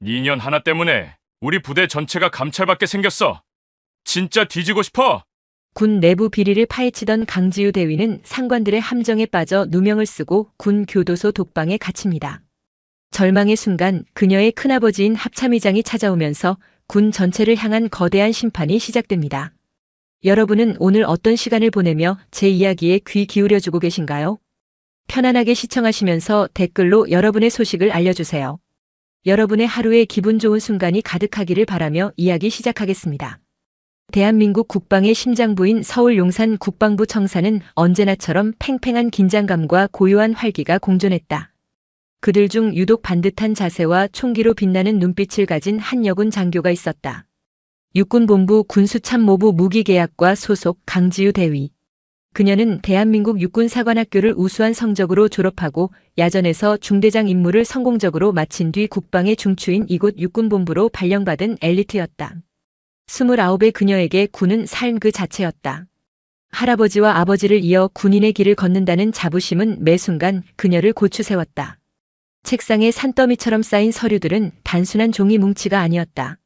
니년 하나 때문에 우리 부대 전체가 감찰받게 생겼어. 진짜 뒤지고 싶어. 군 내부 비리를 파헤치던 강지우 대위는 상관들의 함정에 빠져 누명을 쓰고 군 교도소 독방에 갇힙니다. 절망의 순간 그녀의 큰아버지인 합참의장이 찾아오면서 군 전체를 향한 거대한 심판이 시작됩니다. 여러분은 오늘 어떤 시간을 보내며 제 이야기에 귀 기울여주고 계신가요? 편안하게 시청하시면서 댓글로 여러분의 소식을 알려주세요. 여러분의 하루에 기분 좋은 순간이 가득하기를 바라며 이야기 시작하겠습니다. 대한민국 국방의 심장부인 서울 용산 국방부 청사는 언제나처럼 팽팽한 긴장감과 고요한 활기가 공존했다. 그들 중 유독 반듯한 자세와 총기로 빛나는 눈빛을 가진 한 여군 장교가 있었다. 육군본부 군수참모부 무기계약과 소속 강지우 대위. 그녀는 대한민국 육군사관학교를 우수한 성적으로 졸업하고 야전에서 중대장 임무를 성공적으로 마친 뒤 국방의 중추인 이곳 육군본부로 발령받은 엘리트였다. 29의 그녀에게 군은 삶 그 자체였다. 할아버지와 아버지를 이어 군인의 길을 걷는다는 자부심은 매 순간 그녀를 고추세웠다. 책상에 산더미처럼 쌓인 서류들은 단순한 종이 뭉치가 아니었다.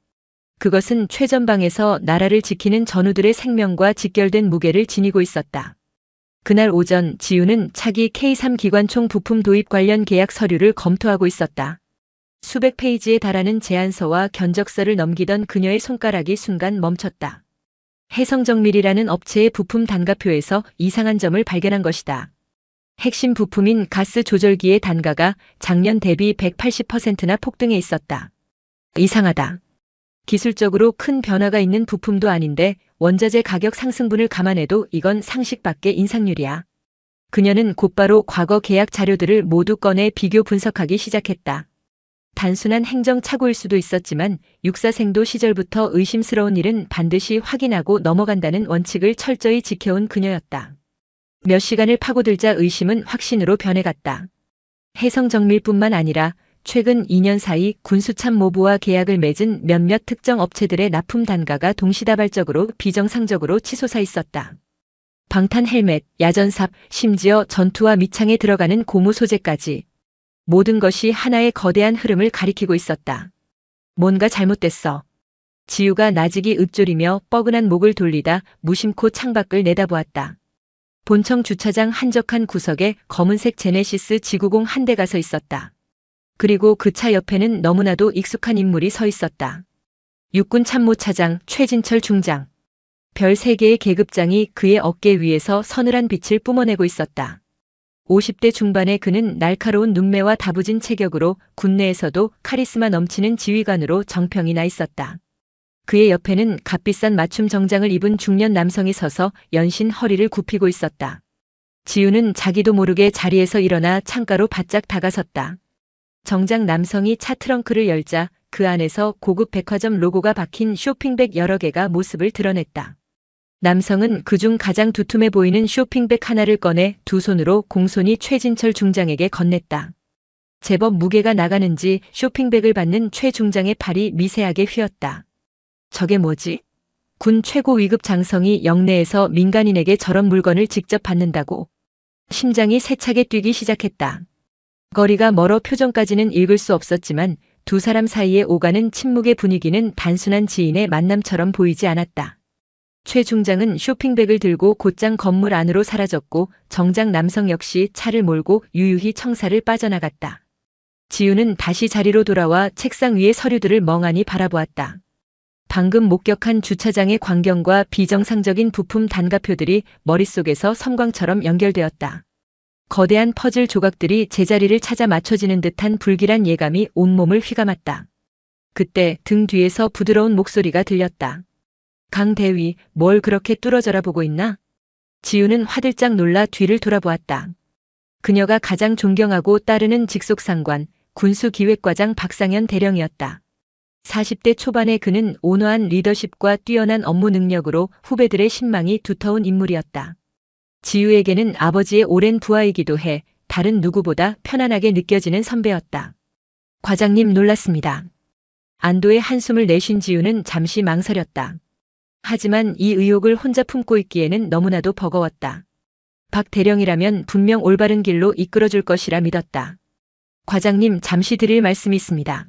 그것은 최전방에서 나라를 지키는 전우들의 생명과 직결된 무게를 지니고 있었다. 그날 오전 지우는 차기 K3 기관총 부품 도입 관련 계약 서류를 검토하고 있었다. 수백 페이지에 달하는 제안서와 견적서를 넘기던 그녀의 손가락이 순간 멈췄다. 해성정밀이라는 업체의 부품 단가표에서 이상한 점을 발견한 것이다. 핵심 부품인 가스 조절기의 단가가 작년 대비 180%나 폭등해 있었다. 이상하다. 기술적으로 큰 변화가 있는 부품도 아닌데 원자재 가격 상승분을 감안해도 이건 상식 밖의 인상률이야. 그녀는 곧바로 과거 계약 자료들을 모두 꺼내 비교 분석하기 시작했다. 단순한 행정착오일 수도 있었지만 육사생도 시절부터 의심스러운 일은 반드시 확인하고 넘어간다는 원칙을 철저히 지켜온 그녀였다. 몇 시간을 파고들자 의심은 확신으로 변해갔다. 해성정밀뿐만 아니라 최근 2년 사이 군수참모부와 계약을 맺은 몇몇 특정 업체들의 납품 단가가 동시다발적으로 비정상적으로 치솟아 있었다. 방탄 헬멧, 야전삽, 심지어 전투와 밑창에 들어가는 고무 소재까지. 모든 것이 하나의 거대한 흐름을 가리키고 있었다. 뭔가 잘못됐어. 지우가 나직이 읊조리며 뻐근한 목을 돌리다 무심코 창밖을 내다보았다. 본청 주차장 한적한 구석에 검은색 제네시스 지구공 한 대가 서 있었다. 그리고 그 차 옆에는 너무나도 익숙한 인물이 서 있었다. 육군 참모차장 최진철 중장. 별 3개의 계급장이 그의 어깨 위에서 서늘한 빛을 뿜어내고 있었다. 50대 중반의 그는 날카로운 눈매와 다부진 체격으로 군내에서도 카리스마 넘치는 지휘관으로 정평이 나 있었다. 그의 옆에는 값비싼 맞춤 정장을 입은 중년 남성이 서서 연신 허리를 굽히고 있었다. 지우는 자기도 모르게 자리에서 일어나 창가로 바짝 다가섰다. 정장 남성이 차 트렁크를 열자 그 안에서 고급 백화점 로고가 박힌 쇼핑백 여러 개가 모습을 드러냈다. 남성은 그중 가장 두툼해 보이는 쇼핑백 하나를 꺼내 두 손으로 공손히 최진철 중장에게 건넸다. 제법 무게가 나가는지 쇼핑백을 받는 최 중장의 팔이 미세하게 휘었다. 저게 뭐지? 군 최고 위급 장성이 영내에서 민간인에게 저런 물건을 직접 받는다고. 심장이 세차게 뛰기 시작했다. 거리가 멀어 표정까지는 읽을 수 없었지만 두 사람 사이에 오가는 침묵의 분위기는 단순한 지인의 만남처럼 보이지 않았다. 최 중장은 쇼핑백을 들고 곧장 건물 안으로 사라졌고 정장 남성 역시 차를 몰고 유유히 청사를 빠져나갔다. 지우는 다시 자리로 돌아와 책상 위의 서류들을 멍하니 바라보았다. 방금 목격한 주차장의 광경과 비정상적인 부품 단가표들이 머릿속에서 섬광처럼 연결되었다. 거대한 퍼즐 조각들이 제자리를 찾아 맞춰지는 듯한 불길한 예감이 온몸을 휘감았다. 그때 등 뒤에서 부드러운 목소리가 들렸다. 강 대위, 뭘 그렇게 뚫어져라 보고 있나? 지우는 화들짝 놀라 뒤를 돌아보았다. 그녀가 가장 존경하고 따르는 직속상관, 군수기획과장 박상현 대령이었다. 40대 초반의 그는 온화한 리더십과 뛰어난 업무 능력으로 후배들의 신망이 두터운 인물이었다. 지우에게는 아버지의 오랜 부하이기도 해 다른 누구보다 편안하게 느껴지는 선배였다. 과장님 놀랐습니다. 안도의 한숨을 내쉰 지우는 잠시 망설였다. 하지만 이 의혹을 혼자 품고 있기에는 너무나도 버거웠다. 박 대령이라면 분명 올바른 길로 이끌어줄 것이라 믿었다. 과장님 잠시 드릴 말씀이 있습니다.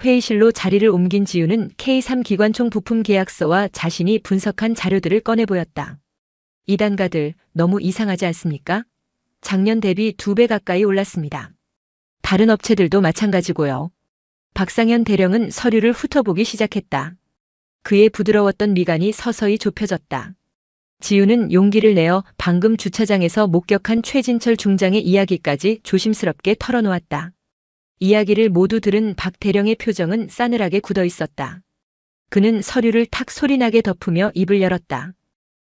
회의실로 자리를 옮긴 지우는 K3 기관총 부품 계약서와 자신이 분석한 자료들을 꺼내 보였다. 이 단가들 너무 이상하지 않습니까? 작년 대비 2배 가까이 올랐습니다. 다른 업체들도 마찬가지고요. 박상현 대령은 서류를 훑어보기 시작했다. 그의 부드러웠던 미간이 서서히 좁혀졌다. 지우는 용기를 내어 방금 주차장에서 목격한 최진철 중장의 이야기까지 조심스럽게 털어놓았다. 이야기를 모두 들은 박 대령의 표정은 싸늘하게 굳어 있었다. 그는 서류를 탁 소리나게 덮으며 입을 열었다.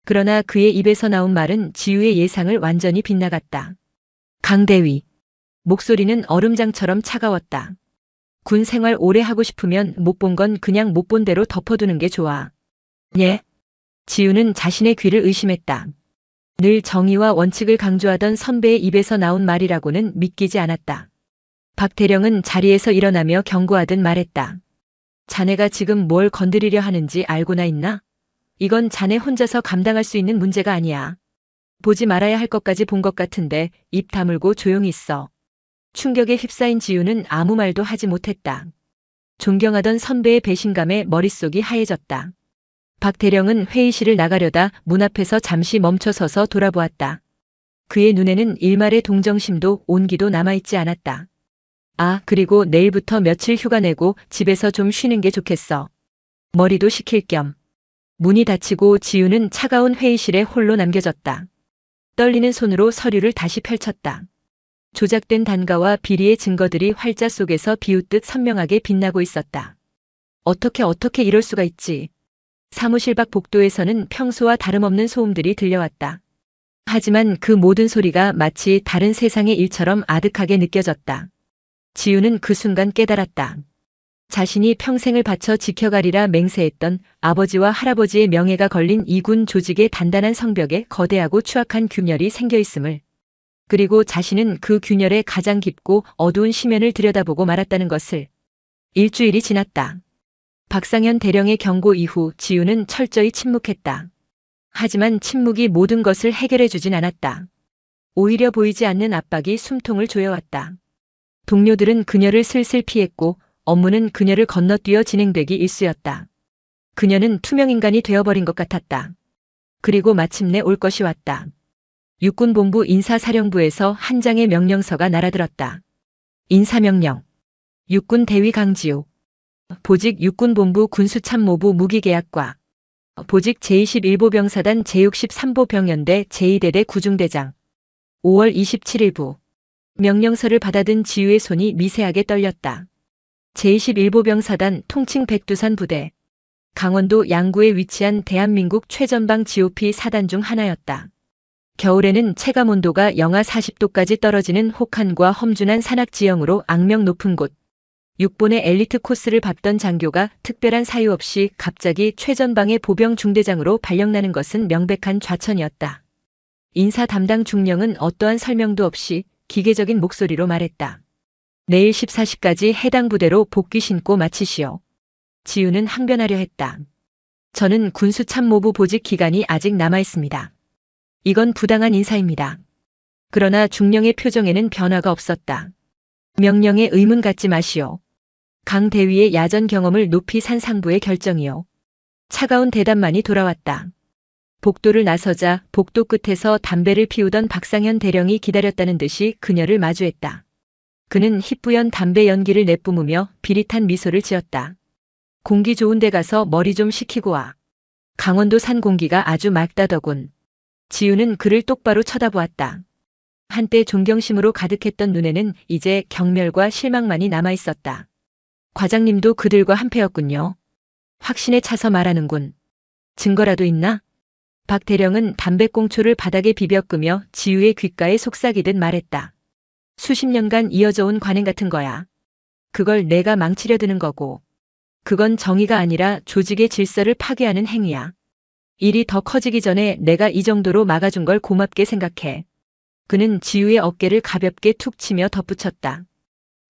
그러나 그의 입에서 나온 말은 지우의 예상을 완전히 빗나갔다. 강대위. 목소리는 얼음장처럼 차가웠다. 군 생활 오래 하고 싶으면 못 본 건 그냥 못 본 대로 덮어두는 게 좋아. 예? 지우는 자신의 귀를 의심했다. 늘 정의와 원칙을 강조하던 선배의 입에서 나온 말이라고는 믿기지 않았다. 박 대령은 자리에서 일어나며 경고하듯 말했다. 자네가 지금 뭘 건드리려 하는지 알고나 있나? 이건 자네 혼자서 감당할 수 있는 문제가 아니야. 보지 말아야 할 것까지 본 것 같은데 입 다물고 조용히 있어. 충격에 휩싸인 지우는 아무 말도 하지 못했다. 존경하던 선배의 배신감에 머릿속이 하얘졌다. 박 대령은 회의실을 나가려다 문 앞에서 잠시 멈춰서서 돌아보았다. 그의 눈에는 일말의 동정심도 온기도 남아있지 않았다. 아, 그리고 내일부터 며칠 휴가 내고 집에서 좀 쉬는 게 좋겠어. 머리도 식힐 겸. 문이 닫히고 지우는 차가운 회의실에 홀로 남겨졌다. 떨리는 손으로 서류를 다시 펼쳤다. 조작된 단가와 비리의 증거들이 활자 속에서 비웃듯 선명하게 빛나고 있었다. 어떻게 이럴 수가 있지. 사무실 밖 복도에서는 평소와 다름없는 소음들이 들려왔다. 하지만 그 모든 소리가 마치 다른 세상의 일처럼 아득하게 느껴졌다. 지우는 그 순간 깨달았다. 자신이 평생을 바쳐 지켜가리라 맹세했던 아버지와 할아버지의 명예가 걸린 이군 조직의 단단한 성벽에 거대하고 추악한 균열이 생겨 있음을. 그리고 자신은 그 균열의 가장 깊고 어두운 심연을 들여다보고 말았다는 것을. 일주일이 지났다. 박상현 대령의 경고 이후 지우는 철저히 침묵했다. 하지만 침묵이 모든 것을 해결해 주진 않았다. 오히려 보이지 않는 압박이 숨통을 조여왔다. 동료들은 그녀를 슬슬 피했고 업무는 그녀를 건너뛰어 진행되기 일쑤였다. 그녀는 투명인간이 되어버린 것 같았다. 그리고 마침내 올 것이 왔다. 육군본부 인사사령부에서 한 장의 명령서가 날아들었다. 인사명령. 육군 대위 강지우. 보직 육군본부 군수참모부 무기계약과. 보직 제21보병사단 제63보 병연대 제2대대 구중대장. 5월 27일부. 명령서를 받아든 지우의 손이 미세하게 떨렸다. 제21보병사단 통칭 백두산 부대. 강원도 양구에 위치한 대한민국 최전방 GOP 사단 중 하나였다. 겨울에는 체감온도가 영하 40도까지 떨어지는 혹한과 험준한 산악 지형으로 악명 높은 곳. 육본의 엘리트 코스를 밟던 장교가 특별한 사유 없이 갑자기 최전방의 보병 중대장으로 발령나는 것은 명백한 좌천이었다. 인사 담당 중령은 어떠한 설명도 없이 기계적인 목소리로 말했다. 내일 14시까지 해당 부대로 복귀 신고 마치시오. 지우는 항변하려 했다. 저는 군수참모부 보직 기간이 아직 남아있습니다. 이건 부당한 인사입니다. 그러나 중령의 표정에는 변화가 없었다. 명령에 의문 갖지 마시오. 강 대위의 야전 경험을 높이 산 상부의 결정이요. 차가운 대답만이 돌아왔다. 복도를 나서자 복도 끝에서 담배를 피우던 박상현 대령이 기다렸다는 듯이 그녀를 마주했다. 그는 희뿌연 담배 연기를 내뿜으며 비릿한 미소를 지었다. 공기 좋은 데 가서 머리 좀 식히고 와. 강원도 산 공기가 아주 맑다더군. 지우는 그를 똑바로 쳐다보았다. 한때 존경심으로 가득했던 눈에는 이제 경멸과 실망만이 남아있었다. 과장님도 그들과 한패였군요. 확신에 차서 말하는군. 증거라도 있나? 박 대령은 담배꽁초를 바닥에 비벼 끄며 지우의 귓가에 속삭이듯 말했다. 수십 년간 이어져 온 관행 같은 거야. 그걸 내가 망치려 드는 거고. 그건 정의가 아니라 조직의 질서를 파괴하는 행위야. 일이 더 커지기 전에 내가 이 정도로 막아준 걸 고맙게 생각해. 그는 지우의 어깨를 가볍게 툭 치며 덧붙였다.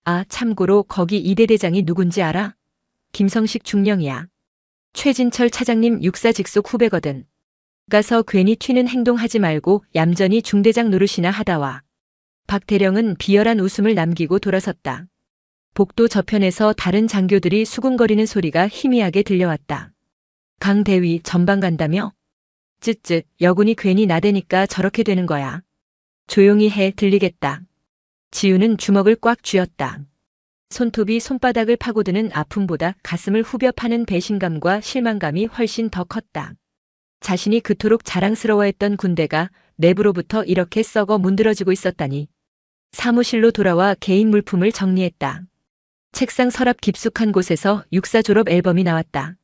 아, 참고로 거기 이대 대장이 누군지 알아? 김성식 중령이야. 최진철 차장님 육사 직속 후배거든. 가서 괜히 튀는 행동하지 말고 얌전히 중대장 노릇이나 하다 와. 박 대령은 비열한 웃음을 남기고 돌아섰다. 복도 저편에서 다른 장교들이 수군거리는 소리가 희미하게 들려왔다. 강 대위 전방 간다며? 쯧쯧, 여군이 괜히 나대니까 저렇게 되는 거야. 조용히 해, 들리겠다. 지우는 주먹을 꽉 쥐었다. 손톱이 손바닥을 파고드는 아픔보다 가슴을 후벼 파는 배신감과 실망감이 훨씬 더 컸다. 자신이 그토록 자랑스러워했던 군대가 내부로부터 이렇게 썩어 문드러지고 있었다니. 사무실로 돌아와 개인 물품을 정리했다. 책상 서랍 깊숙한 곳에서 육사 졸업 앨범이 나왔다.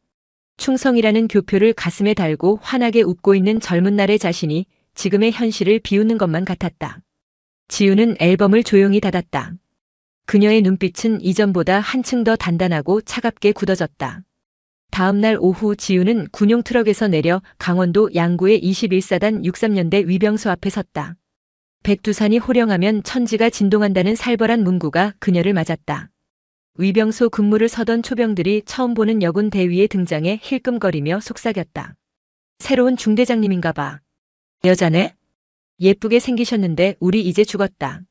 충성이라는 교표를 가슴에 달고 환하게 웃고 있는 젊은 날의 자신이 지금의 현실을 비웃는 것만 같았다. 지우는 앨범을 조용히 닫았다. 그녀의 눈빛은 이전보다 한층 더 단단하고 차갑게 굳어졌다. 다음 날 오후 지우는 군용 트럭에서 내려 강원도 양구의 21사단 63년대 위병소 앞에 섰다. 백두산이 호령하면 천지가 진동한다는 살벌한 문구가 그녀를 맞았다. 위병소 근무를 서던 초병들이 처음 보는 여군 대위의 등장에 힐끔거리며 속삭였다. 새로운 중대장님인가 봐. 여자네? 예쁘게 생기셨는데 우리 이제 죽었다.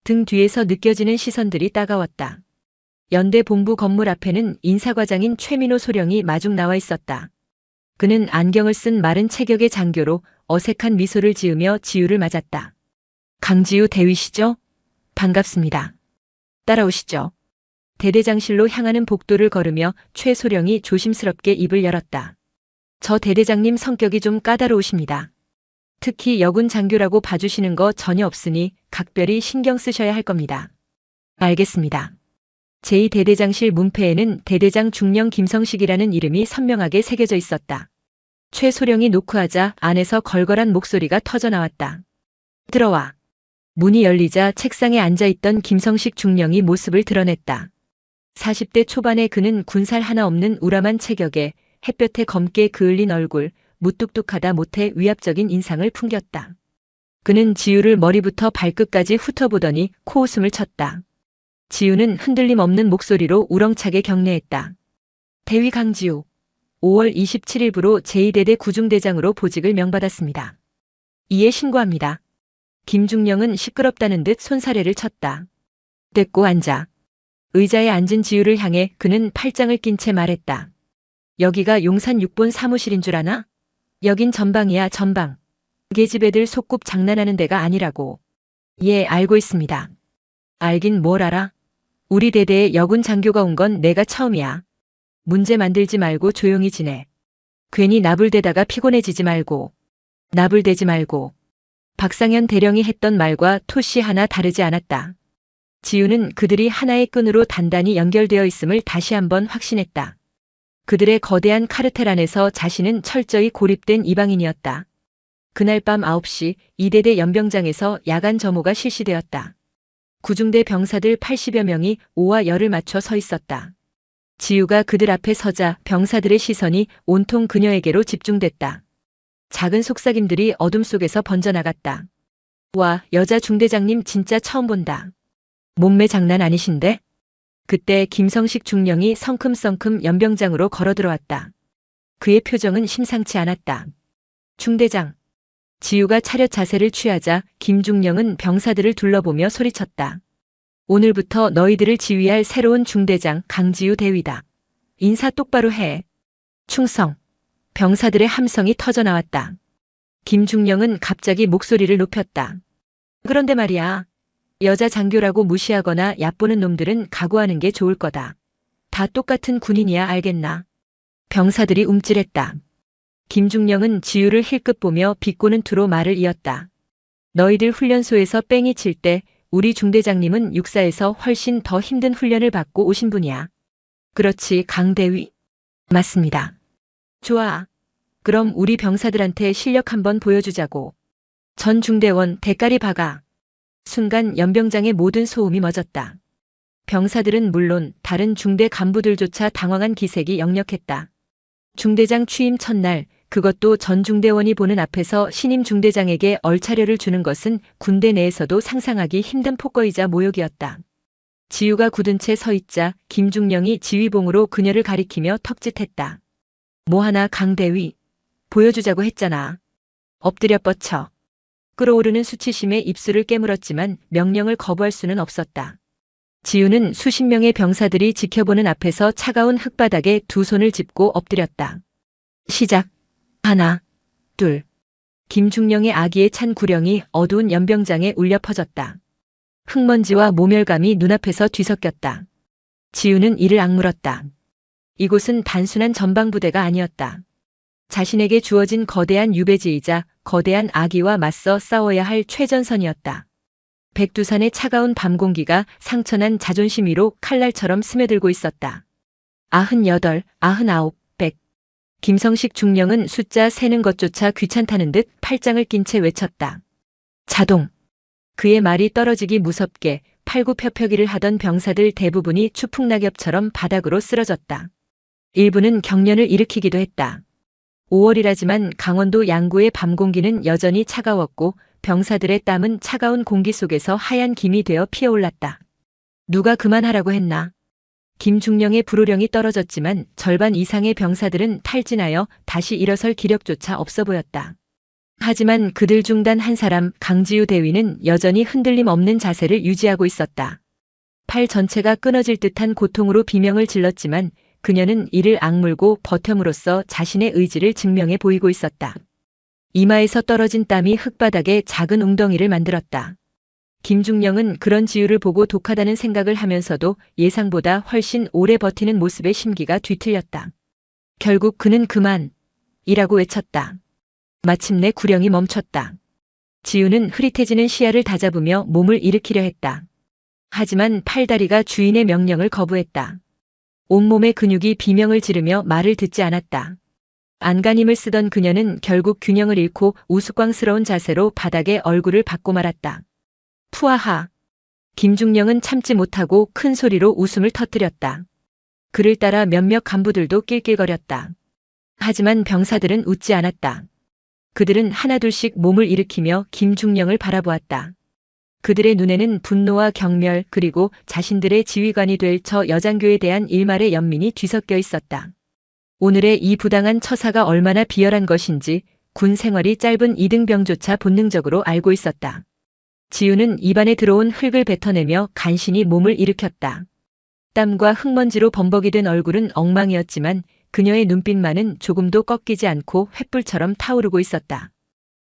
등 뒤에서 느껴지는 시선들이 따가웠다. 연대 본부 건물 앞에는 인사과장인 최민호 소령이 마중 나와 있었다. 그는 안경을 쓴 마른 체격의 장교로 어색한 미소를 지으며 지우를 맞았다. 강지우 대위시죠? 반갑습니다. 따라오시죠. 대대장실로 향하는 복도를 걸으며 최 소령이 조심스럽게 입을 열었다. 저 대대장님 성격이 좀 까다로우십니다. 특히 여군 장교라고 봐주시는 거 전혀 없으니 각별히 신경 쓰셔야 할 겁니다. 알겠습니다. 제2대대장실 문패에는 대대장 중령 김성식이라는 이름이 선명하게 새겨져 있었다. 최 소령이 노크하자 안에서 걸걸한 목소리가 터져나왔다. 들어와. 문이 열리자 책상에 앉아있던 김성식 중령이 모습을 드러냈다. 40대 초반의 그는 군살 하나 없는 우람한 체격에 햇볕에 검게 그을린 얼굴, 무뚝뚝하다 못해 위압적인 인상을 풍겼다. 그는 지우를 머리부터 발끝까지 훑어보더니 코웃음을 쳤다. 지우는 흔들림 없는 목소리로 우렁차게 경례했다. 대위 강지우, 5월 27일부로 제2대대 구중대장으로 보직을 명받았습니다. 이에 신고합니다. 김중령은 시끄럽다는 듯 손사래를 쳤다. 됐고 앉아. 의자에 앉은 지우를 향해 그는 팔짱을 낀 채 말했다. 여기가 용산 6본 사무실인 줄 아나? 여긴 전방이야, 전방. 계집 애들 속꿉 장난하는 데가 아니라고. 예, 알고 있습니다. 알긴 뭘 알아? 우리 대대에 여군 장교가 온 건 내가 처음이야. 문제 만들지 말고 조용히 지내. 괜히 나불대다가 피곤해지지 말고. 나불대지 말고. 박상현 대령이 했던 말과 토시 하나 다르지 않았다. 지우는 그들이 하나의 끈으로 단단히 연결되어 있음을 다시 한번 확신했다. 그들의 거대한 카르텔 안에서 자신은 철저히 고립된 이방인이었다. 그날 밤 9시 이대대 연병장에서 야간 점호가 실시되었다. 구중대 병사들 80여 명이 오와 열을 맞춰 서 있었다. 지우가 그들 앞에 서자 병사들의 시선이 온통 그녀에게로 집중됐다. 작은 속삭임들이 어둠 속에서 번져나갔다. 와, 여자 중대장님 진짜 처음 본다. 몸매 장난 아니신데? 그때 김성식 중령이 성큼성큼 연병장으로 걸어 들어왔다. 그의 표정은 심상치 않았다. 중대장. 지우가 차렷 자세를 취하자 김중령은 병사들을 둘러보며 소리쳤다. 오늘부터 너희들을 지휘할 새로운 중대장 강지우 대위다. 인사 똑바로 해. 충성. 병사들의 함성이 터져나왔다. 김중령은 갑자기 목소리를 높였다. 그런데 말이야. 여자 장교라고 무시하거나 얕보는 놈들은 각오하는 게 좋을 거다. 다 똑같은 군인이야, 알겠나? 병사들이 움찔했다. 김중령은 지우를 힐끗 보며 비꼬는 투로 말을 이었다. 너희들 훈련소에서 뺑이 칠 때 우리 중대장님은 육사에서 훨씬 더 힘든 훈련을 받고 오신 분이야. 그렇지, 강대위. 맞습니다. 좋아. 그럼 우리 병사들한테 실력 한번 보여주자고. 전 중대원 대가리 박아. 순간 연병장의 모든 소음이 멎었다. 병사들은 물론 다른 중대 간부들조차 당황한 기색이 역력했다. 중대장 취임 첫날, 그것도 전 중대원이 보는 앞에서 신임 중대장에게 얼차려를 주는 것은 군대 내에서도 상상하기 힘든 폭거이자 모욕이었다. 지우가 굳은 채 서 있자 김중령이 지휘봉으로 그녀를 가리키며 턱짓했다. 뭐하나 강대위. 보여주자고 했잖아. 엎드려 뻗쳐. 끓어오르는 수치심에 입술을 깨물었지만 명령을 거부할 수는 없었다. 지우는 수십 명의 병사들이 지켜보는 앞에서 차가운 흙바닥에 두 손을 짚고 엎드렸다. 시작. 하나, 둘. 김중령의 아기에 찬 구령이 어두운 연병장에 울려 퍼졌다. 흙먼지와 모멸감이 눈앞에서 뒤섞였다. 지우는 이를 악물었다. 이곳은 단순한 전방부대가 아니었다. 자신에게 주어진 거대한 유배지이자 거대한 아기와 맞서 싸워야 할 최전선이었다. 백두산의 차가운 밤 공기가 상처난 자존심 위로 칼날처럼 스며들고 있었다. 98, 99, 100. 김성식 중령은 숫자 세는 것조차 귀찮다는 듯 팔짱을 낀 채 외쳤다. 자동. 그의 말이 떨어지기 무섭게 팔굽혀펴기를 하던 병사들 대부분이 추풍낙엽처럼 바닥으로 쓰러졌다. 일부는 경련을 일으키기도 했다. 5월이라지만 강원도 양구의 밤 공기는 여전히 차가웠고 병사들의 땀은 차가운 공기 속에서 하얀 김이 되어 피어올랐다. 누가 그만하라고 했나? 김중령의 불호령이 떨어졌지만 절반 이상의 병사들은 탈진하여 다시 일어설 기력조차 없어 보였다. 하지만 그들 중 단 한 사람 강지우 대위는 여전히 흔들림 없는 자세를 유지하고 있었다. 팔 전체가 끊어질 듯한 고통으로 비명을 질렀지만 그녀는 이를 악물고 버텀으로써 자신의 의지를 증명해 보이고 있었다. 이마에서 떨어진 땀이 흙바닥에 작은 웅덩이를 만들었다. 김중령은 그런 지우를 보고 독하다는 생각을 하면서도 예상보다 훨씬 오래 버티는 모습에 심기가 뒤틀렸다. 결국 그는 그만이라고 외쳤다. 마침내 구령이 멈췄다. 지우는 흐릿해지는 시야를 다잡으며 몸을 일으키려 했다. 하지만 팔다리가 주인의 명령을 거부했다. 온몸의 근육이 비명을 지르며 말을 듣지 않았다. 안간힘을 쓰던 그녀는 결국 균형을 잃고 우스꽝스러운 자세로 바닥에 얼굴을 박고 말았다. 푸아하. 김중령은 참지 못하고 큰 소리로 웃음을 터뜨렸다. 그를 따라 몇몇 간부들도 낄낄거렸다. 하지만 병사들은 웃지 않았다. 그들은 하나둘씩 몸을 일으키며 김중령을 바라보았다. 그들의 눈에는 분노와 경멸 그리고 자신들의 지휘관이 될 저 여장교에 대한 일말의 연민이 뒤섞여 있었다. 오늘의 이 부당한 처사가 얼마나 비열한 것인지 군 생활이 짧은 이등병조차 본능적으로 알고 있었다. 지우는 입안에 들어온 흙을 뱉어내며 간신히 몸을 일으켰다. 땀과 흙먼지로 범벅이 된 얼굴은 엉망이었지만 그녀의 눈빛만은 조금도 꺾이지 않고 횃불처럼 타오르고 있었다.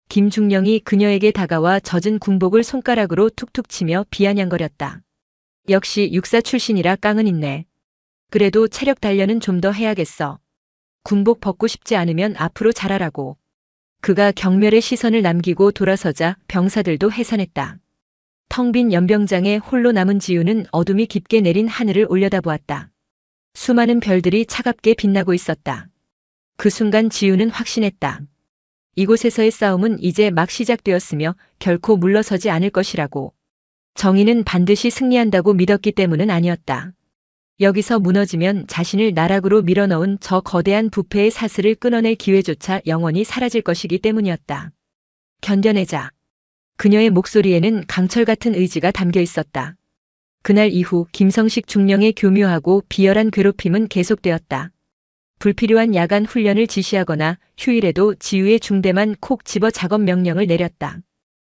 김중령이 그녀에게 다가와 젖은 군복을 손가락으로 툭툭 치며 비아냥거렸다. 역시 육사 출신이라 깡은 있네. 그래도 체력 단련은 좀 더 해야겠어. 군복 벗고 싶지 않으면 앞으로 잘하라고. 그가 경멸의 시선을 남기고 돌아서자 병사들도 해산했다. 텅 빈 연병장에 홀로 남은 지우는 어둠이 깊게 내린 하늘을 올려다보았다. 수많은 별들이 차갑게 빛나고 있었다. 그 순간 지우는 확신했다. 이곳에서의 싸움은 이제 막 시작되었으며 결코 물러서지 않을 것이라고. 정의는 반드시 승리한다고 믿었기 때문은 아니었다. 여기서 무너지면 자신을 나락으로 밀어넣은 저 거대한 부패의 사슬을 끊어낼 기회조차 영원히 사라질 것이기 때문이었다. 견뎌내자. 그녀의 목소리에는 강철 같은 의지가 담겨 있었다. 그날 이후 김성식 중령의 교묘하고 비열한 괴롭힘은 계속되었다. 불필요한 야간 훈련을 지시하거나 휴일에도 지우의 중대만 콕 집어 작업 명령을 내렸다.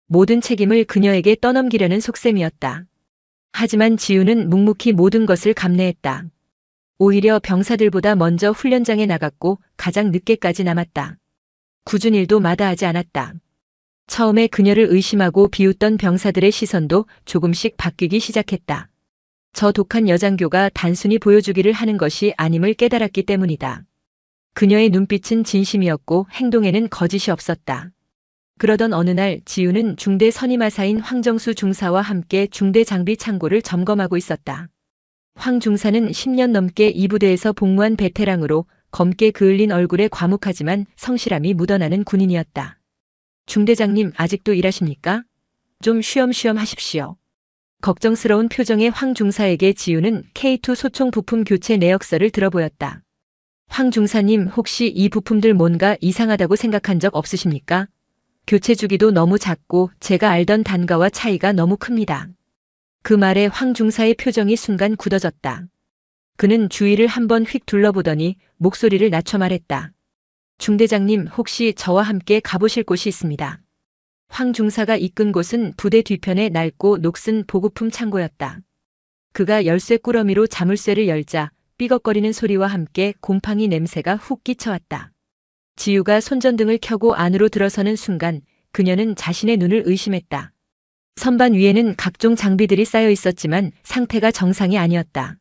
모든 책임을 그녀에게 떠넘기려는 속셈이었다. 하지만 지우는 묵묵히 모든 것을 감내했다. 오히려 병사들보다 먼저 훈련장에 나갔고 가장 늦게까지 남았다. 굳은 일도 마다하지 않았다. 처음에 그녀를 의심하고 비웃던 병사들의 시선도 조금씩 바뀌기 시작했다. 저 독한 여장교가 단순히 보여주기를 하는 것이 아님을 깨달았기 때문이다. 그녀의 눈빛은 진심이었고 행동에는 거짓이 없었다. 그러던 어느 날 지우는 중대 선임하사인 황정수 중사와 함께 중대 장비 창고를 점검하고 있었다. 황 중사는 10년 넘게 이 부대에서 복무한 베테랑으로 검게 그을린 얼굴에 과묵하지만 성실함이 묻어나는 군인이었다. 중대장님 아직도 일하십니까? 좀 쉬엄쉬엄 하십시오. 걱정스러운 표정의 황 중사에게 지우는 K2 소총 부품 교체 내역서를 들어보였다. 황 중사님 혹시 이 부품들 뭔가 이상하다고 생각한 적 없으십니까? 교체 주기도 너무 작고 제가 알던 단가와 차이가 너무 큽니다. 그 말에 황 중사의 표정이 순간 굳어졌다. 그는 주위를 한번 휙 둘러보더니 목소리를 낮춰 말했다. 중대장님 혹시 저와 함께 가보실 곳이 있습니다. 황 중사가 이끈 곳은 부대 뒤편의 낡고 녹슨 보급품 창고였다. 그가 열쇠 꾸러미로 자물쇠를 열자 삐걱거리는 소리와 함께 곰팡이 냄새가 훅 끼쳐왔다. 지우가 손전등을 켜고 안으로 들어서는 순간 그녀는 자신의 눈을 의심했다. 선반 위에는 각종 장비들이 쌓여 있었지만 상태가 정상이 아니었다.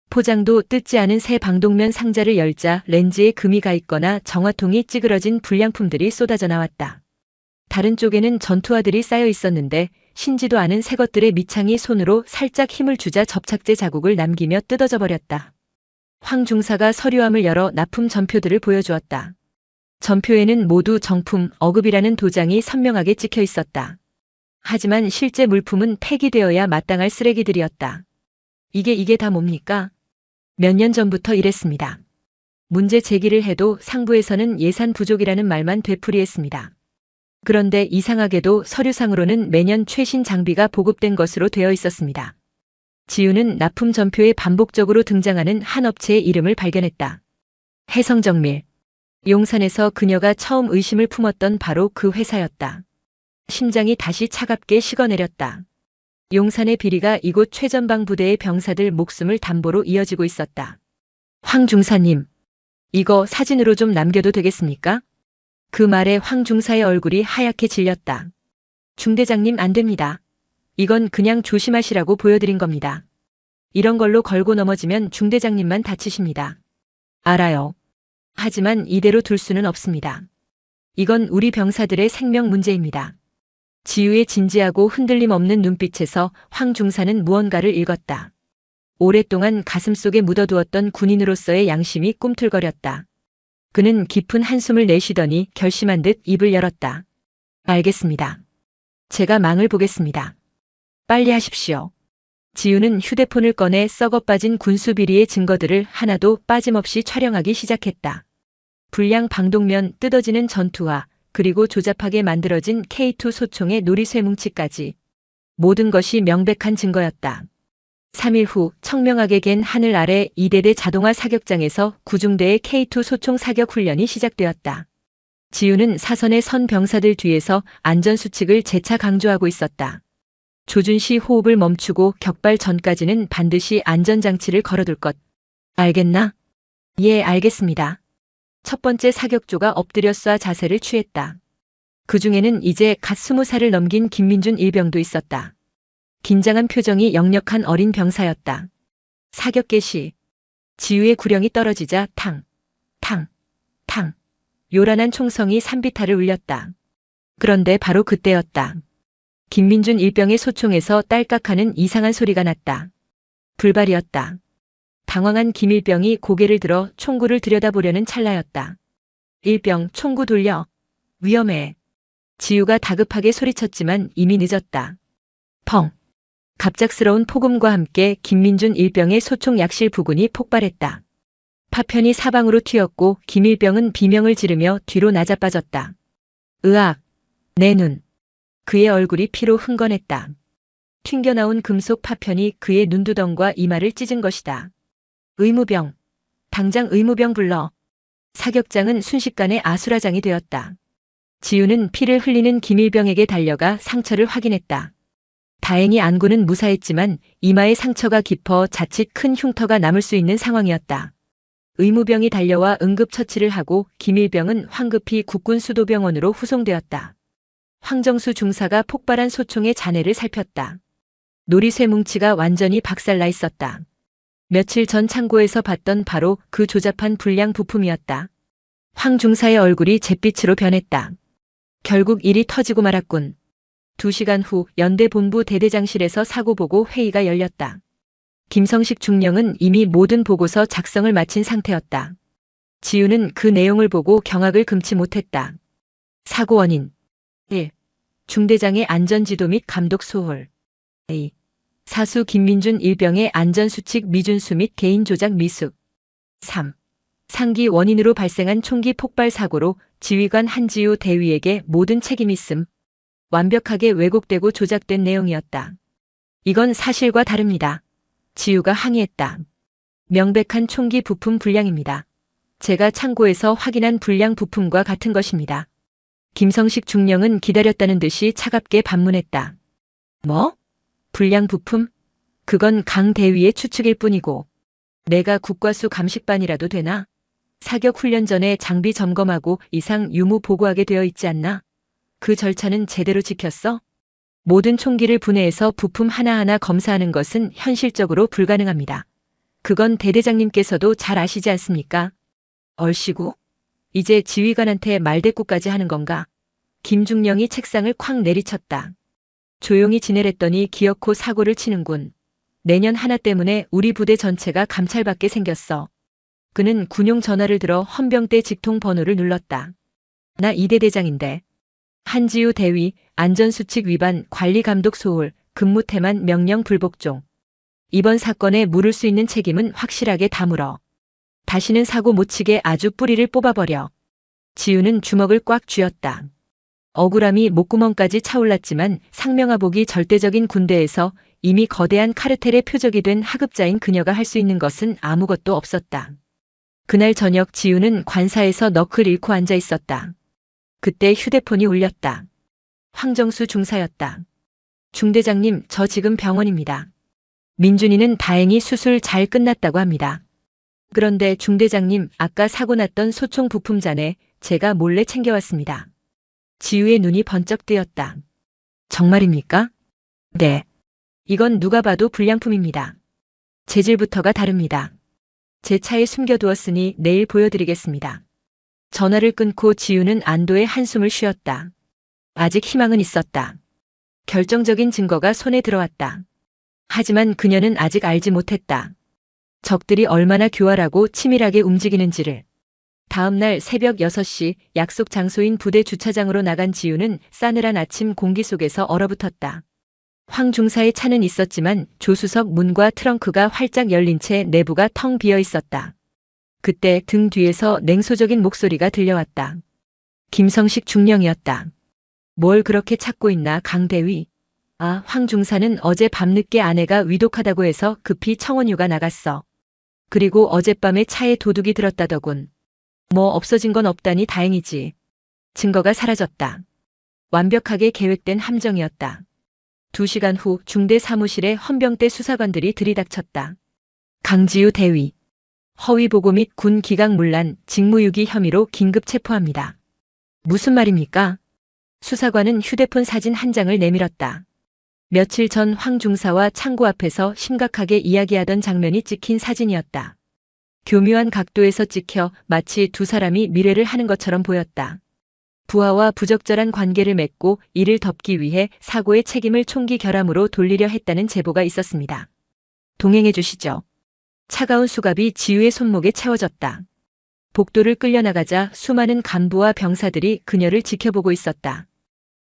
포장도 뜯지 않은 새 방독면 상자를 열자 렌즈에 금이 가 있거나 정화통이 찌그러진 불량품들이 쏟아져 나왔다. 다른 쪽에는 전투화들이 쌓여 있었는데 신지도 않은 새 것들의 밑창이 손으로 살짝 힘을 주자 접착제 자국을 남기며 뜯어져 버렸다. 황 중사가 서류함을 열어 납품 전표들을 보여주었다. 전표에는 모두 정품, 어급이라는 도장이 선명하게 찍혀 있었다. 하지만 실제 물품은 폐기되어야 마땅할 쓰레기들이었다. 이게 다 뭡니까? 몇 년 전부터 이랬습니다. 문제 제기를 해도 상부에서는 예산 부족이라는 말만 되풀이했습니다. 그런데 이상하게도 서류상으로는 매년 최신 장비가 보급된 것으로 되어 있었습니다. 지우는 납품 전표에 반복적으로 등장하는 한 업체의 이름을 발견했다. 해성정밀. 용산에서 그녀가 처음 의심을 품었던 바로 그 회사였다. 심장이 다시 차갑게 식어내렸다. 용산의 비리가 이곳 최전방 부대의 병사들 목숨을 담보로 이어지고 있었다. 황 중사님, 이거 사진으로 좀 남겨도 되겠습니까? 그 말에 황 중사의 얼굴이 하얗게 질렸다. 중대장님 안 됩니다. 이건 그냥 조심하시라고 보여드린 겁니다. 이런 걸로 걸고 넘어지면 중대장님만 다치십니다. 알아요. 하지만 이대로 둘 수는 없습니다. 이건 우리 병사들의 생명 문제입니다. 지우의 진지하고 흔들림 없는 눈빛에서 황 중사는 무언가를 읽었다. 오랫동안 가슴속에 묻어두었던 군인으로서의 양심이 꿈틀거렸다. 그는 깊은 한숨을 내쉬더니 결심한 듯 입을 열었다. 알겠습니다. 제가 망을 보겠습니다. 빨리 하십시오. 지우는 휴대폰을 꺼내 썩어 빠진 군수 비리의 증거들을 하나도 빠짐없이 촬영하기 시작했다. 불량 방독면, 뜯어지는 전투화, 그리고 조잡하게 만들어진 K2 소총의 놀이쇠 뭉치까지. 모든 것이 명백한 증거였다. 3일 후 청명하게 갠 하늘 아래 2대대 자동화 사격장에서 구중대의 K2 소총 사격 훈련이 시작되었다. 지우는 사선의 선 병사들 뒤에서 안전수칙을 재차 강조하고 있었다. 조준 시 호흡을 멈추고 격발 전까지는 반드시 안전장치를 걸어둘 것. 알겠나? 예, 알겠습니다. 첫 번째 사격조가 엎드려 쏴 자세를 취했다. 그 중에는 이제 갓 20살을 넘긴 김민준 일병도 있었다. 긴장한 표정이 역력한 어린 병사였다. 사격 개시. 지우의 구령이 떨어지자 탕, 탕, 탕. 요란한 총성이 산비탈을 울렸다. 그런데 바로 그때였다. 김민준 일병의 소총에서 딸깍하는 이상한 소리가 났다. 불발이었다. 당황한 김일병이 고개를 들어 총구를 들여다보려는 찰나였다. 일병, 총구 돌려. 위험해. 지우가 다급하게 소리쳤지만 이미 늦었다. 펑. 갑작스러운 폭음과 함께 김민준 일병의 소총 약실 부근이 폭발했다. 파편이 사방으로 튀었고 김일병은 비명을 지르며 뒤로 낮아빠졌다. 으악. 내 눈. 그의 얼굴이 피로 흥건했다. 튕겨나온 금속 파편이 그의 눈두덩과 이마를 찢은 것이다. 의무병. 당장 의무병 불러. 사격장은 순식간에 아수라장이 되었다. 지우는 피를 흘리는 김일병에게 달려가 상처를 확인했다. 다행히 안구는 무사했지만 이마의 상처가 깊어 자칫 큰 흉터가 남을 수 있는 상황이었다. 의무병이 달려와 응급처치를 하고 김일병은 황급히 국군수도병원으로 후송되었다. 황정수 중사가 폭발한 소총의 잔해를 살폈다. 놀이쇠 뭉치가 완전히 박살나 있었다. 며칠 전 창고에서 봤던 바로 그 조잡한 불량 부품이었다. 황 중사의 얼굴이 잿빛으로 변했다. 결국 일이 터지고 말았군. 2시간 후 연대 본부 대대장실에서 사고보고 회의가 열렸다. 김성식 중령은 이미 모든 보고서 작성을 마친 상태였다. 지우는 그 내용을 보고 경악을 금치 못했다. 사고 원인 1. 중대장의 안전지도 및 감독 소홀 2. 사수 김민준 일병의 안전수칙 미준수 및 개인 조작 미숙 3. 상기 원인으로 발생한 총기 폭발 사고로 지휘관 한지우 대위에게 모든 책임이 있음. 완벽하게 왜곡되고 조작된 내용이었다. 이건 사실과 다릅니다. 지우가 항의했다. 명백한 총기 부품 불량입니다. 제가 창고에서 확인한 불량 부품과 같은 것입니다. 김성식 중령은 기다렸다는 듯이 차갑게 반문했다. 뭐? 불량 부품? 그건 강 대위의 추측일 뿐이고 내가 국과수 감식반이라도 되나? 사격 훈련 전에 장비 점검하고 이상 유무 보고하게 되어 있지 않나? 그 절차는 제대로 지켰어? 모든 총기를 분해해서 부품 하나하나 검사하는 것은 현실적으로 불가능합니다. 그건 대대장님께서도 잘 아시지 않습니까? 얼씨구. 이제 지휘관한테 말대꾸까지 하는 건가? 김중령이 책상을 콱 내리쳤다. 조용히 지내랬더니 기어코 사고를 치는군. 내년 하나 때문에 우리 부대 전체가 감찰받게 생겼어. 그는 군용 전화를 들어 헌병대 직통 번호를 눌렀다. 나 이대 대장인데. 한지우 대위, 안전수칙 위반, 관리감독 소홀, 근무 태만 명령 불복종. 이번 사건에 물을 수 있는 책임은 확실하게 다물어. 다시는 사고 못 치게 아주 뿌리를 뽑아버려. 지우는 주먹을 꽉 쥐었다. 억울함이 목구멍까지 차올랐지만 상명하복이 절대적인 군대에서 이미 거대한 카르텔의 표적이 된 하급자인 그녀가 할 수 있는 것은 아무것도 없었다. 그날 저녁 지우는 관사에서 넋을 잃고 앉아 있었다. 그때 휴대폰이 울렸다. 황정수 중사였다. 중대장님, 저 지금 병원입니다. 민준이는 다행히 수술 잘 끝났다고 합니다. 그런데 중대장님, 아까 사고 났던 소총 부품잔에 제가 몰래 챙겨왔습니다. 지우의 눈이 번쩍 뜨였다. 정말입니까? 네. 이건 누가 봐도 불량품입니다. 재질부터가 다릅니다. 제 차에 숨겨두었으니 내일 보여드리겠습니다. 전화를 끊고 지우는 안도의 한숨을 쉬었다. 아직 희망은 있었다. 결정적인 증거가 손에 들어왔다. 하지만 그녀는 아직 알지 못했다. 적들이 얼마나 교활하고 치밀하게 움직이는지를. 다음 날 새벽 6시 약속 장소인 부대 주차장으로 나간 지우는 싸늘한 아침 공기 속에서 얼어붙었다. 황 중사의 차는 있었지만 조수석 문과 트렁크가 활짝 열린 채 내부가 텅 비어 있었다. 그때 등 뒤에서 냉소적인 목소리가 들려왔다. 김성식 중령이었다. 뭘 그렇게 찾고 있나 강대위. 아, 황 중사는 어제 밤늦게 아내가 위독하다고 해서 급히 청원휴가 나갔어. 그리고 어젯밤에 차에 도둑이 들었다더군. 뭐 없어진 건 없다니 다행이지. 증거가 사라졌다. 완벽하게 계획된 함정이었다. 2시간 후 중대 사무실에 헌병대 수사관들이 들이닥쳤다. 강지우 대위. 허위보고 및 군 기강문란, 직무유기 혐의로 긴급 체포합니다. 무슨 말입니까? 수사관은 휴대폰 사진 한 장을 내밀었다. 며칠 전 황 중사와 창고 앞에서 심각하게 이야기하던 장면이 찍힌 사진이었다. 교묘한 각도에서 찍혀 마치 두 사람이 미래를 하는 것처럼 보였다. 부하와 부적절한 관계를 맺고 이를 덮기 위해 사고의 책임을 총기 결함으로 돌리려 했다는 제보가 있었습니다. 동행해 주시죠. 차가운 수갑이 지우의 손목에 채워졌다. 복도를 끌려나가자 수많은 간부와 병사들이 그녀를 지켜보고 있었다.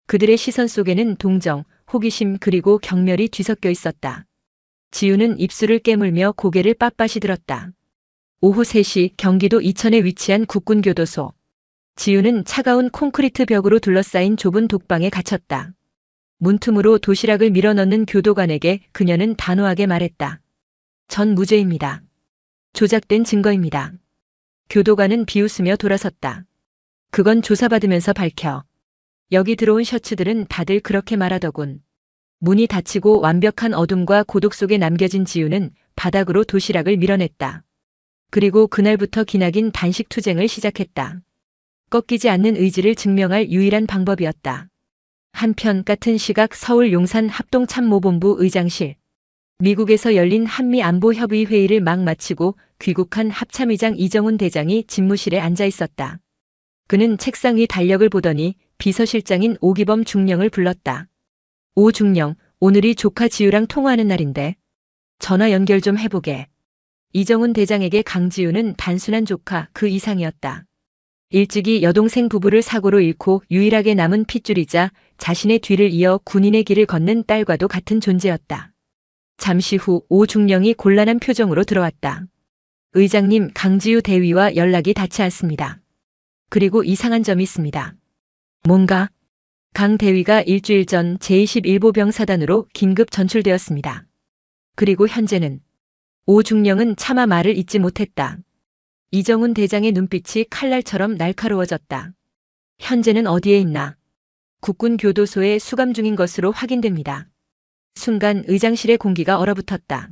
그들의 시선 속에는 동정, 호기심 그리고 경멸이 뒤섞여 있었다. 지우는 입술을 깨물며 고개를 빳빳이 들었다. 오후 3시 경기도 이천에 위치한 국군교도소. 지우는 차가운 콘크리트 벽으로 둘러싸인 좁은 독방에 갇혔다. 문틈으로 도시락을 밀어넣는 교도관에게 그녀는 단호하게 말했다. 전 무죄입니다. 조작된 증거입니다. 교도관은 비웃으며 돌아섰다. 그건 조사받으면서 밝혀. 여기 들어온 셔츠들은 다들 그렇게 말하더군. 문이 닫히고 완벽한 어둠과 고독 속에 남겨진 지우는 바닥으로 도시락을 밀어냈다. 그리고 그날부터 기나긴 단식 투쟁을 시작했다. 꺾이지 않는 의지를 증명할 유일한 방법이었다. 한편 같은 시각 서울 용산 합동참모본부 의장실. 미국에서 열린 한미안보협의 회의를 막 마치고 귀국한 합참의장 이정훈 대장이 집무실에 앉아 있었다. 그는 책상 위 달력을 보더니 비서실장인 오기범 중령을 불렀다. 오 중령, 오늘이 조카 지우랑 통화하는 날인데 전화 연결 좀 해보게. 이정훈 대장에게 강지우는 단순한 조카 그 이상이었다. 일찍이 여동생 부부를 사고로 잃고 유일하게 남은 핏줄이자 자신의 뒤를 이어 군인의 길을 걷는 딸과도 같은 존재였다. 잠시 후 오 중령이 곤란한 표정으로 들어왔다. 의장님, 강지우 대위와 연락이 닿지 않습니다. 그리고 이상한 점이 있습니다. 뭔가? 강 대위가 일주일 전 제21보병 사단으로 긴급 전출되었습니다. 그리고 현재는 오 중령은 차마 말을 잇지 못했다. 이정훈 대장의 눈빛이 칼날처럼 날카로워졌다. 현재는 어디에 있나? 국군 교도소에 수감 중인 것으로 확인됩니다. 순간 의장실의 공기가 얼어붙었다.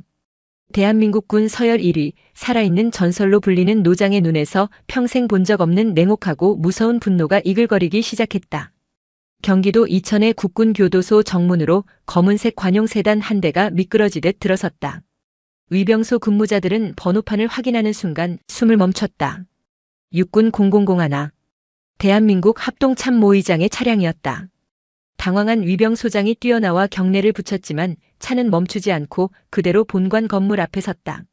대한민국 군 서열 1위, 살아있는 전설로 불리는 노장의 눈에서 평생 본 적 없는 냉혹하고 무서운 분노가 이글거리기 시작했다. 경기도 이천의 국군교도소 정문으로 검은색 관용세단 한 대가 미끄러지듯 들어섰다. 위병소 근무자들은 번호판을 확인하는 순간 숨을 멈췄다. 육군 0001, 대한민국 합동참모의장의 차량이었다. 당황한 위병소장이 뛰어나와 경례를 붙였지만 차는 멈추지 않고 그대로 본관 건물 앞에 섰다.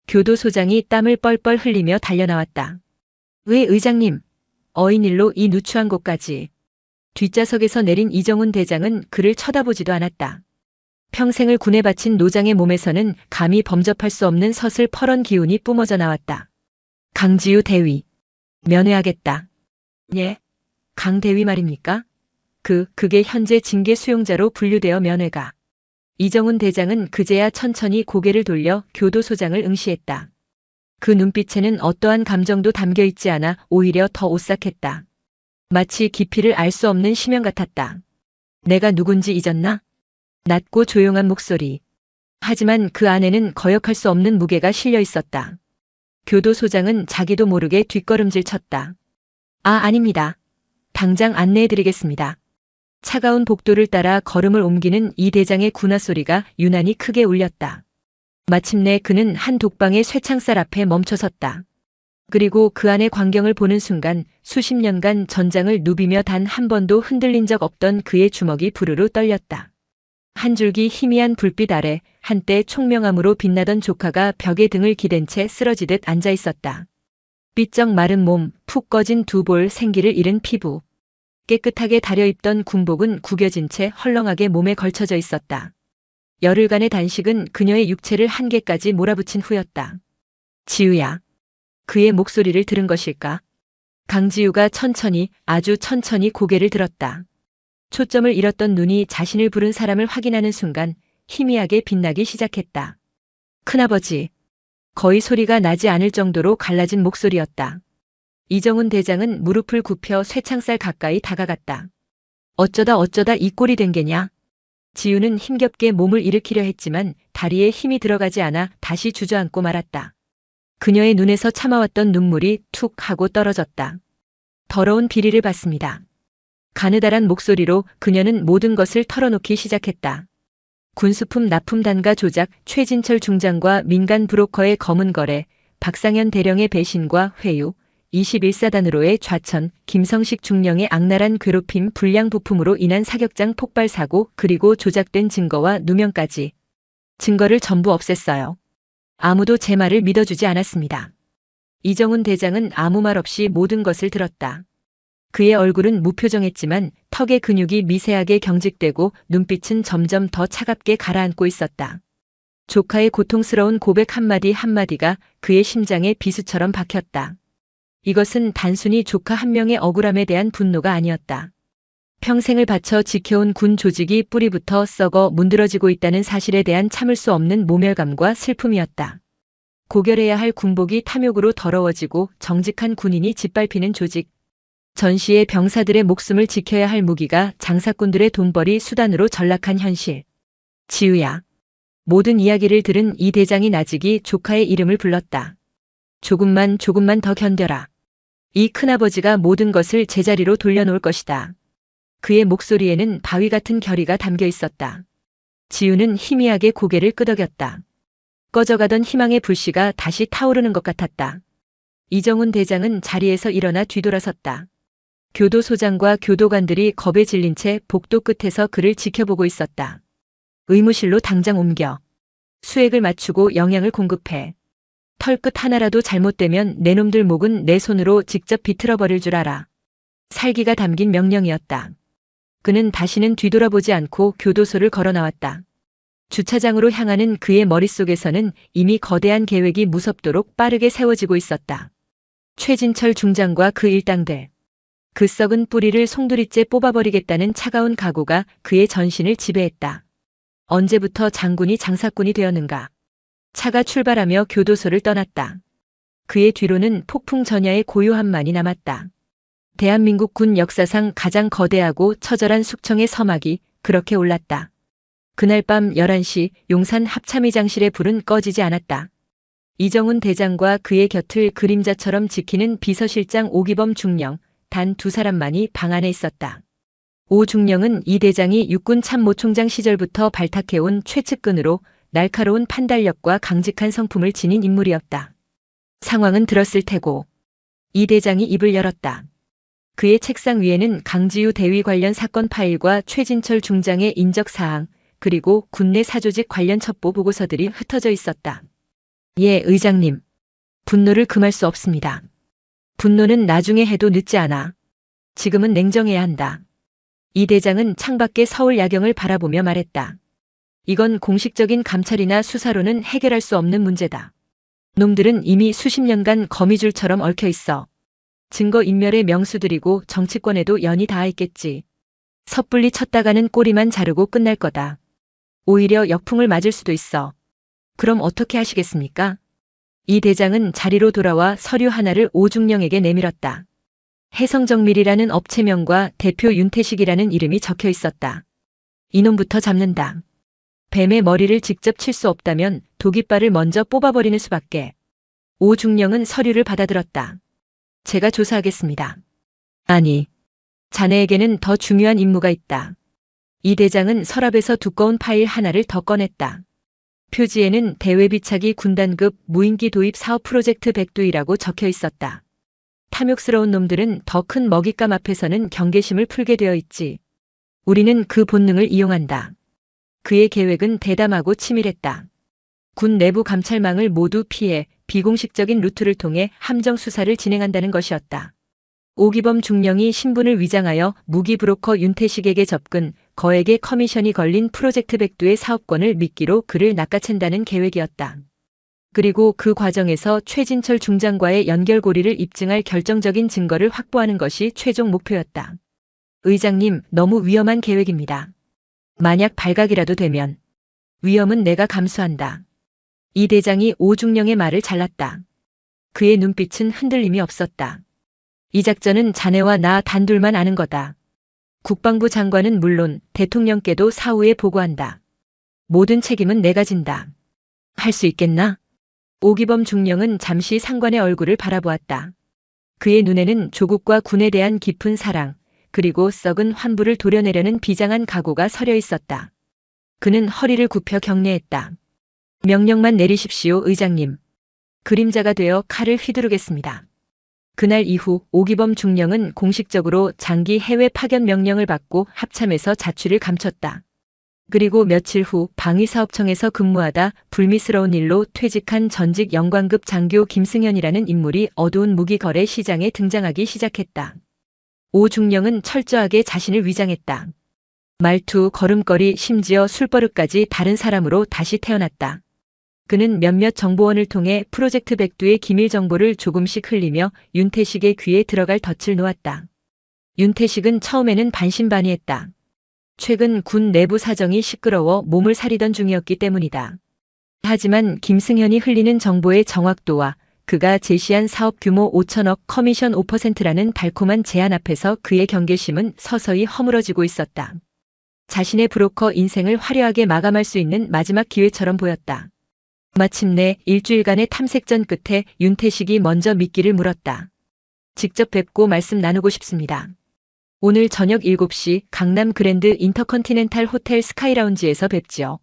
교도소장이 땀을 뻘뻘 흘리며 달려나왔다. 왜 의장님? 어인일로 이 누추한 곳까지. 뒷좌석에서 내린 이정훈 대장은 그를 쳐다보지도 않았다. 평생을 군에 바친 노장의 몸에서는 감히 범접할 수 없는 서슬퍼런 기운이 뿜어져 나왔다. 강지우 대위. 면회하겠다. 예? 강 대위 말입니까? 그게 현재 징계 수용자로 분류되어 면회가. 이정훈 대장은 그제야 천천히 고개를 돌려 교도소장을 응시했다. 그 눈빛에는 어떠한 감정도 담겨 있지 않아 오히려 더 오싹했다. 마치 깊이를 알 수 없는 심연 같았다. 내가 누군지 잊었나? 낮고 조용한 목소리. 하지만 그 안에는 거역할 수 없는 무게가 실려 있었다. 교도소장은 자기도 모르게 뒷걸음질 쳤다. 아닙니다. 당장 안내해드리겠습니다. 차가운 복도를 따라 걸음을 옮기는 이 대장의 군화 소리가 유난히 크게 울렸다. 마침내 그는 한 독방의 쇠창살 앞에 멈춰섰다. 그리고 그 안의 광경을 보는 순간 수십 년간 전장을 누비며 단 한 번도 흔들린 적 없던 그의 주먹이 부르르 떨렸다. 한 줄기 희미한 불빛 아래 한때 총명함으로 빛나던 조카가 벽에 등을 기댄 채 쓰러지듯 앉아 있었다. 삐쩍 마른 몸, 푹 꺼진 두 볼 생기를 잃은 피부. 깨끗하게 다려입던 군복은 구겨진 채 헐렁하게 몸에 걸쳐져 있었다. 열흘간의 단식은 그녀의 육체를 한계까지 몰아붙인 후였다. 지우야. 그의 목소리를 들은 것일까? 강지우가 천천히, 아주 천천히 고개를 들었다. 초점을 잃었던 눈이 자신을 부른 사람을 확인하는 순간 희미하게 빛나기 시작했다. 큰아버지. 거의 소리가 나지 않을 정도로 갈라진 목소리였다. 이정훈 대장은 무릎을 굽혀 쇠창살 가까이 다가갔다. 어쩌다 이 꼴이 된 게냐? 지우는 힘겹게 몸을 일으키려 했지만 다리에 힘이 들어가지 않아 다시 주저앉고 말았다. 그녀의 눈에서 참아왔던 눈물이 툭 하고 떨어졌다. 더러운 비리를 받습니다. 가느다란 목소리로 그녀는 모든 것을 털어놓기 시작했다. 군수품 납품 단가 조작, 최진철 중장과 민간 브로커의 검은 거래, 박상현 대령의 배신과 회유, 21사단으로의 좌천, 김성식 중령의 악랄한 괴롭힘, 불량 부품으로 인한 사격장 폭발 사고, 그리고 조작된 증거와 누명까지. 증거를 전부 없앴어요. 아무도 제 말을 믿어주지 않았습니다. 이정훈 대장은 아무 말 없이 모든 것을 들었다. 그의 얼굴은 무표정했지만 턱의 근육이 미세하게 경직되고 눈빛은 점점 더 차갑게 가라앉고 있었다. 조카의 고통스러운 고백 한마디 한마디가 그의 심장에 비수처럼 박혔다. 이것은 단순히 조카 한 명의 억울함에 대한 분노가 아니었다. 평생을 바쳐 지켜온 군 조직이 뿌리부터 썩어 문드러지고 있다는 사실에 대한 참을 수 없는 모멸감과 슬픔이었다. 고결해야 할 군복이 탐욕으로 더러워지고 정직한 군인이 짓밟히는 조직. 전시의 병사들의 목숨을 지켜야 할 무기가 장사꾼들의 돈벌이 수단으로 전락한 현실. 지우야. 모든 이야기를 들은 이 대장이 나직이 조카의 이름을 불렀다. 조금만 더 견뎌라. 이 큰아버지가 모든 것을 제자리로 돌려놓을 것이다. 그의 목소리에는 바위 같은 결의가 담겨 있었다. 지우는 희미하게 고개를 끄덕였다. 꺼져가던 희망의 불씨가 다시 타오르는 것 같았다. 이정훈 대장은 자리에서 일어나 뒤돌아섰다. 교도소장과 교도관들이 겁에 질린 채 복도 끝에서 그를 지켜보고 있었다. 의무실로 당장 옮겨. 수액을 맞추고 영양을 공급해. 털끝 하나라도 잘못되면 내 놈들 목은 내 손으로 직접 비틀어 버릴 줄 알아. 살기가 담긴 명령이었다. 그는 다시는 뒤돌아보지 않고 교도소를 걸어 나왔다. 주차장으로 향하는 그의 머릿속에서는 이미 거대한 계획이 무섭도록 빠르게 세워지고 있었다. 최진철 중장과 그 일당들. 그 썩은 뿌리를 송두리째 뽑아버리겠다는 차가운 각오가 그의 전신을 지배했다. 언제부터 장군이 장사꾼이 되었는가? 차가 출발하며 교도소를 떠났다. 그의 뒤로는 폭풍 전야의 고요함만이 남았다. 대한민국 군 역사상 가장 거대하고 처절한 숙청의 서막이 그렇게 올랐다. 그날 밤 11시 용산 합참의장실의 불은 꺼지지 않았다. 이정훈 대장과 그의 곁을 그림자처럼 지키는 비서실장 오기범 중령, 단 두 사람만이 방 안에 있었다. 오 중령은 이 대장이 육군 참모총장 시절부터 발탁해온 최측근으로 날카로운 판단력과 강직한 성품을 지닌 인물이었다. 상황은 들었을 테고 이 대장이 입을 열었다. 그의 책상 위에는 강지우 대위 관련 사건 파일과 최진철 중장의 인적사항, 그리고 군내 사조직 관련 첩보 보고서들이 흩어져 있었다. 예, 의장님. 분노를 금할 수 없습니다. 분노는 나중에 해도 늦지 않아. 지금은 냉정해야 한다. 이 대장은 창밖의 서울 야경을 바라보며 말했다. 이건 공식적인 감찰이나 수사로는 해결할 수 없는 문제다. 놈들은 이미 수십 년간 거미줄처럼 얽혀 있어. 증거인멸의 명수들이고 정치권에도 연이 닿아 있겠지. 섣불리 쳤다가는 꼬리만 자르고 끝날 거다. 오히려 역풍을 맞을 수도 있어. 그럼 어떻게 하시겠습니까? 이 대장은 자리로 돌아와 서류 하나를 오중령에게 내밀었다. 해성정밀이라는 업체명과 대표 윤태식이라는 이름이 적혀 있었다. 이놈부터 잡는다. 뱀의 머리를 직접 칠 수 없다면 도깃발을 먼저 뽑아버리는 수밖에. 오중령은 서류를 받아들었다. 제가 조사하겠습니다. 아니, 자네에게는 더 중요한 임무가 있다. 이 대장은 서랍에서 두꺼운 파일 하나를 더 꺼냈다. 표지에는 대외비차기 군단급 무인기 도입 사업 프로젝트 백두이라고 적혀 있었다. 탐욕스러운 놈들은 더 큰 먹잇감 앞에서는 경계심을 풀게 되어 있지. 우리는 그 본능을 이용한다. 그의 계획은 대담하고 치밀했다. 군 내부 감찰망을 모두 피해 비공식적인 루트를 통해 함정 수사를 진행한다는 것이었다. 오기범 중령이 신분을 위장하여 무기 브로커 윤태식에게 접근, 거액의 커미션이 걸린 프로젝트 백두의 사업권을 미끼로 그를 낚아챈다는 계획이었다. 그리고 그 과정에서 최진철 중장과의 연결고리를 입증할 결정적인 증거를 확보하는 것이 최종 목표였다. 의장님, 너무 위험한 계획입니다. 만약 발각이라도 되면 위험은 내가 감수한다. 이 대장이 오중령의 말을 잘랐다. 그의 눈빛은 흔들림이 없었다. 이 작전은 자네와 나 단둘만 아는 거다. 국방부 장관은 물론 대통령께도 사후에 보고한다. 모든 책임은 내가 진다. 할 수 있겠나? 오기범 중령은 잠시 상관의 얼굴을 바라보았다. 그의 눈에는 조국과 군에 대한 깊은 사랑, 그리고 썩은 환부를 도려내려는 비장한 각오가 서려 있었다. 그는 허리를 굽혀 경례했다. 명령만 내리십시오, 의장님. 그림자가 되어 칼을 휘두르겠습니다. 그날 이후 오기범 중령은 공식적으로 장기 해외 파견 명령을 받고 합참에서 자취를 감췄다. 그리고 며칠 후 방위사업청에서 근무하다 불미스러운 일로 퇴직한 전직 영관급 장교 김승현이라는 인물이 어두운 무기거래 시장에 등장하기 시작했다. 오 중령은 철저하게 자신을 위장했다. 말투, 걸음걸이, 심지어 술버릇까지 다른 사람으로 다시 태어났다. 그는 몇몇 정보원을 통해 프로젝트 백두의 기밀 정보를 조금씩 흘리며 윤태식의 귀에 들어갈 덫을 놓았다. 윤태식은 처음에는 반신반의했다. 최근 군 내부 사정이 시끄러워 몸을 사리던 중이었기 때문이다. 하지만 김승현이 흘리는 정보의 정확도와 그가 제시한 사업 규모 5천억 커미션 5%라는 달콤한 제안 앞에서 그의 경계심은 서서히 허물어지고 있었다. 자신의 브로커 인생을 화려하게 마감할 수 있는 마지막 기회처럼 보였다. 마침내 일주일간의 탐색전 끝에 윤태식이 먼저 미끼를 물었다. 직접 뵙고 말씀 나누고 싶습니다. 오늘 저녁 7시 강남 그랜드 인터컨티넨탈 호텔 스카이라운지에서 뵙지요.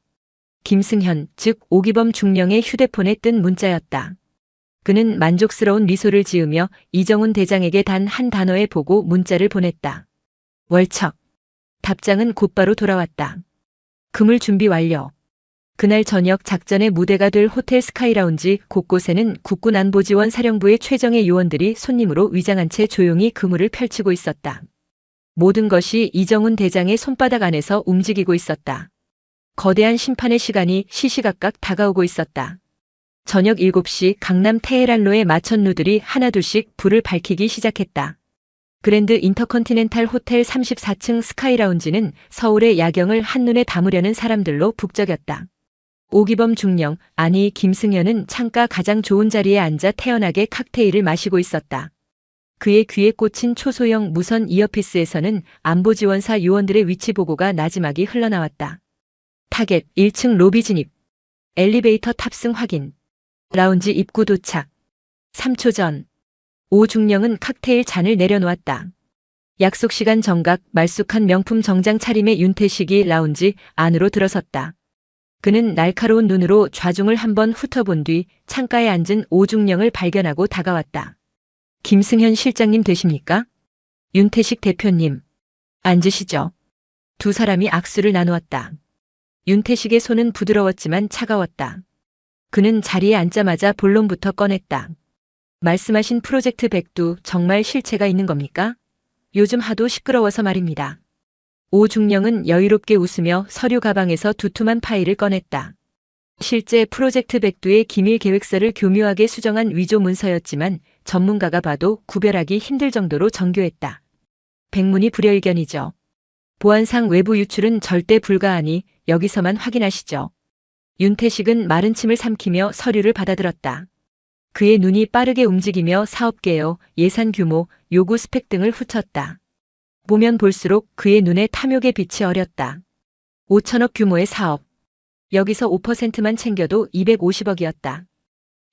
김승현, 즉 오기범 중령의 휴대폰에 뜬 문자였다. 그는 만족스러운 미소를 지으며 이정훈 대장에게 단 한 단어의 보고 문자를 보냈다. 월척. 답장은 곧바로 돌아왔다. 그물 준비 완료. 그날 저녁 작전의 무대가 될 호텔 스카이라운지 곳곳에는 국군안보지원 사령부의 최정예 요원들이 손님으로 위장한 채 조용히 그물을 펼치고 있었다. 모든 것이 이정훈 대장의 손바닥 안에서 움직이고 있었다. 거대한 심판의 시간이 시시각각 다가오고 있었다. 저녁 7시 강남 테헤란로의 마천루들이 하나둘씩 불을 밝히기 시작했다. 그랜드 인터컨티넨탈 호텔 34층 스카이라운지는 서울의 야경을 한눈에 담으려는 사람들로 북적였다. 오기범 중령, 아니 김승현은 창가 가장 좋은 자리에 앉아 태연하게 칵테일을 마시고 있었다. 그의 귀에 꽂힌 초소형 무선 이어피스에서는 안보지원사 요원들의 위치 보고가 나지막이 흘러나왔다. 타겟 1층 로비 진입. 엘리베이터 탑승 확인. 라운지 입구 도착. 3초 전. 오중령은 칵테일 잔을 내려놓았다. 약속 시간 정각 말쑥한 명품 정장 차림의 윤태식이 라운지 안으로 들어섰다. 그는 날카로운 눈으로 좌중을 한번 훑어본 뒤 창가에 앉은 오중령을 발견하고 다가왔다. 김승현 실장님 되십니까? 윤태식 대표님. 앉으시죠. 두 사람이 악수를 나누었다. 윤태식의 손은 부드러웠지만 차가웠다. 그는 자리에 앉자마자 본론부터 꺼냈다. 말씀하신 프로젝트 백두 정말 실체가 있는 겁니까? 요즘 하도 시끄러워서 말입니다. 오중령은 여유롭게 웃으며 서류 가방에서 두툼한 파일을 꺼냈다. 실제 프로젝트 백두의 기밀 계획서를 교묘하게 수정한 위조 문서였지만 전문가가 봐도 구별하기 힘들 정도로 정교했다. 백문이 불여일견이죠. 보안상 외부 유출은 절대 불가하니 여기서만 확인하시죠. 윤태식은 마른 침을 삼키며 서류를 받아들었다. 그의 눈이 빠르게 움직이며 사업 개요, 예산 규모, 요구 스펙 등을 훑었다. 보면 볼수록 그의 눈에 탐욕의 빛이 어렸다. 5천억 규모의 사업. 여기서 5%만 챙겨도 250억이었다.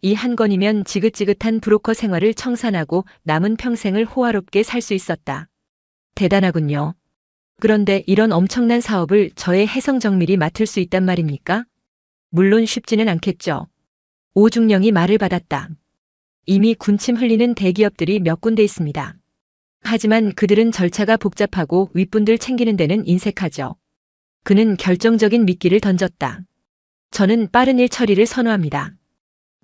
이 한 건이면 지긋지긋한 브로커 생활을 청산하고 남은 평생을 호화롭게 살 수 있었다. 대단하군요. 그런데 이런 엄청난 사업을 저의 해성정밀이 맡을 수 있단 말입니까? 물론 쉽지는 않겠죠. 오중령이 말을 받았다. 이미 군침 흘리는 대기업들이 몇 군데 있습니다. 하지만 그들은 절차가 복잡하고 윗분들 챙기는 데는 인색하죠. 그는 결정적인 미끼를 던졌다. 저는 빠른 일 처리를 선호합니다.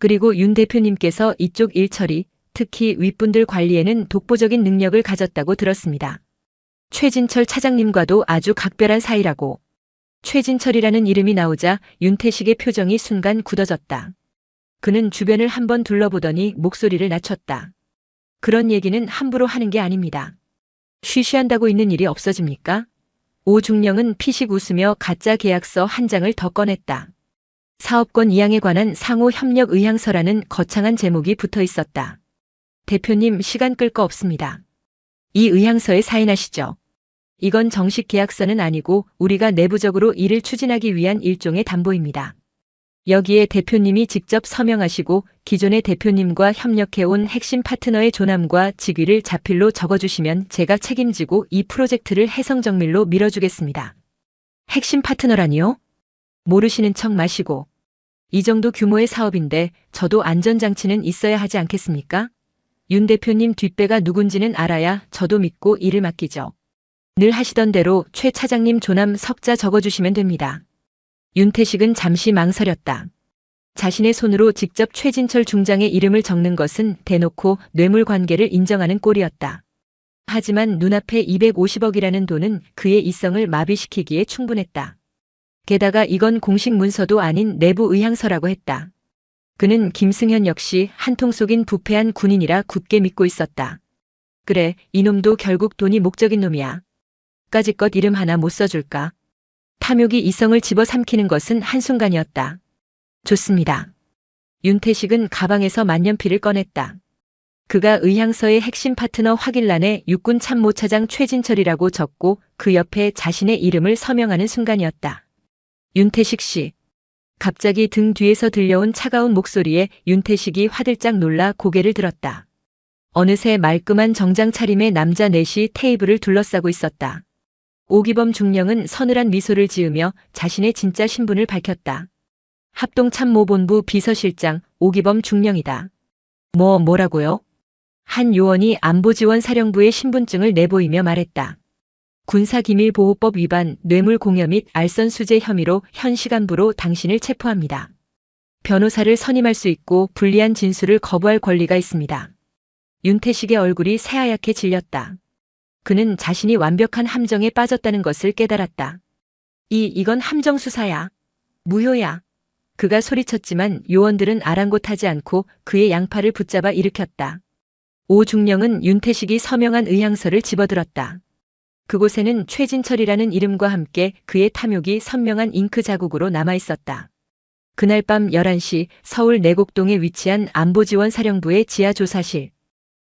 그리고 윤 대표님께서 이쪽 일 처리, 특히 윗분들 관리에는 독보적인 능력을 가졌다고 들었습니다. 최진철 차장님과도 아주 각별한 사이라고. 최진철이라는 이름이 나오자 윤태식의 표정이 순간 굳어졌다. 그는 주변을 한번 둘러보더니 목소리를 낮췄다. 그런 얘기는 함부로 하는 게 아닙니다. 쉬쉬한다고 있는 일이 없어집니까? 오중령은 피식 웃으며 가짜 계약서 한 장을 더 꺼냈다. 사업권 이양에 관한 상호 협력 의향서라는 거창한 제목이 붙어 있었다. 대표님 시간 끌 거 없습니다. 이 의향서에 사인하시죠. 이건 정식 계약서는 아니고 우리가 내부적으로 일을 추진하기 위한 일종의 담보입니다. 여기에 대표님이 직접 서명하시고 기존의 대표님과 협력해온 핵심 파트너의 조남과 직위를 자필로 적어주시면 제가 책임지고 이 프로젝트를 해성정밀로 밀어주겠습니다. 핵심 파트너라니요? 모르시는 척 마시고. 이 정도 규모의 사업인데 저도 안전장치는 있어야 하지 않겠습니까? 윤 대표님 뒷배가 누군지는 알아야 저도 믿고 일을 맡기죠. 늘 하시던 대로 최 차장님 조남 석자 적어주시면 됩니다. 윤태식은 잠시 망설였다. 자신의 손으로 직접 최진철 중장의 이름을 적는 것은 대놓고 뇌물 관계를 인정하는 꼴이었다. 하지만 눈앞에 250억이라는 돈은 그의 이성을 마비시키기에 충분했다. 게다가 이건 공식 문서도 아닌 내부 의향서라고 했다. 그는 김승현 역시 한통 속인 부패한 군인이라 굳게 믿고 있었다. 그래, 이놈도 결국 돈이 목적인 놈이야. 까짓것 이름 하나 못 써줄까? 탐욕이 이성을 집어삼키는 것은 한순간이었다. 좋습니다. 윤태식은 가방에서 만년필을 꺼냈다. 그가 의향서의 핵심 파트너 확인란에 육군 참모차장 최진철이라고 적고 그 옆에 자신의 이름을 서명하는 순간이었다. 윤태식 씨. 갑자기 등 뒤에서 들려온 차가운 목소리에 윤태식이 화들짝 놀라 고개를 들었다. 어느새 말끔한 정장 차림의 남자 넷이 테이블을 둘러싸고 있었다. 오기범 중령은 서늘한 미소를 지으며 자신의 진짜 신분을 밝혔다. 합동참모본부 비서실장 오기범 중령이다. 뭐라고요? 한 요원이 안보지원사령부의 신분증을 내보이며 말했다. 군사기밀보호법 위반, 뇌물공여 및 알선수재 혐의로 현 시간부로 당신을 체포합니다. 변호사를 선임할 수 있고 불리한 진술을 거부할 권리가 있습니다. 윤태식의 얼굴이 새하얗게 질렸다. 그는 자신이 완벽한 함정에 빠졌다는 것을 깨달았다. 이건 함정 수사야. 무효야. 그가 소리쳤지만 요원들은 아랑곳하지 않고 그의 양팔을 붙잡아 일으켰다. 오중령은 윤태식이 서명한 의향서를 집어들었다. 그곳에는 최진철이라는 이름과 함께 그의 탐욕이 선명한 잉크 자국으로 남아있었다. 그날 밤 11시 서울 내곡동에 위치한 안보지원사령부의 지하조사실.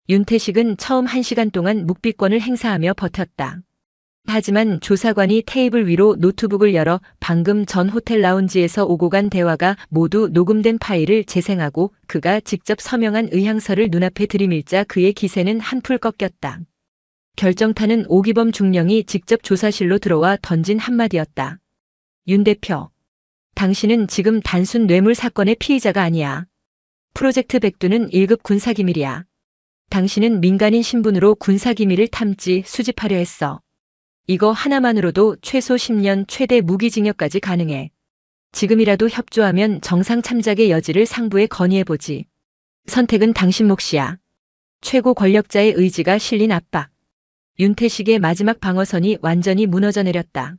윤태식은 처음 1시간 동안 묵비권을 행사하며 버텼다. 하지만 조사관이 테이블 위로 노트북을 열어 방금 전 호텔 라운지에서 오고 간 대화가 모두 녹음된 파일을 재생하고 그가 직접 서명한 의향서를 눈앞에 들이밀자 그의 기세는 한풀 꺾였다. 결정타는 오기범 중령이 직접 조사실로 들어와 던진 한마디였다. 윤 대표, 당신은 지금 단순 뇌물 사건의 피의자가 아니야. 프로젝트 백두는 1급 군사기밀이야. 당신은 민간인 신분으로 군사기밀을 탐지, 수집하려 했어. 이거 하나만으로도 최소 10년 최대 무기징역까지 가능해. 지금이라도 협조하면 정상 참작의 여지를 상부에 건의해보지. 선택은 당신 몫이야. 최고 권력자의 의지가 실린 압박. 윤태식의 마지막 방어선이 완전히 무너져 내렸다.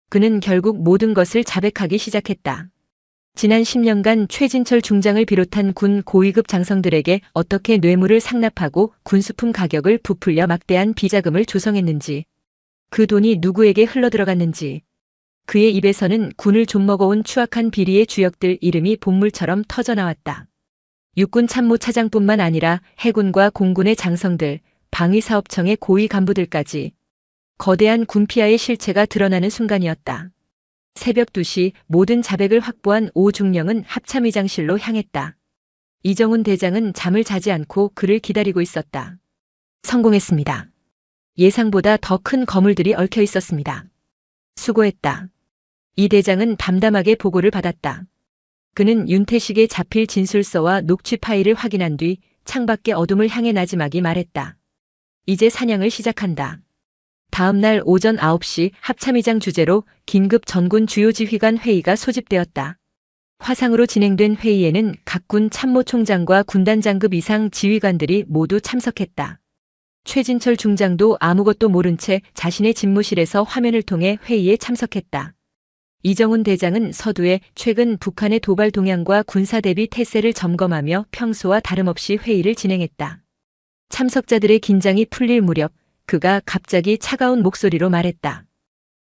그는 결국 모든 것을 자백하기 시작했다. 지난 10년간 최진철 중장을 비롯한 군 고위급 장성들에게 어떻게 뇌물을 상납하고 군수품 가격을 부풀려 막대한 비자금을 조성했는지, 그 돈이 누구에게 흘러들어갔는지, 그의 입에서는 군을 좀먹어온 추악한 비리의 주역들 이름이 본물처럼 터져나왔다. 육군 참모차장뿐만 아니라 해군과 공군의 장성들, 방위사업청의 고위 간부들까지 거대한 군피아의 실체가 드러나는 순간이었다. 새벽 2시 모든 자백을 확보한 오 중령은 합참의장실로 향했다. 이정훈 대장은 잠을 자지 않고 그를 기다리고 있었다. 성공했습니다. 예상보다 더 큰 거물들이 얽혀 있었습니다. 수고했다. 이 대장은 담담하게 보고를 받았다. 그는 윤태식의 자필 진술서와 녹취 파일을 확인한 뒤 창밖의 어둠을 향해 나지막이 말했다. 이제 사냥을 시작한다. 다음 날 오전 9시 합참의장 주재로 긴급 전군 주요 지휘관 회의가 소집되었다. 화상으로 진행된 회의에는 각군 참모총장과 군단장급 이상 지휘관들이 모두 참석했다. 최진철 중장도 아무것도 모른 채 자신의 집무실에서 화면을 통해 회의에 참석했다. 이정훈 대장은 서두에 최근 북한의 도발 동향과 군사 대비 태세를 점검하며 평소와 다름없이 회의를 진행했다. 참석자들의 긴장이 풀릴 무렵 그가 갑자기 차가운 목소리로 말했다.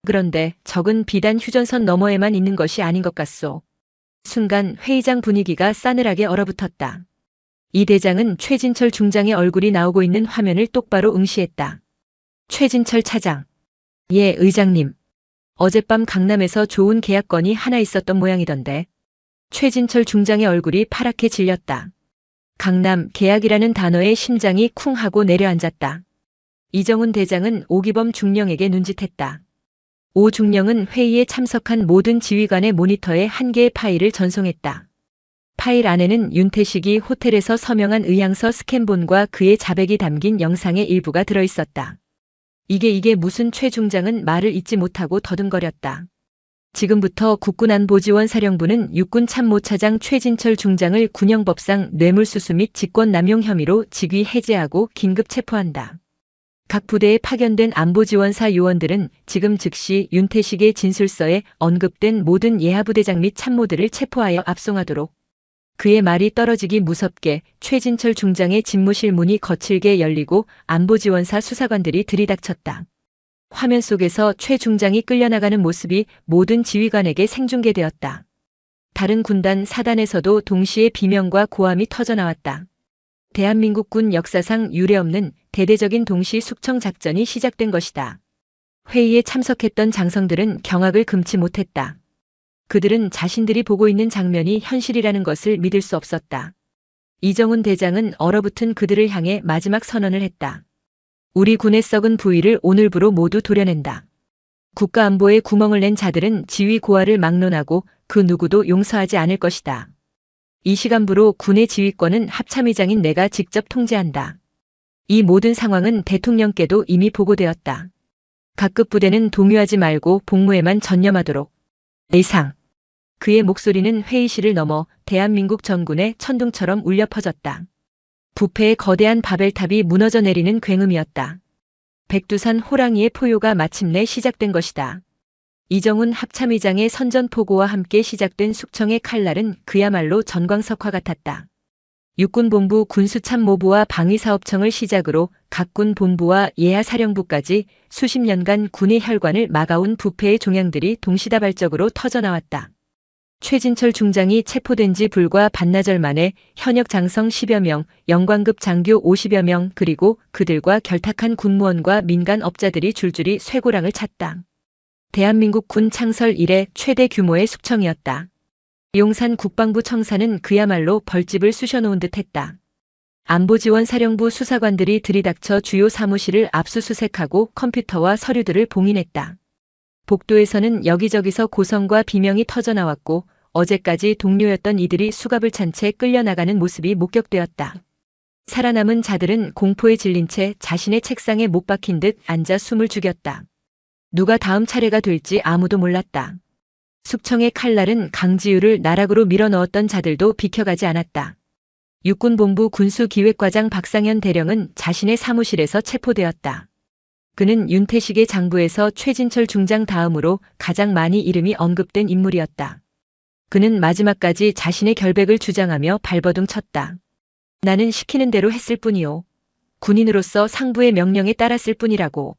그런데 적은 비단 휴전선 너머에만 있는 것이 아닌 것 같소. 순간 회의장 분위기가 싸늘하게 얼어붙었다. 이 대장은 최진철 중장의 얼굴이 나오고 있는 화면을 똑바로 응시했다. 최진철 차장. 예, 의장님. 어젯밤 강남에서 좋은 계약건이 하나 있었던 모양이던데. 최진철 중장의 얼굴이 파랗게 질렸다. 강남 계약이라는 단어에 심장이 쿵 하고 내려앉았다. 이정훈 대장은 오기범 중령에게 눈짓했다. 오 중령은 회의에 참석한 모든 지휘관의 모니터에 한 개의 파일을 전송했다. 파일 안에는 윤태식이 호텔에서 서명한 의향서 스캔본과 그의 자백이 담긴 영상의 일부가 들어있었다. 이게 무슨 최 중장은 말을 잇지 못하고 더듬거렸다. 지금부터 국군안보지원사령부는 육군 참모차장 최진철 중장을 군형법상 뇌물수수 및 직권남용 혐의로 직위 해제하고 긴급 체포한다. 각 부대에 파견된 안보지원사 요원들은 지금 즉시 윤태식의 진술서에 언급된 모든 예하부대장 및 참모들을 체포하여 압송하도록. 그의 말이 떨어지기 무섭게 최진철 중장의 집무실 문이 거칠게 열리고 안보지원사 수사관들이 들이닥쳤다. 화면 속에서 최 중장이 끌려나가는 모습이 모든 지휘관에게 생중계되었다. 다른 군단 사단에서도 동시에 비명과 고함이 터져나왔다. 대한민국군 역사상 유례없는 대대적인 동시 숙청 작전이 시작된 것이다. 회의에 참석했던 장성들은 경악을 금치 못했다. 그들은 자신들이 보고 있는 장면이 현실이라는 것을 믿을 수 없었다. 이정훈 대장은 얼어붙은 그들을 향해 마지막 선언을 했다. 우리 군의 썩은 부위를 오늘부로 모두 도려낸다. 국가안보에 구멍을 낸 자들은 지휘 고하를 막론하고 그 누구도 용서하지 않을 것이다. 이 시간부로 군의 지휘권은 합참의장인 내가 직접 통제한다. 이 모든 상황은 대통령께도 이미 보고되었다. 각급 부대는 동요하지 말고 복무에만 전념하도록. 이상. 그의 목소리는 회의실을 넘어 대한민국 전군의 천둥처럼 울려 퍼졌다. 부패의 거대한 바벨탑이 무너져 내리는 굉음이었다. 백두산 호랑이의 포효가 마침내 시작된 것이다. 이정훈 합참의장의 선전포고와 함께 시작된 숙청의 칼날은 그야말로 전광석화 같았다. 육군본부 군수참모부와 방위사업청을 시작으로 각군 본부와 예하사령부까지 수십 년간 군의 혈관을 막아온 부패의 종양들이 동시다발적으로 터져나왔다. 최진철 중장이 체포된 지 불과 반나절 만에 현역 장성 10여 명, 영관급 장교 50여 명, 그리고 그들과 결탁한 군무원과 민간업자들이 줄줄이 쇠고랑을 찼다. 대한민국 군 창설 이래 최대 규모의 숙청이었다. 용산 국방부 청사는 그야말로 벌집을 쑤셔놓은 듯했다. 안보지원사령부 수사관들이 들이닥쳐 주요 사무실을 압수수색하고 컴퓨터와 서류들을 봉인했다. 복도에서는 여기저기서 고성과 비명이 터져나왔고 어제까지 동료였던 이들이 수갑을 찬 채 끌려나가는 모습이 목격되었다. 살아남은 자들은 공포에 질린 채 자신의 책상에 못 박힌 듯 앉아 숨을 죽였다. 누가 다음 차례가 될지 아무도 몰랐다. 숙청의 칼날은 강지우를 나락으로 밀어넣었던 자들도 비켜가지 않았다. 육군본부 군수기획과장 박상현 대령은 자신의 사무실에서 체포되었다. 그는 윤태식의 장부에서 최진철 중장 다음으로 가장 많이 이름이 언급된 인물이었다. 그는 마지막까지 자신의 결백을 주장하며 발버둥 쳤다. 나는 시키는 대로 했을 뿐이요. 군인으로서 상부의 명령에 따랐을 뿐이라고.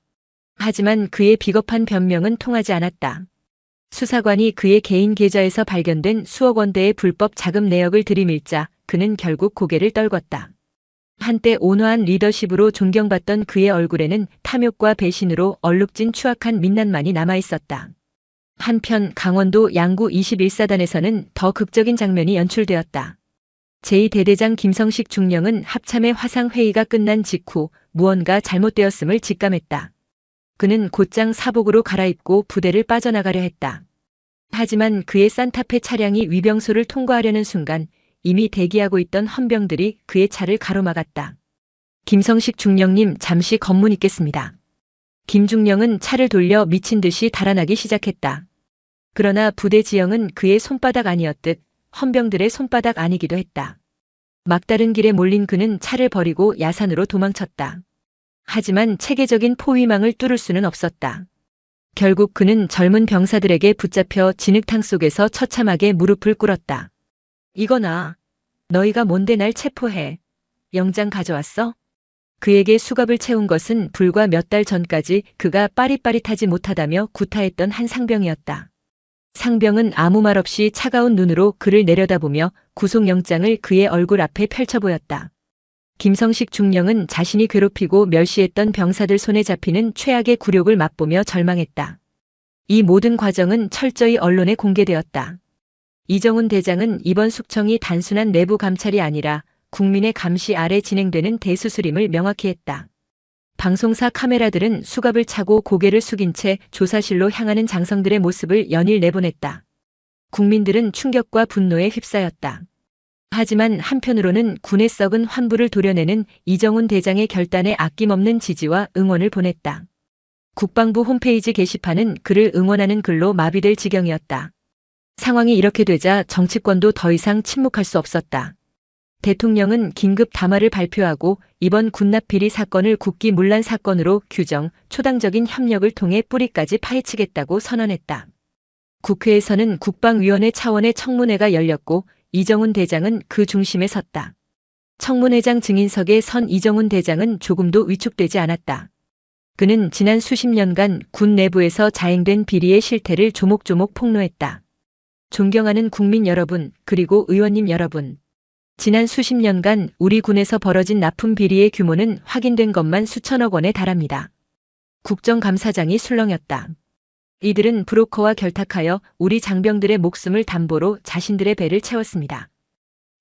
하지만 그의 비겁한 변명은 통하지 않았다. 수사관이 그의 개인 계좌에서 발견된 수억 원대의 불법 자금 내역을 들이밀자 그는 결국 고개를 떨궜다. 한때 온화한 리더십으로 존경받던 그의 얼굴에는 탐욕과 배신으로 얼룩진 추악한 민낯만이 남아있었다. 한편 강원도 양구 21사단에서는 더 극적인 장면이 연출되었다. 제2대대장 김성식 중령은 합참의 화상회의가 끝난 직후 무언가 잘못되었음을 직감했다. 그는 곧장 사복으로 갈아입고 부대를 빠져나가려 했다. 하지만 그의 산타페 차량이 위병소를 통과하려는 순간 이미 대기하고 있던 헌병들이 그의 차를 가로막았다. 김성식 중령님, 잠시 검문 있겠습니다. 김 중령은 차를 돌려 미친 듯이 달아나기 시작했다. 그러나 부대 지형은 그의 손바닥 아니었듯 헌병들의 손바닥 아니기도 했다. 막다른 길에 몰린 그는 차를 버리고 야산으로 도망쳤다. 하지만 체계적인 포위망을 뚫을 수는 없었다. 결국 그는 젊은 병사들에게 붙잡혀 진흙탕 속에서 처참하게 무릎을 꿇었다. 이거나, 너희가 뭔데 날 체포해? 영장 가져왔어? 그에게 수갑을 채운 것은 불과 몇 달 전까지 그가 빠릿빠릿하지 못하다며 구타했던 한 상병이었다. 상병은 아무 말 없이 차가운 눈으로 그를 내려다보며 구속영장을 그의 얼굴 앞에 펼쳐 보였다. 김성식 중령은 자신이 괴롭히고 멸시했던 병사들 손에 잡히는 최악의 굴욕을 맛보며 절망했다. 이 모든 과정은 철저히 언론에 공개되었다. 이정훈 대장은 이번 숙청이 단순한 내부 감찰이 아니라 국민의 감시 아래 진행되는 대수술임을 명확히 했다. 방송사 카메라들은 수갑을 차고 고개를 숙인 채 조사실로 향하는 장성들의 모습을 연일 내보냈다. 국민들은 충격과 분노에 휩싸였다. 하지만 한편으로는 군의 썩은 환부를 도려내는 이정훈 대장의 결단에 아낌없는 지지와 응원을 보냈다. 국방부 홈페이지 게시판은 그를 응원하는 글로 마비될 지경이었다. 상황이 이렇게 되자 정치권도 더 이상 침묵할 수 없었다. 대통령은 긴급 담화를 발표하고 이번 군납 비리 사건을 국기문란 사건으로 규정, 초당적인 협력을 통해 뿌리까지 파헤치겠다고 선언했다. 국회에서는 국방위원회 차원의 청문회가 열렸고 이정훈 대장은 그 중심에 섰다. 청문회장 증인석에 선 이정훈 대장은 조금도 위축되지 않았다. 그는 지난 수십 년간 군 내부에서 자행된 비리의 실태를 조목조목 폭로했다. 존경하는 국민 여러분, 그리고 의원님 여러분. 지난 수십 년간 우리 군에서 벌어진 납품 비리의 규모는 확인된 것만 수천억 원에 달합니다. 국정감사장이 술렁였다. 이들은 브로커와 결탁하여 우리 장병들의 목숨을 담보로 자신들의 배를 채웠습니다.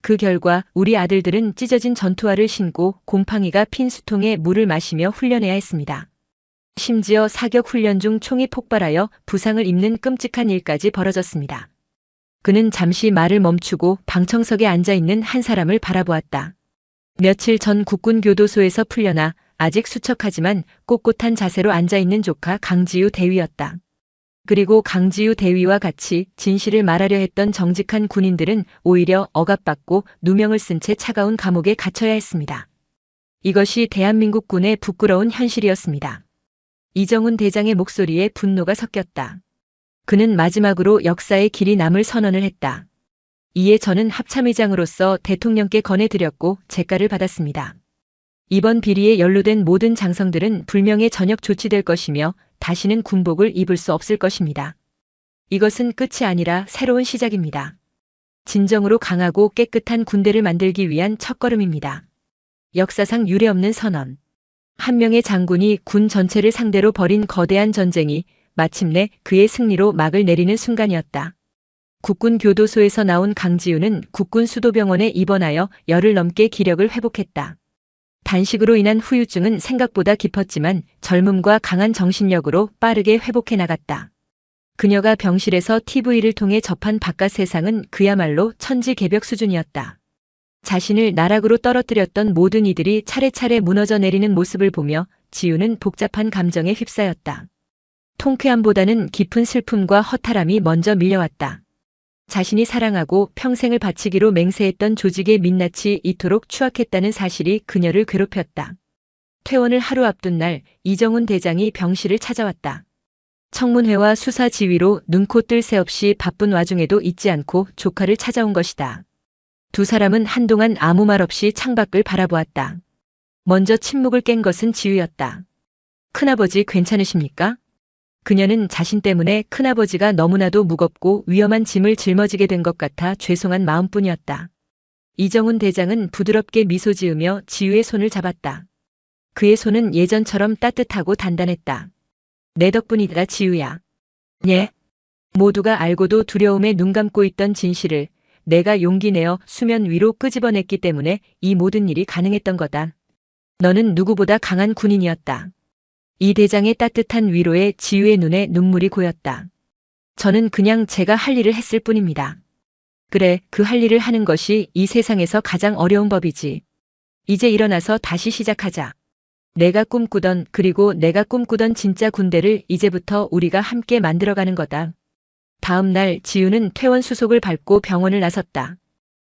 그 결과 우리 아들들은 찢어진 전투화를 신고 곰팡이가 핀 수통에 물을 마시며 훈련해야 했습니다. 심지어 사격 훈련 중 총이 폭발하여 부상을 입는 끔찍한 일까지 벌어졌습니다. 그는 잠시 말을 멈추고 방청석에 앉아있는 한 사람을 바라보았다. 며칠 전 국군교도소에서 풀려나 아직 수척하지만 꼿꼿한 자세로 앉아있는 조카 강지우 대위였다. 그리고 강지우 대위와 같이 진실을 말하려 했던 정직한 군인들은 오히려 억압받고 누명을 쓴 채 차가운 감옥에 갇혀야 했습니다. 이것이 대한민국 군의 부끄러운 현실이었습니다. 이정훈 대장의 목소리에 분노가 섞였다. 그는 마지막으로 역사의 길이 남을 선언을 했다. 이에 저는 합참의장으로서 대통령께 건해드렸고 재가를 받았습니다. 이번 비리에 연루된 모든 장성들은 불명예 전역 조치될 것이며 다시는 군복을 입을 수 없을 것입니다. 이것은 끝이 아니라 새로운 시작입니다. 진정으로 강하고 깨끗한 군대를 만들기 위한 첫걸음입니다. 역사상 유례없는 선언. 한 명의 장군이 군 전체를 상대로 벌인 거대한 전쟁이 마침내 그의 승리로 막을 내리는 순간이었다. 국군 교도소에서 나온 강지우는 국군 수도병원에 입원하여 열흘 넘게 기력을 회복했다. 단식으로 인한 후유증은 생각보다 깊었지만 젊음과 강한 정신력으로 빠르게 회복해 나갔다. 그녀가 병실에서 TV를 통해 접한 바깥 세상은 그야말로 천지개벽 수준이었다. 자신을 나락으로 떨어뜨렸던 모든 이들이 차례차례 무너져 내리는 모습을 보며 지우는 복잡한 감정에 휩싸였다. 통쾌함보다는 깊은 슬픔과 허탈함이 먼저 밀려왔다. 자신이 사랑하고 평생을 바치기로 맹세했던 조직의 민낯이 이토록 추악했다는 사실이 그녀를 괴롭혔다. 퇴원을 하루 앞둔 날 이정훈 대장이 병실을 찾아왔다. 청문회와 수사 지휘로 눈코 뜰 새 없이 바쁜 와중에도 잊지 않고 조카를 찾아온 것이다. 두 사람은 한동안 아무 말 없이 창밖을 바라보았다. 먼저 침묵을 깬 것은 지우였다. 큰아버지 괜찮으십니까? 그녀는 자신 때문에 큰아버지가 너무나도 무겁고 위험한 짐을 짊어지게 된 것 같아 죄송한 마음뿐이었다. 이정훈 대장은 부드럽게 미소 지으며 지우의 손을 잡았다. 그의 손은 예전처럼 따뜻하고 단단했다. 내 덕분이다, 지우야. 예. 모두가 알고도 두려움에 눈 감고 있던 진실을 내가 용기 내어 수면 위로 끄집어냈기 때문에 이 모든 일이 가능했던 거다. 너는 누구보다 강한 군인이었다. 이 대장의 따뜻한 위로에 지우의 눈에 눈물이 고였다. 저는 그냥 제가 할 일을 했을 뿐입니다. 그래, 그 할 일을 하는 것이 이 세상에서 가장 어려운 법이지. 이제 일어나서 다시 시작하자. 내가 꿈꾸던 진짜 군대를 이제부터 우리가 함께 만들어가는 거다. 다음 날 지우는 퇴원 수속을 밟고 병원을 나섰다.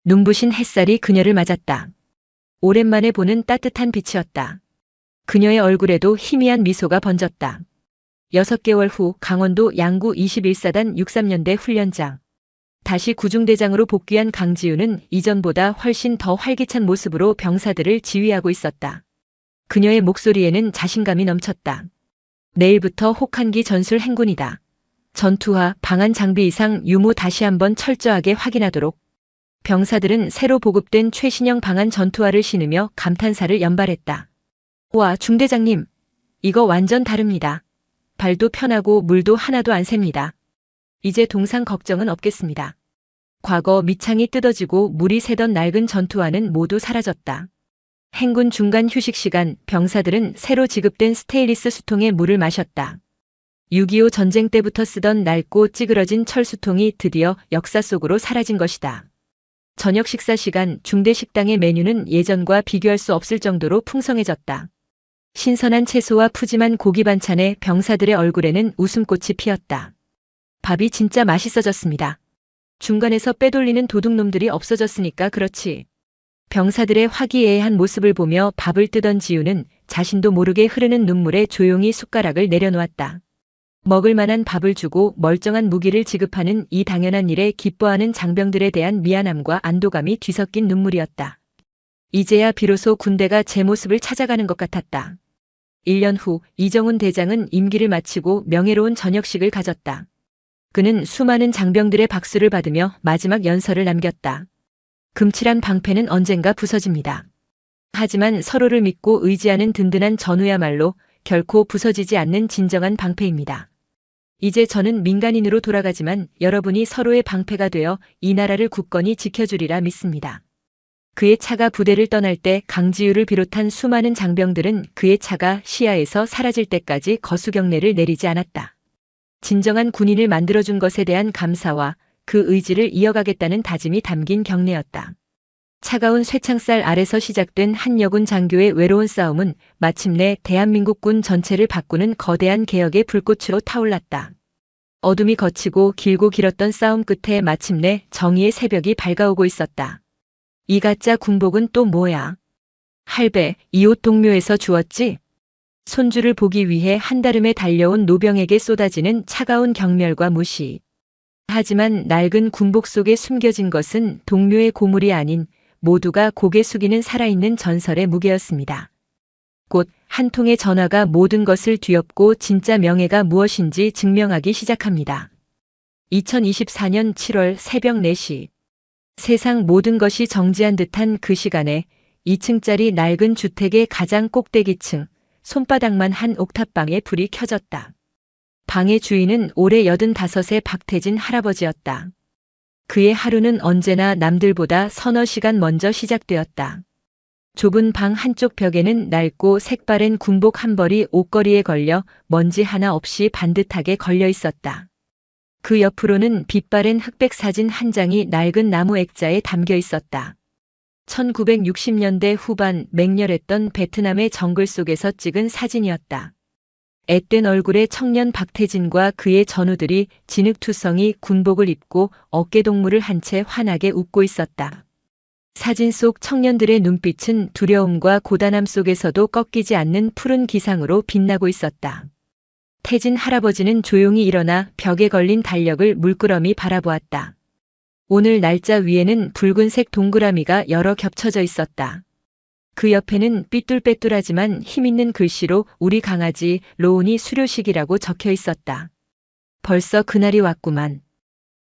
눈부신 햇살이 그녀를 맞았다. 오랜만에 보는 따뜻한 빛이었다. 그녀의 얼굴에도 희미한 미소가 번졌다. 6개월 후 강원도 양구 21사단 63년대 훈련장. 다시 구중대장으로 복귀한 강지우는 이전보다 훨씬 더 활기찬 모습으로 병사들을 지휘하고 있었다. 그녀의 목소리에는 자신감이 넘쳤다. 내일부터 혹한기 전술 행군이다. 전투화, 방한 장비 이상 유무 다시 한번 철저하게 확인하도록. 병사들은 새로 보급된 최신형 방한 전투화를 신으며 감탄사를 연발했다. 와, 중대장님. 이거 완전 다릅니다. 발도 편하고 물도 하나도 안 셉니다. 이제 동상 걱정은 없겠습니다. 과거 밑창이 뜯어지고 물이 새던 낡은 전투화는 모두 사라졌다. 행군 중간 휴식 시간 병사들은 새로 지급된 스테인리스 수통에 물을 마셨다. 6.25 전쟁 때부터 쓰던 낡고 찌그러진 철수통이 드디어 역사 속으로 사라진 것이다. 저녁 식사 시간 중대 식당의 메뉴는 예전과 비교할 수 없을 정도로 풍성해졌다. 신선한 채소와 푸짐한 고기 반찬에 병사들의 얼굴에는 웃음꽃이 피었다. 밥이 진짜 맛있어졌습니다. 중간에서 빼돌리는 도둑놈들이 없어졌으니까 그렇지. 병사들의 화기애애한 모습을 보며 밥을 뜨던 지우는 자신도 모르게 흐르는 눈물에 조용히 숟가락을 내려놓았다. 먹을 만한 밥을 주고 멀쩡한 무기를 지급하는 이 당연한 일에 기뻐하는 장병들에 대한 미안함과 안도감이 뒤섞인 눈물이었다. 이제야 비로소 군대가 제 모습을 찾아가는 것 같았다. 1년 후 이정훈 대장은 임기를 마치고 명예로운 전역식을 가졌다. 그는 수많은 장병들의 박수를 받으며 마지막 연설을 남겼다. 금칠한 방패는 언젠가 부서집니다. 하지만 서로를 믿고 의지하는 든든한 전우야말로 결코 부서지지 않는 진정한 방패입니다. 이제 저는 민간인으로 돌아가지만 여러분이 서로의 방패가 되어 이 나라를 굳건히 지켜주리라 믿습니다. 그의 차가 부대를 떠날 때 강지우를 비롯한 수많은 장병들은 그의 차가 시야에서 사라질 때까지 거수경례를 내리지 않았다. 진정한 군인을 만들어준 것에 대한 감사와 그 의지를 이어가겠다는 다짐이 담긴 경례였다. 차가운 쇠창살 아래서 시작된 한여군 장교의 외로운 싸움은 마침내 대한민국군 전체를 바꾸는 거대한 개혁의 불꽃으로 타올랐다. 어둠이 걷히고 길고 길었던 싸움 끝에 마침내 정의의 새벽이 밝아오고 있었다. 이 가짜 군복은 또 뭐야? 할배, 이 옷 동묘에서 주었지? 손주를 보기 위해 한달음에 달려온 노병에게 쏟아지는 차가운 경멸과 무시. 하지만 낡은 군복 속에 숨겨진 것은 동묘의 고물이 아닌 모두가 고개 숙이는 살아있는 전설의 무게였습니다. 곧 한 통의 전화가 모든 것을 뒤엎고 진짜 명예가 무엇인지 증명하기 시작합니다. 2024년 7월 새벽 4시. 세상 모든 것이 정지한 듯한 그 시간에 2층짜리 낡은 주택의 가장 꼭대기층, 손바닥만 한 옥탑방에 불이 켜졌다. 방의 주인은 올해 85의 박태진 할아버지였다. 그의 하루는 언제나 남들보다 서너 시간 먼저 시작되었다. 좁은 방 한쪽 벽에는 낡고 색바랜 군복 한 벌이 옷걸이에 걸려 먼지 하나 없이 반듯하게 걸려 있었다. 그 옆으로는 빛바랜 흑백 사진 한 장이 낡은 나무 액자에 담겨 있었다. 1960년대 후반 맹렬했던 베트남의 정글 속에서 찍은 사진이었다. 앳된 얼굴의 청년 박태진과 그의 전우들이 진흙투성이 군복을 입고 어깨동무를 한 채 환하게 웃고 있었다. 사진 속 청년들의 눈빛은 두려움과 고단함 속에서도 꺾이지 않는 푸른 기상으로 빛나고 있었다. 태진 할아버지는 조용히 일어나 벽에 걸린 달력을 물끄러미 바라보았다. 오늘 날짜 위에는 붉은색 동그라미가 여러 겹쳐져 있었다. 그 옆에는 삐뚤빼뚤하지만 힘있는 글씨로 우리 강아지 로운이 수료식이라고 적혀 있었다. 벌써 그날이 왔구만.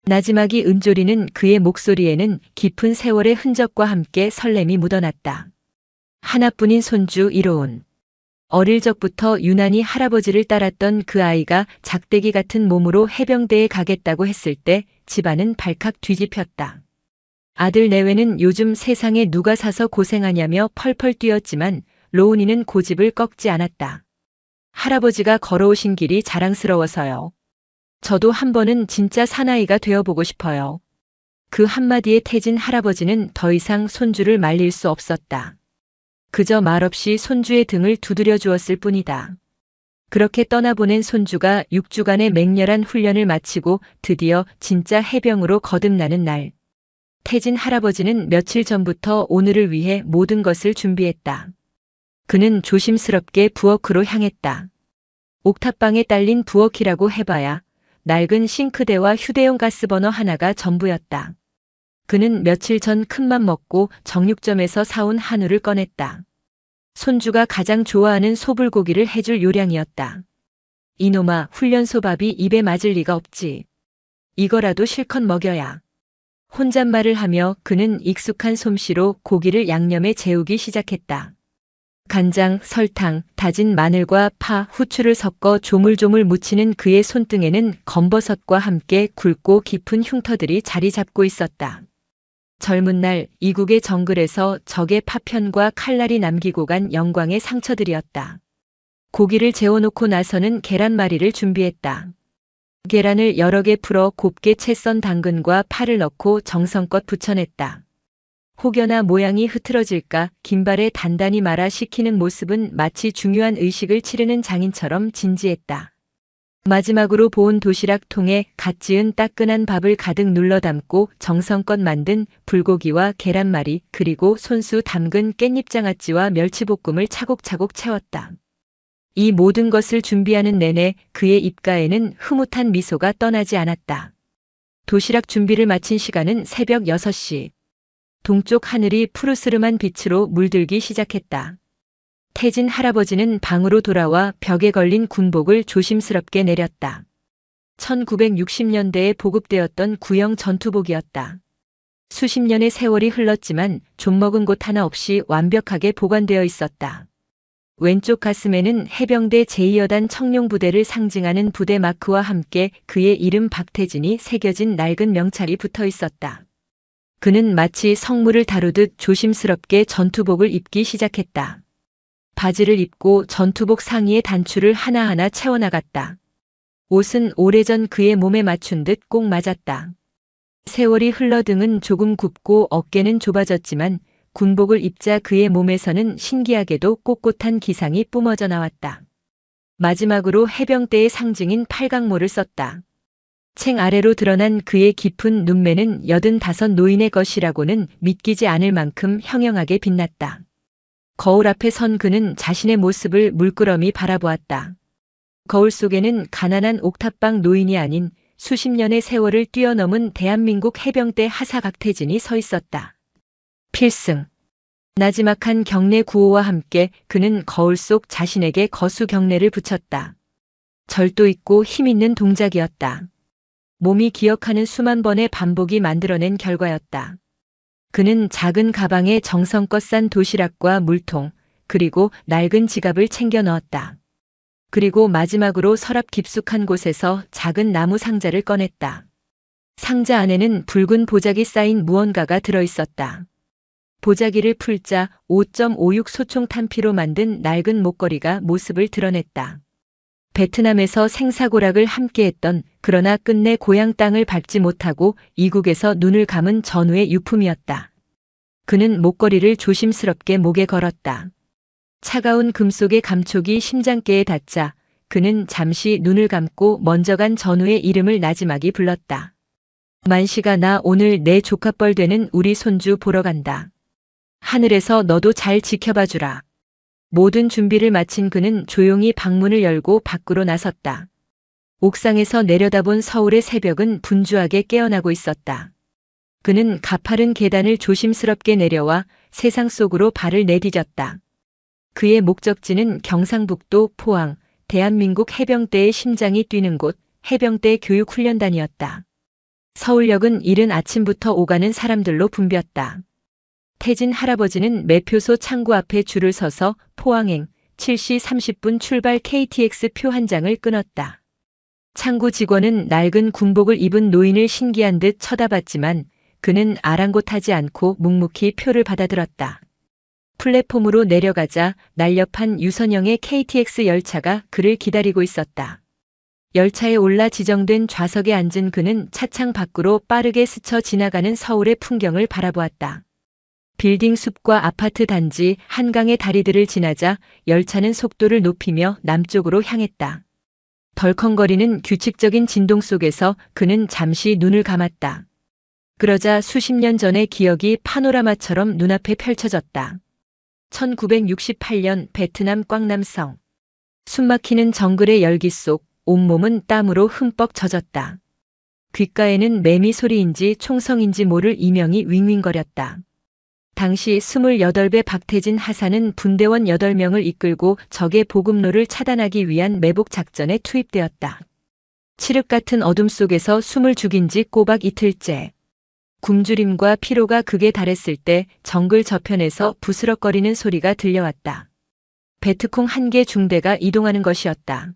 나지막이 은조리는 그의 목소리에는 깊은 세월의 흔적과 함께 설렘이 묻어났다. 하나뿐인 손주 이로운. 어릴 적부터 유난히 할아버지를 따랐던 그 아이가 작대기 같은 몸으로 해병대에 가겠다고 했을 때 집안은 발칵 뒤집혔다. 아들 내외는 요즘 세상에 누가 사서 고생하냐며 펄펄 뛰었지만 로운이는 고집을 꺾지 않았다. 할아버지가 걸어오신 길이 자랑스러워서요. 저도 한 번은 진짜 사나이가 되어보고 싶어요. 그 한마디에 태진 할아버지는 더 이상 손주를 말릴 수 없었다. 그저 말없이 손주의 등을 두드려 주었을 뿐이다. 그렇게 떠나보낸 손주가 6주간의 맹렬한 훈련을 마치고 드디어 진짜 해병으로 거듭나는 날. 태진 할아버지는 며칠 전부터 오늘을 위해 모든 것을 준비했다. 그는 조심스럽게 부엌으로 향했다. 옥탑방에 딸린 부엌이라고 해봐야 낡은 싱크대와 휴대용 가스버너 하나가 전부였다. 그는 며칠 전 큰맘 먹고 정육점에서 사온 한우를 꺼냈다. 손주가 가장 좋아하는 소불고기를 해줄 요량이었다. 이놈아, 훈련소밥이 입에 맞을 리가 없지. 이거라도 실컷 먹여야. 혼잣말을 하며 그는 익숙한 솜씨로 고기를 양념에 재우기 시작했다. 간장, 설탕, 다진 마늘과 파, 후추를 섞어 조물조물 묻히는 그의 손등에는 검버섯과 함께 굵고 깊은 흉터들이 자리 잡고 있었다. 젊은 날 이국의 정글에서 적의 파편과 칼날이 남기고 간 영광의 상처들이었다. 고기를 재워놓고 나서는 계란말이를 준비했다. 계란을 여러 개 풀어 곱게 채 썬 당근과 파를 넣고 정성껏 부쳐냈다. 혹여나 모양이 흐트러질까 긴발에 단단히 말아 식히는 모습은 마치 중요한 의식을 치르는 장인처럼 진지했다. 마지막으로 보온 도시락통에 갓 지은 따끈한 밥을 가득 눌러 담고 정성껏 만든 불고기와 계란말이 그리고 손수 담근 깻잎장아찌와 멸치볶음을 차곡차곡 채웠다. 이 모든 것을 준비하는 내내 그의 입가에는 흐뭇한 미소가 떠나지 않았다. 도시락 준비를 마친 시간은 새벽 6시. 동쪽 하늘이 푸르스름한 빛으로 물들기 시작했다. 태진 할아버지는 방으로 돌아와 벽에 걸린 군복을 조심스럽게 내렸다. 1960년대에 보급되었던 구형 전투복이었다. 수십 년의 세월이 흘렀지만 좀먹은 곳 하나 없이 완벽하게 보관되어 있었다. 왼쪽 가슴에는 해병대 제2여단 청룡부대를 상징하는 부대 마크와 함께 그의 이름 박태진이 새겨진 낡은 명찰이 붙어 있었다. 그는 마치 성물을 다루듯 조심스럽게 전투복을 입기 시작했다. 바지를 입고 전투복 상의의 단추를 하나하나 채워나갔다. 옷은 오래전 그의 몸에 맞춘 듯 꼭 맞았다. 세월이 흘러 등은 조금 굽고 어깨는 좁아졌지만 군복을 입자 그의 몸에서는 신기하게도 꼿꼿한 기상이 뿜어져 나왔다. 마지막으로 해병대의 상징인 팔각모를 썼다. 챙 아래로 드러난 그의 깊은 눈매는 85 노인의 것이라고는 믿기지 않을 만큼 형형하게 빛났다. 거울 앞에 선 그는 자신의 모습을 물끄러미 바라보았다. 거울 속에는 가난한 옥탑방 노인이 아닌 수십 년의 세월을 뛰어넘은 대한민국 해병대 하사 박태진이 서 있었다. 필승. 나지막한 경례 구호와 함께 그는 거울 속 자신에게 거수 경례를 붙였다. 절도 있고 힘있는 동작이었다. 몸이 기억하는 수만 번의 반복이 만들어낸 결과였다. 그는 작은 가방에 정성껏 싼 도시락과 물통, 그리고 낡은 지갑을 챙겨 넣었다. 그리고 마지막으로 서랍 깊숙한 곳에서 작은 나무 상자를 꺼냈다. 상자 안에는 붉은 보자기 쌓인 무언가가 들어있었다. 보자기를 풀자 5.56 소총 탄피로 만든 낡은 목걸이가 모습을 드러냈다. 베트남에서 생사고락을 함께했던, 그러나 끝내 고향 땅을 밟지 못하고 이국에서 눈을 감은 전우의 유품이었다. 그는 목걸이를 조심스럽게 목에 걸었다. 차가운 금속의 감촉이 심장께에 닿자 그는 잠시 눈을 감고 먼저 간 전우의 이름을 나지막이 불렀다. 만식아, 나 오늘 내 조카뻘 되는 우리 손주 보러 간다. 하늘에서 너도 잘 지켜봐 주라. 모든 준비를 마친 그는 조용히 방문을 열고 밖으로 나섰다. 옥상에서 내려다본 서울의 새벽은 분주하게 깨어나고 있었다. 그는 가파른 계단을 조심스럽게 내려와 세상 속으로 발을 내디뎠다. 그의 목적지는 경상북도 포항, 대한민국 해병대의 심장이 뛰는 곳, 해병대 교육훈련단이었다. 서울역은 이른 아침부터 오가는 사람들로 붐볐다. 태진 할아버지는 매표소 창구 앞에 줄을 서서 포항행 7시 30분 출발 KTX 표 한 장을 끊었다. 창구 직원은 낡은 군복을 입은 노인을 신기한 듯 쳐다봤지만 그는 아랑곳하지 않고 묵묵히 표를 받아들었다. 플랫폼으로 내려가자 날렵한 유선형의 KTX 열차가 그를 기다리고 있었다. 열차에 올라 지정된 좌석에 앉은 그는 차창 밖으로 빠르게 스쳐 지나가는 서울의 풍경을 바라보았다. 빌딩 숲과 아파트 단지, 한강의 다리들을 지나자 열차는 속도를 높이며 남쪽으로 향했다. 덜컹거리는 규칙적인 진동 속에서 그는 잠시 눈을 감았다. 그러자 수십 년 전의 기억이 파노라마처럼 눈앞에 펼쳐졌다. 1968년 베트남 꽝남성. 숨막히는 정글의 열기 속 온몸은 땀으로 흠뻑 젖었다. 귓가에는 매미 소리인지 총성인지 모를 이명이 윙윙거렸다. 당시 28배 박태진 하사는 분대원 8명을 이끌고 적의 보급로를 차단하기 위한 매복 작전에 투입되었다. 칠흑 같은 어둠 속에서 숨을 죽인 지 꼬박 이틀째. 굶주림과 피로가 극에 달했을 때 정글 저편에서 부스럭거리는 소리가 들려왔다. 베트콩 한 개 중대가 이동하는 것이었다.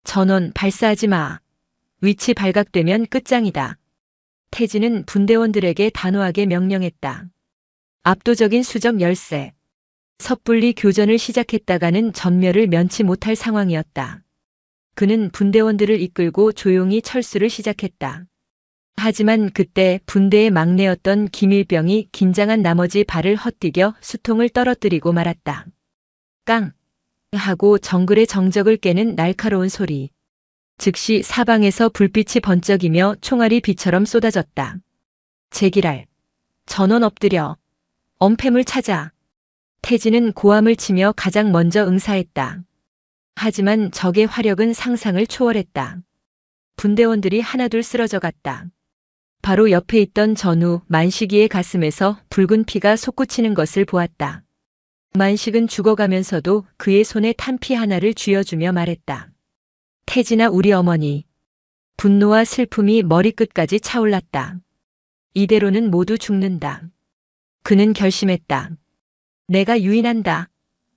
전원 발사하지 마. 위치 발각되면 끝장이다. 태진은 분대원들에게 단호하게 명령했다. 압도적인 수적 열세. 섣불리 교전을 시작했다가는 전멸을 면치 못할 상황이었다. 그는 분대원들을 이끌고 조용히 철수를 시작했다. 하지만 그때 분대의 막내였던 김일병이 긴장한 나머지 발을 헛디뎌 수통을 떨어뜨리고 말았다. 깡! 하고 정글의 정적을 깨는 날카로운 소리. 즉시 사방에서 불빛이 번쩍이며 총알이 비처럼 쏟아졌다. 제기랄. 전원 엎드려. 엄폐물 찾아. 태진은 고함을 치며 가장 먼저 응사했다. 하지만 적의 화력은 상상을 초월했다. 분대원들이 하나둘 쓰러져 갔다. 바로 옆에 있던 전우 만식이의 가슴에서 붉은 피가 솟구치는 것을 보았다. 만식은 죽어가면서도 그의 손에 탄피 하나를 쥐어주며 말했다. 태진아, 우리 어머니. 분노와 슬픔이 머리끝까지 차올랐다. 이대로는 모두 죽는다. 그는 결심했다. 내가 유인한다.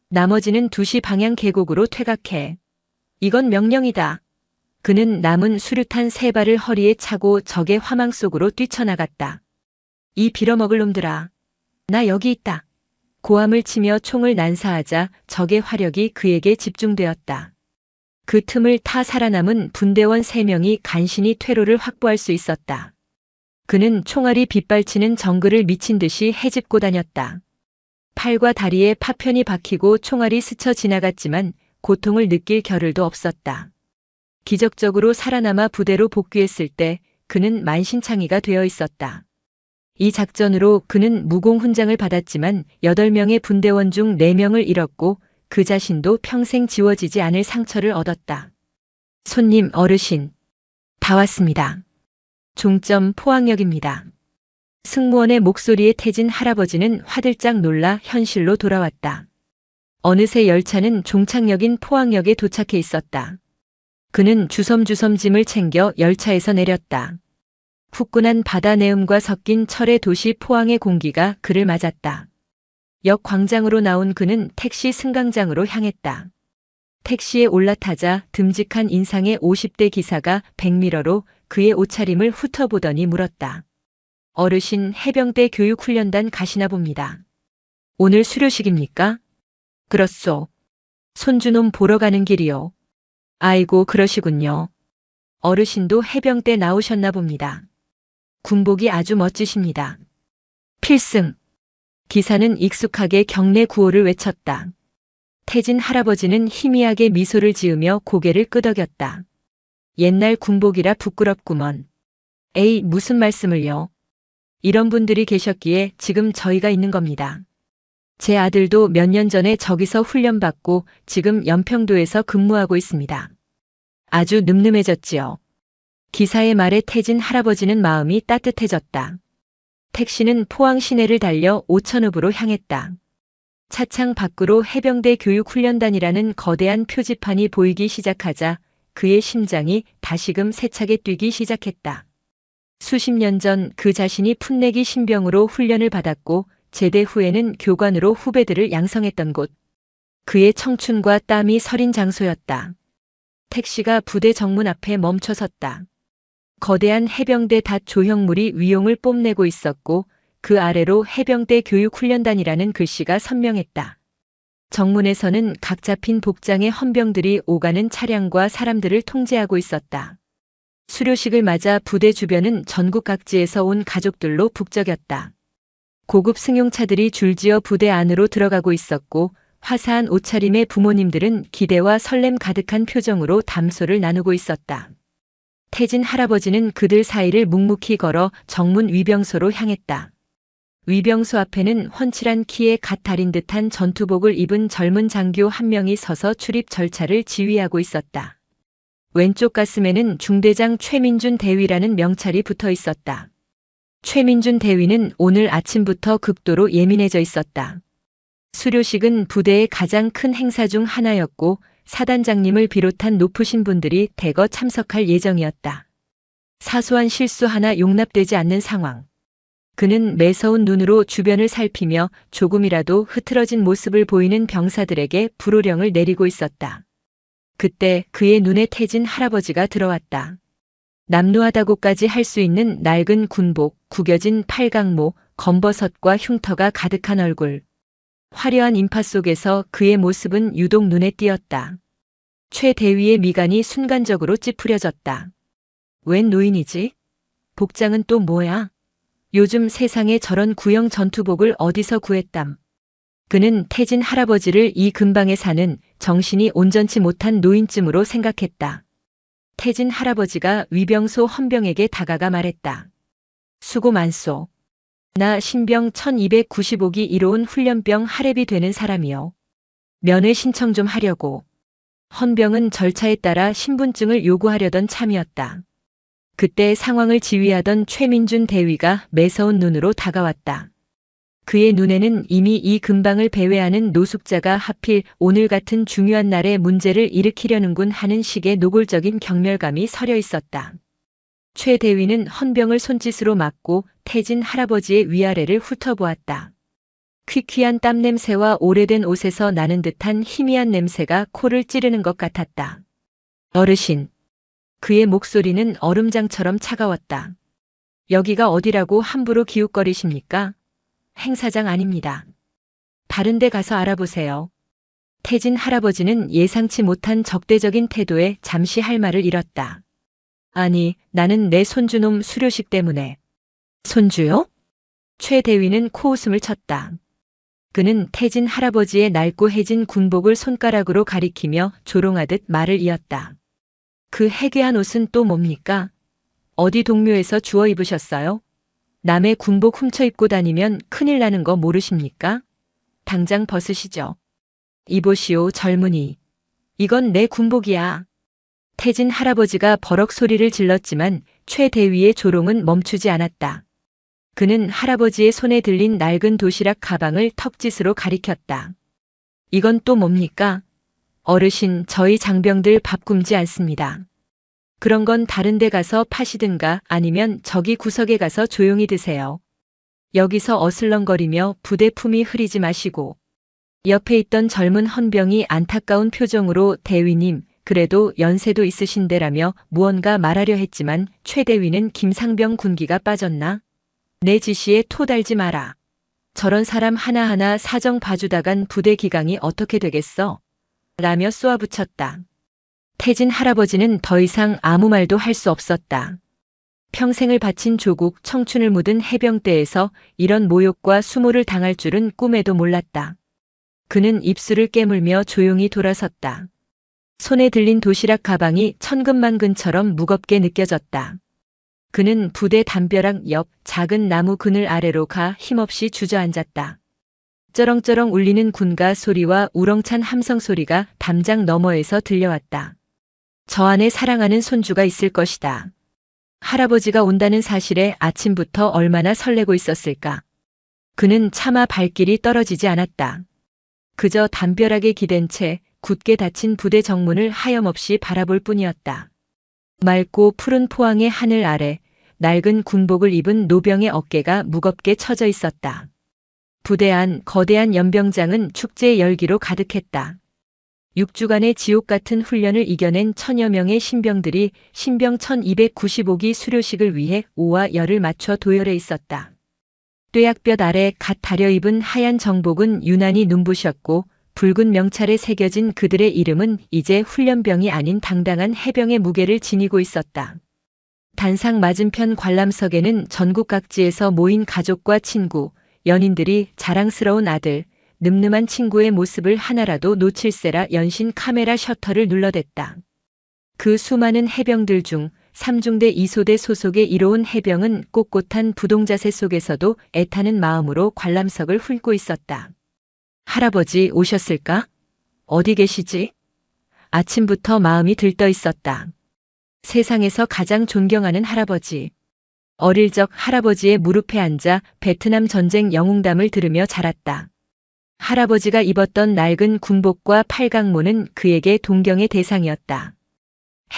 나머지는 2시 방향 계곡으로 퇴각해. 이건 명령이다. 그는 남은 수류탄 3발을 허리에 차고 적의 화망 속으로 뛰쳐나갔다. 이 빌어먹을 놈들아. 나 여기 있다. 고함을 치며 총을 난사하자 적의 화력이 그에게 집중되었다. 그 틈을 타 살아남은 분대원 3명이 간신히 퇴로를 확보할 수 있었다. 그는 총알이 빗발치는 정글을 미친 듯이 헤집고 다녔다. 팔과 다리에 파편이 박히고 총알이 스쳐 지나갔지만 고통을 느낄 겨를도 없었다. 기적적으로 살아남아 부대로 복귀했을 때 그는 만신창이가 되어 있었다. 이 작전으로 그는 무공 훈장을 받았지만 8명의 분대원 중 4명을 잃었고 그 자신도 평생 지워지지 않을 상처를 얻었다. 손님, 어르신. 다 왔습니다. 종점 포항역입니다. 승무원의 목소리에 태진 할아버지는 화들짝 놀라 현실로 돌아왔다. 어느새 열차는 종착역인 포항역에 도착해 있었다. 그는 주섬주섬 짐을 챙겨 열차에서 내렸다. 후끈한 바다 내음과 섞인 철의 도시 포항의 공기가 그를 맞았다. 역 광장으로 나온 그는 택시 승강장으로 향했다. 택시에 올라타자 듬직한 인상의 50대 기사가 백미러로 그의 옷차림을 훑어보더니 물었다. 어르신 해병대 교육훈련단 가시나 봅니다. 오늘 수료식입니까? 그렇소. 손주놈 보러 가는 길이요. 아이고 그러시군요. 어르신도 해병대 나오셨나 봅니다. 군복이 아주 멋지십니다. 필승. 기사는 익숙하게 경례 구호를 외쳤다. 태진 할아버지는 희미하게 미소를 지으며 고개를 끄덕였다. 옛날 군복이라 부끄럽구먼. 에이, 무슨 말씀을요. 이런 분들이 계셨기에 지금 저희가 있는 겁니다. 제 아들도 몇 년 전에 저기서 훈련받고 지금 연평도에서 근무하고 있습니다. 아주 늠름해졌지요. 기사의 말에 태진 할아버지는 마음이 따뜻해졌다. 택시는 포항 시내를 달려 오천읍으로 향했다. 차창 밖으로 해병대 교육훈련단이라는 거대한 표지판이 보이기 시작하자 그의 심장이 다시금 세차게 뛰기 시작했다. 수십 년 전 그 자신이 풋내기 신병으로 훈련을 받았고 제대 후에는 교관으로 후배들을 양성했던 곳. 그의 청춘과 땀이 서린 장소였다. 택시가 부대 정문 앞에 멈춰 섰다. 거대한 해병대 닷 조형물이 위용을 뽐내고 있었고 그 아래로 해병대 교육훈련단이라는 글씨가 선명했다. 정문에서는 각 잡힌 복장의 헌병들이 오가는 차량과 사람들을 통제하고 있었다. 수료식을 맞아 부대 주변은 전국 각지에서 온 가족들로 북적였다. 고급 승용차들이 줄지어 부대 안으로 들어가고 있었고 화사한 옷차림의 부모님들은 기대와 설렘 가득한 표정으로 담소를 나누고 있었다. 태진 할아버지는 그들 사이를 묵묵히 걸어 정문 위병소로 향했다. 위병소 앞에는 훤칠한 키에 갓 달인 듯한 전투복을 입은 젊은 장교 한 명이 서서 출입 절차를 지휘하고 있었다. 왼쪽 가슴에는 중대장 최민준 대위라는 명찰이 붙어 있었다. 최민준 대위는 오늘 아침부터 극도로 예민해져 있었다. 수료식은 부대의 가장 큰 행사 중 하나였고 사단장님을 비롯한 높으신 분들이 대거 참석할 예정이었다. 사소한 실수 하나 용납되지 않는 상황. 그는 매서운 눈으로 주변을 살피며 조금이라도 흐트러진 모습을 보이는 병사들에게 불호령을 내리고 있었다. 그때 그의 눈에 태진 할아버지가 들어왔다. 남루하다고까지 할 수 있는 낡은 군복, 구겨진 팔강모, 검버섯과 흉터가 가득한 얼굴. 화려한 인파 속에서 그의 모습은 유독 눈에 띄었다. 최 대위의 미간이 순간적으로 찌푸려졌다. 웬 노인이지? 복장은 또 뭐야? 요즘 세상에 저런 구형 전투복을 어디서 구했담. 그는 태진 할아버지를 이 근방에 사는 정신이 온전치 못한 노인쯤으로 생각했다. 태진 할아버지가 위병소 헌병에게 다가가 말했다. 수고 많소. 나 신병 1295기 1호은 훈련병 하랩이 되는 사람이요. 면회 신청 좀 하려고. 헌병은 절차에 따라 신분증을 요구하려던 참이었다. 그때 상황을 지휘하던 최민준 대위가 매서운 눈으로 다가왔다. 그의 눈에는 이미 이 근방을 배회하는 노숙자가 하필 오늘 같은 중요한 날에 문제를 일으키려는군 하는 식의 노골적인 경멸감이 서려 있었다. 최 대위는 헌병을 손짓으로 막고 태진 할아버지의 위아래를 훑어보았다. 퀴퀴한 땀 냄새와 오래된 옷에서 나는 듯한 희미한 냄새가 코를 찌르는 것 같았다. 어르신. 그의 목소리는 얼음장처럼 차가웠다. 여기가 어디라고 함부로 기웃거리십니까? 행사장 아닙니다. 다른 데 가서 알아보세요. 태진 할아버지는 예상치 못한 적대적인 태도에 잠시 할 말을 잃었다. 아니, 나는 내 손주놈 수료식 때문에. 손주요? 최 대위는 코웃음을 쳤다. 그는 태진 할아버지의 낡고 해진 군복을 손가락으로 가리키며 조롱하듯 말을 이었다. 그 해괴한 옷은 또 뭡니까? 어디 동묘에서 주워 입으셨어요? 남의 군복 훔쳐 입고 다니면 큰일 나는 거 모르십니까? 당장 벗으시죠. 이보시오, 젊은이. 이건 내 군복이야. 태진 할아버지가 버럭 소리를 질렀지만 최 대위의 조롱은 멈추지 않았다. 그는 할아버지의 손에 들린 낡은 도시락 가방을 턱짓으로 가리켰다. 이건 또 뭡니까? 어르신, 저희 장병들 밥 굶지 않습니다. 그런 건 다른 데 가서 파시든가 아니면 저기 구석에 가서 조용히 드세요. 여기서 어슬렁거리며 부대 품위 흐리지 마시고. 옆에 있던 젊은 헌병이 안타까운 표정으로 대위님, 그래도 연세도 있으신데라며 무언가 말하려 했지만 최 대위는 김상병 군기가 빠졌나? 내 지시에 토 달지 마라. 저런 사람 하나하나 사정 봐주다간 부대 기강이 어떻게 되겠어? 라며 쏘아붙였다. 태진 할아버지는 더 이상 아무 말도 할 수 없었다. 평생을 바친 조국 청춘을 묻은 해병대에서 이런 모욕과 수모를 당할 줄은 꿈에도 몰랐다. 그는 입술을 깨물며 조용히 돌아섰다. 손에 들린 도시락 가방이 천근만근처럼 무겁게 느껴졌다. 그는 부대 담벼락 옆 작은 나무 그늘 아래로 가 힘없이 주저앉았다. 쩌렁쩌렁 울리는 군가 소리와 우렁찬 함성 소리가 담장 너머에서 들려왔다. 저 안에 사랑하는 손주가 있을 것이다. 할아버지가 온다는 사실에 아침부터 얼마나 설레고 있었을까. 그는 차마 발길이 떨어지지 않았다. 그저 담벼락에 기댄 채 굳게 닫힌 부대 정문을 하염없이 바라볼 뿐이었다. 맑고 푸른 포항의 하늘 아래 낡은 군복을 입은 노병의 어깨가 무겁게 처져 있었다. 부대 안 거대한 연병장은 축제의 열기로 가득했다. 6주간의 지옥 같은 훈련을 이겨낸 1000여 명의 신병들이 신병 1295기 수료식을 위해 오와 열을 맞춰 도열해 있었다. 뙤약볕 아래 갓 다려 입은 하얀 정복은 유난히 눈부셨고 붉은 명찰에 새겨진 그들의 이름은 이제 훈련병이 아닌 당당한 해병의 무게를 지니고 있었다. 단상 맞은편 관람석에는 전국 각지에서 모인 가족과 친구, 연인들이 자랑스러운 아들, 늠름한 친구의 모습을 하나라도 놓칠세라 연신 카메라 셔터를 눌러댔다. 그 수많은 해병들 중 3중대 2소대 소속의 이로운 해병은 꼿꼿한 부동자세 속에서도 애타는 마음으로 관람석을 훑고 있었다. 할아버지 오셨을까? 어디 계시지? 아침부터 마음이 들떠 있었다. 세상에서 가장 존경하는 할아버지. 어릴 적 할아버지의 무릎에 앉아 베트남 전쟁 영웅담을 들으며 자랐다. 할아버지가 입었던 낡은 군복과 팔강모는 그에게 동경의 대상이었다.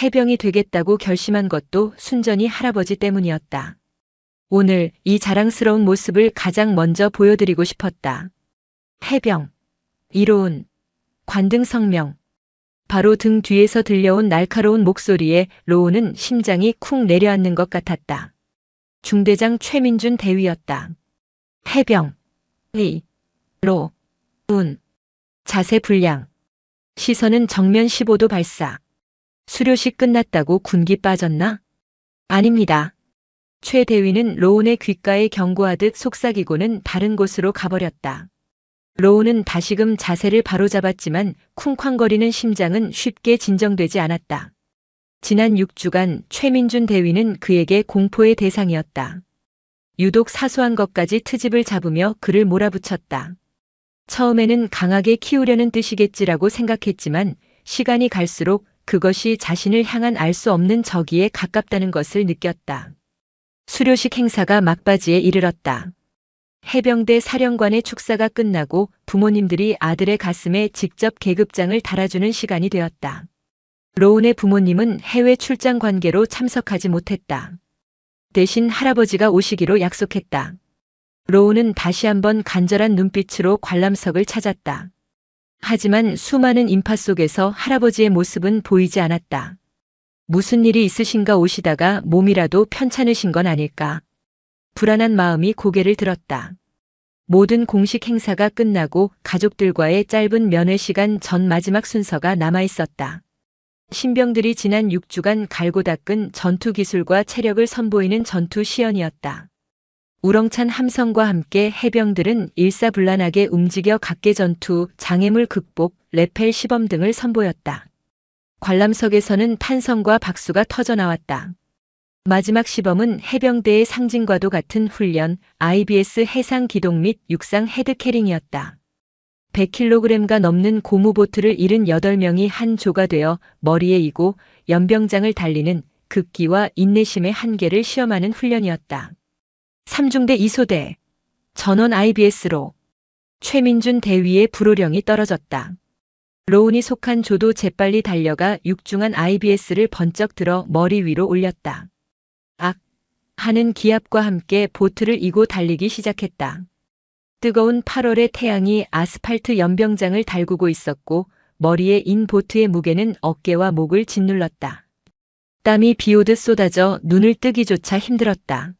해병이 되겠다고 결심한 것도 순전히 할아버지 때문이었다. 오늘 이 자랑스러운 모습을 가장 먼저 보여드리고 싶었다. 해병, 이로운, 관등성명. 바로 등 뒤에서 들려온 날카로운 목소리에 로운은 심장이 쿵 내려앉는 것 같았다. 중대장 최민준 대위였다. 해병, 로, 운, 자세 불량. 시선은 정면 15도 발사. 수료식 끝났다고 군기 빠졌나? 아닙니다. 최 대위는 로운의 귓가에 경고하듯 속삭이고는 다른 곳으로 가버렸다. 로운은 다시금 자세를 바로잡았지만 쿵쾅거리는 심장은 쉽게 진정되지 않았다. 지난 6주간 최민준 대위는 그에게 공포의 대상이었다. 유독 사소한 것까지 트집을 잡으며 그를 몰아붙였다. 처음에는 강하게 키우려는 뜻이겠지라고 생각했지만 시간이 갈수록 그것이 자신을 향한 알 수 없는 적이에 가깝다는 것을 느꼈다. 수료식 행사가 막바지에 이르렀다. 해병대 사령관의 축사가 끝나고 부모님들이 아들의 가슴에 직접 계급장을 달아주는 시간이 되었다. 로운의 부모님은 해외 출장 관계로 참석하지 못했다. 대신 할아버지가 오시기로 약속했다. 로운은 다시 한번 간절한 눈빛으로 관람석을 찾았다. 하지만 수많은 인파 속에서 할아버지의 모습은 보이지 않았다. 무슨 일이 있으신가 오시다가 몸이라도 편찮으신 건 아닐까. 불안한 마음이 고개를 들었다. 모든 공식 행사가 끝나고 가족들과의 짧은 면회 시간 전 마지막 순서가 남아 있었다. 신병들이 지난 6주간 갈고 닦은 전투 기술과 체력을 선보이는 전투 시연이었다. 우렁찬 함성과 함께 해병들은 일사불란하게 움직여 각계 전투, 장애물 극복, 레펠 시범 등을 선보였다. 관람석에서는 탄성과 박수가 터져나왔다. 마지막 시범은 해병대의 상징과도 같은 훈련, IBS 해상 기동 및 육상 헤드캐링이었다. 100kg가 넘는 고무보트를 78명이 한 조가 되어 머리에 이고 연병장을 달리는 극기와 인내심의 한계를 시험하는 훈련이었다. 3중대 2소대, 전원 IBS로 최민준 대위의 불호령이 떨어졌다. 로운이 속한 조도 재빨리 달려가 육중한 IBS를 번쩍 들어 머리 위로 올렸다. 악! 하는 기합과 함께 보트를 이고 달리기 시작했다. 뜨거운 8월의 태양이 아스팔트 연병장을 달구고 있었고 머리에 인 보트의 무게는 어깨와 목을 짓눌렀다. 땀이 비오듯 쏟아져 눈을 뜨기조차 힘들었다.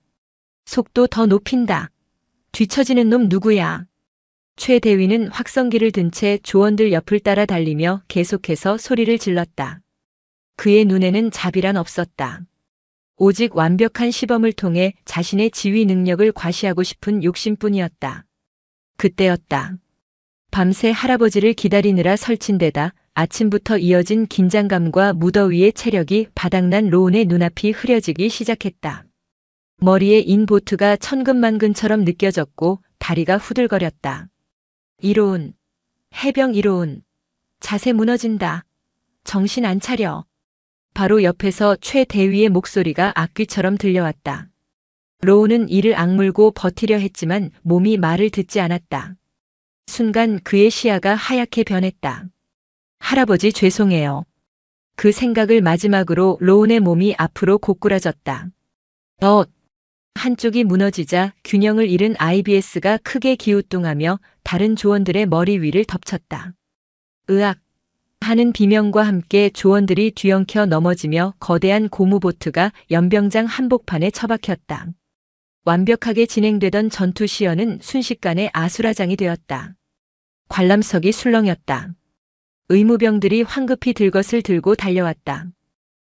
속도 더 높인다. 뒤처지는 놈 누구야? 최 대위는 확성기를 든 채 조원들 옆을 따라 달리며 계속해서 소리를 질렀다. 그의 눈에는 자비란 없었다. 오직 완벽한 시범을 통해 자신의 지휘 능력을 과시하고 싶은 욕심뿐이었다. 그때였다. 밤새 할아버지를 기다리느라 설친 데다 아침부터 이어진 긴장감과 무더위의 체력이 바닥난 로운의 눈앞이 흐려지기 시작했다. 머리에 인 보트가 천근만근처럼 느껴졌고 다리가 후들거렸다. 이로운, 해병 이로운, 자세 무너진다. 정신 안 차려. 바로 옆에서 최 대위의 목소리가 악귀처럼 들려왔다. 로운은 이를 악물고 버티려 했지만 몸이 말을 듣지 않았다. 순간 그의 시야가 하얗게 변했다. 할아버지 죄송해요. 그 생각을 마지막으로 로운의 몸이 앞으로 고꾸라졌다. 한쪽이 무너지자 균형을 잃은 IBS가 크게 기우뚱하며 다른 조원들의 머리 위를 덮쳤다. 으악! 하는 비명과 함께 조원들이 뒤엉켜 넘어지며 거대한 고무보트가 연병장 한복판에 처박혔다. 완벽하게 진행되던 전투 시연은 순식간에 아수라장이 되었다. 관람석이 술렁였다. 의무병들이 황급히 들것을 들고 달려왔다.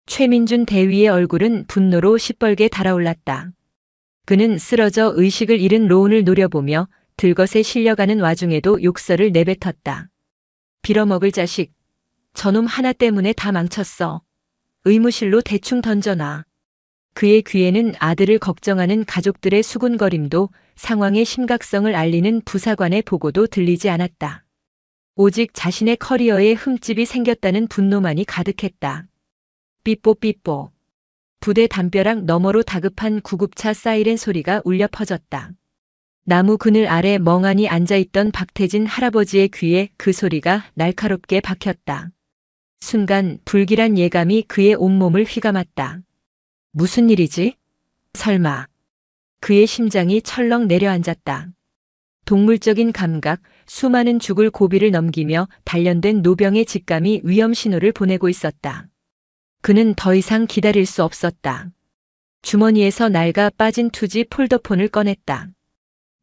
최민준 대위의 얼굴은 분노로 시뻘게 달아올랐다. 그는 쓰러져 의식을 잃은 로운을 노려보며 들것에 실려가는 와중에도 욕설을 내뱉었다. 빌어먹을 자식. 저놈 하나 때문에 다 망쳤어. 의무실로 대충 던져놔. 그의 귀에는 아들을 걱정하는 가족들의 수군거림도 상황의 심각성을 알리는 부사관의 보고도 들리지 않았다. 오직 자신의 커리어에 흠집이 생겼다는 분노만이 가득했다. 삐뽀삐뽀. 부대 담벼락 너머로 다급한 구급차 사이렌 소리가 울려 퍼졌다. 나무 그늘 아래 멍하니 앉아있던 박태진 할아버지의 귀에 그 소리가 날카롭게 박혔다. 순간 불길한 예감이 그의 온몸을 휘감았다. 무슨 일이지? 설마. 그의 심장이 철렁 내려앉았다. 동물적인 감각, 수많은 죽을 고비를 넘기며 단련된 노병의 직감이 위험 신호를 보내고 있었다. 그는 더 이상 기다릴 수 없었다. 주머니에서 낡아 빠진 투지 폴더폰을 꺼냈다.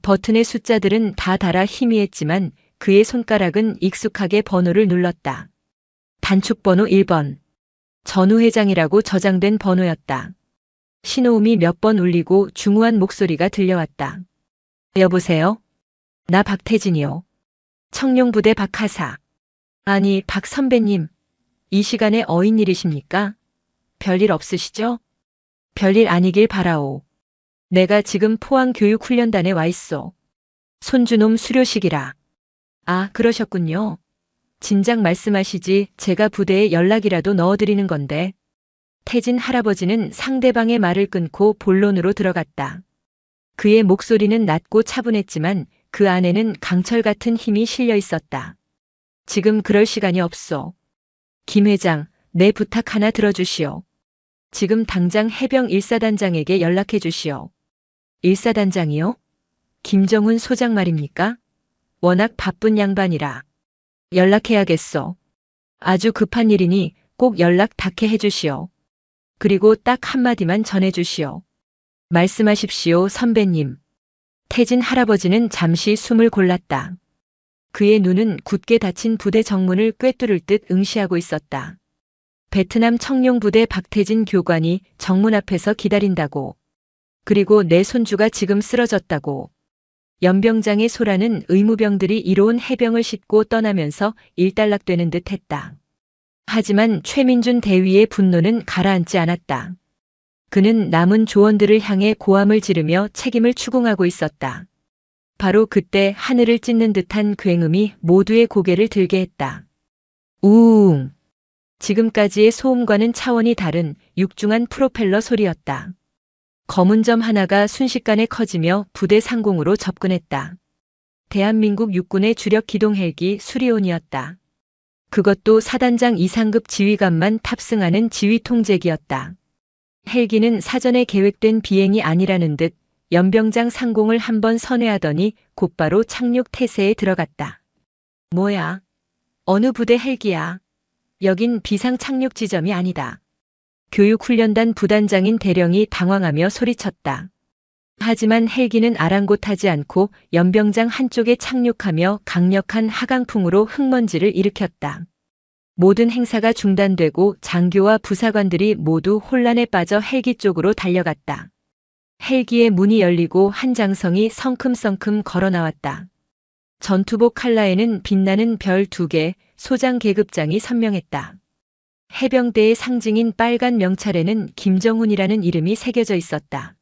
버튼의 숫자들은 다 달아 희미했지만 그의 손가락은 익숙하게 번호를 눌렀다. 단축번호 1번. 전우 회장이라고 저장된 번호였다. 신호음이 몇 번 울리고 중후한 목소리가 들려왔다. 여보세요? 나 박태진이요. 청룡부대 박하사. 아니, 박 선배님. 이 시간에 어인일이십니까? 별일 없으시죠? 별일 아니길 바라오. 내가 지금 포항교육훈련단에 와 있어. 손주놈 수료식이라. 아, 그러셨군요. 진작 말씀하시지 제가 부대에 연락이라도 넣어드리는 건데. 태진 할아버지는 상대방의 말을 끊고 본론으로 들어갔다. 그의 목소리는 낮고 차분했지만 그 안에는 강철 같은 힘이 실려 있었다. 지금 그럴 시간이 없소. 김 회장, 내 부탁 하나 들어주시오. 지금 당장 해병 1사단장에게 연락해 주시오. 1사단장이요? 김정훈 소장 말입니까? 워낙 바쁜 양반이라. 연락해야겠소. 아주 급한 일이니 꼭 연락 닿게 해주시오. 그리고 딱 한마디만 전해주시오. 말씀하십시오, 선배님. 태진 할아버지는 잠시 숨을 골랐다. 그의 눈은 굳게 닫힌 부대 정문을 꿰뚫을 듯 응시하고 있었다. 베트남 청룡부대 박태진 교관이 정문 앞에서 기다린다고. 그리고 내 손주가 지금 쓰러졌다고. 연병장의 소라는 의무병들이 이로운 해병을 싣고 떠나면서 일단락되는 듯 했다. 하지만 최민준 대위의 분노는 가라앉지 않았다. 그는 남은 조원들을 향해 고함을 지르며 책임을 추궁하고 있었다. 바로 그때 하늘을 찢는 듯한 굉음이 모두의 고개를 들게 했다. 우웅. 지금까지의 소음과는 차원이 다른 육중한 프로펠러 소리였다. 검은 점 하나가 순식간에 커지며 부대 상공으로 접근했다. 대한민국 육군의 주력 기동 헬기 수리온이었다. 그것도 사단장 이상급 지휘관만 탑승하는 지휘통제기였다. 헬기는 사전에 계획된 비행이 아니라는 듯 연병장 상공을 한번 선회하더니 곧바로 착륙 태세에 들어갔다. 뭐야? 어느 부대 헬기야? 여긴 비상 착륙 지점이 아니다. 교육훈련단 부단장인 대령이 당황하며 소리쳤다. 하지만 헬기는 아랑곳하지 않고 연병장 한쪽에 착륙하며 강력한 하강풍으로 흙먼지를 일으켰다. 모든 행사가 중단되고 장교와 부사관들이 모두 혼란에 빠져 헬기 쪽으로 달려갔다. 헬기의 문이 열리고 한 장성이 성큼성큼 걸어 나왔다. 전투복 칼라에는 빛나는 별 2개, 소장 계급장이 선명했다. 해병대의 상징인 빨간 명찰에는 김정훈이라는 이름이 새겨져 있었다.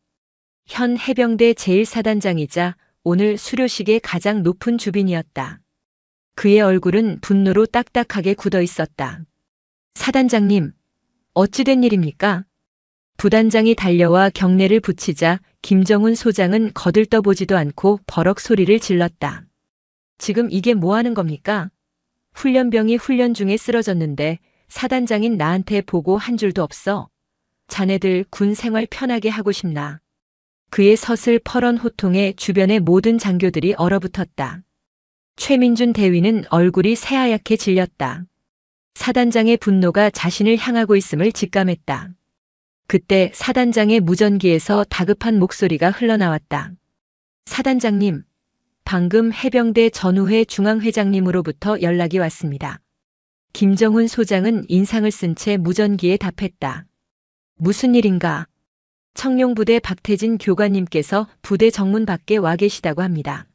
현 해병대 제1사단장이자 오늘 수료식의 가장 높은 주빈이었다. 그의 얼굴은 분노로 딱딱하게 굳어 있었다. 사단장님, 어찌된 일입니까? 부단장이 달려와 경례를 붙이자 김정훈 소장은 거들떠보지도 않고 버럭 소리를 질렀다. 지금 이게 뭐 하는 겁니까? 훈련병이 훈련 중에 쓰러졌는데 사단장인 나한테 보고 한 줄도 없어. 자네들 군 생활 편하게 하고 싶나? 그의 서슬퍼런 호통에 주변의 모든 장교들이 얼어붙었다. 최민준 대위는 얼굴이 새하얗게 질렸다. 사단장의 분노가 자신을 향하고 있음을 직감했다. 그때 사단장의 무전기에서 다급한 목소리가 흘러나왔다. 사단장님, 방금 해병대 전우회 중앙회장님으로부터 연락이 왔습니다. 김정훈 소장은 인상을 쓴 채 무전기에 답했다. 무슨 일인가? 청룡부대 박태진 교관님께서 부대 정문 밖에 와 계시다고 합니다.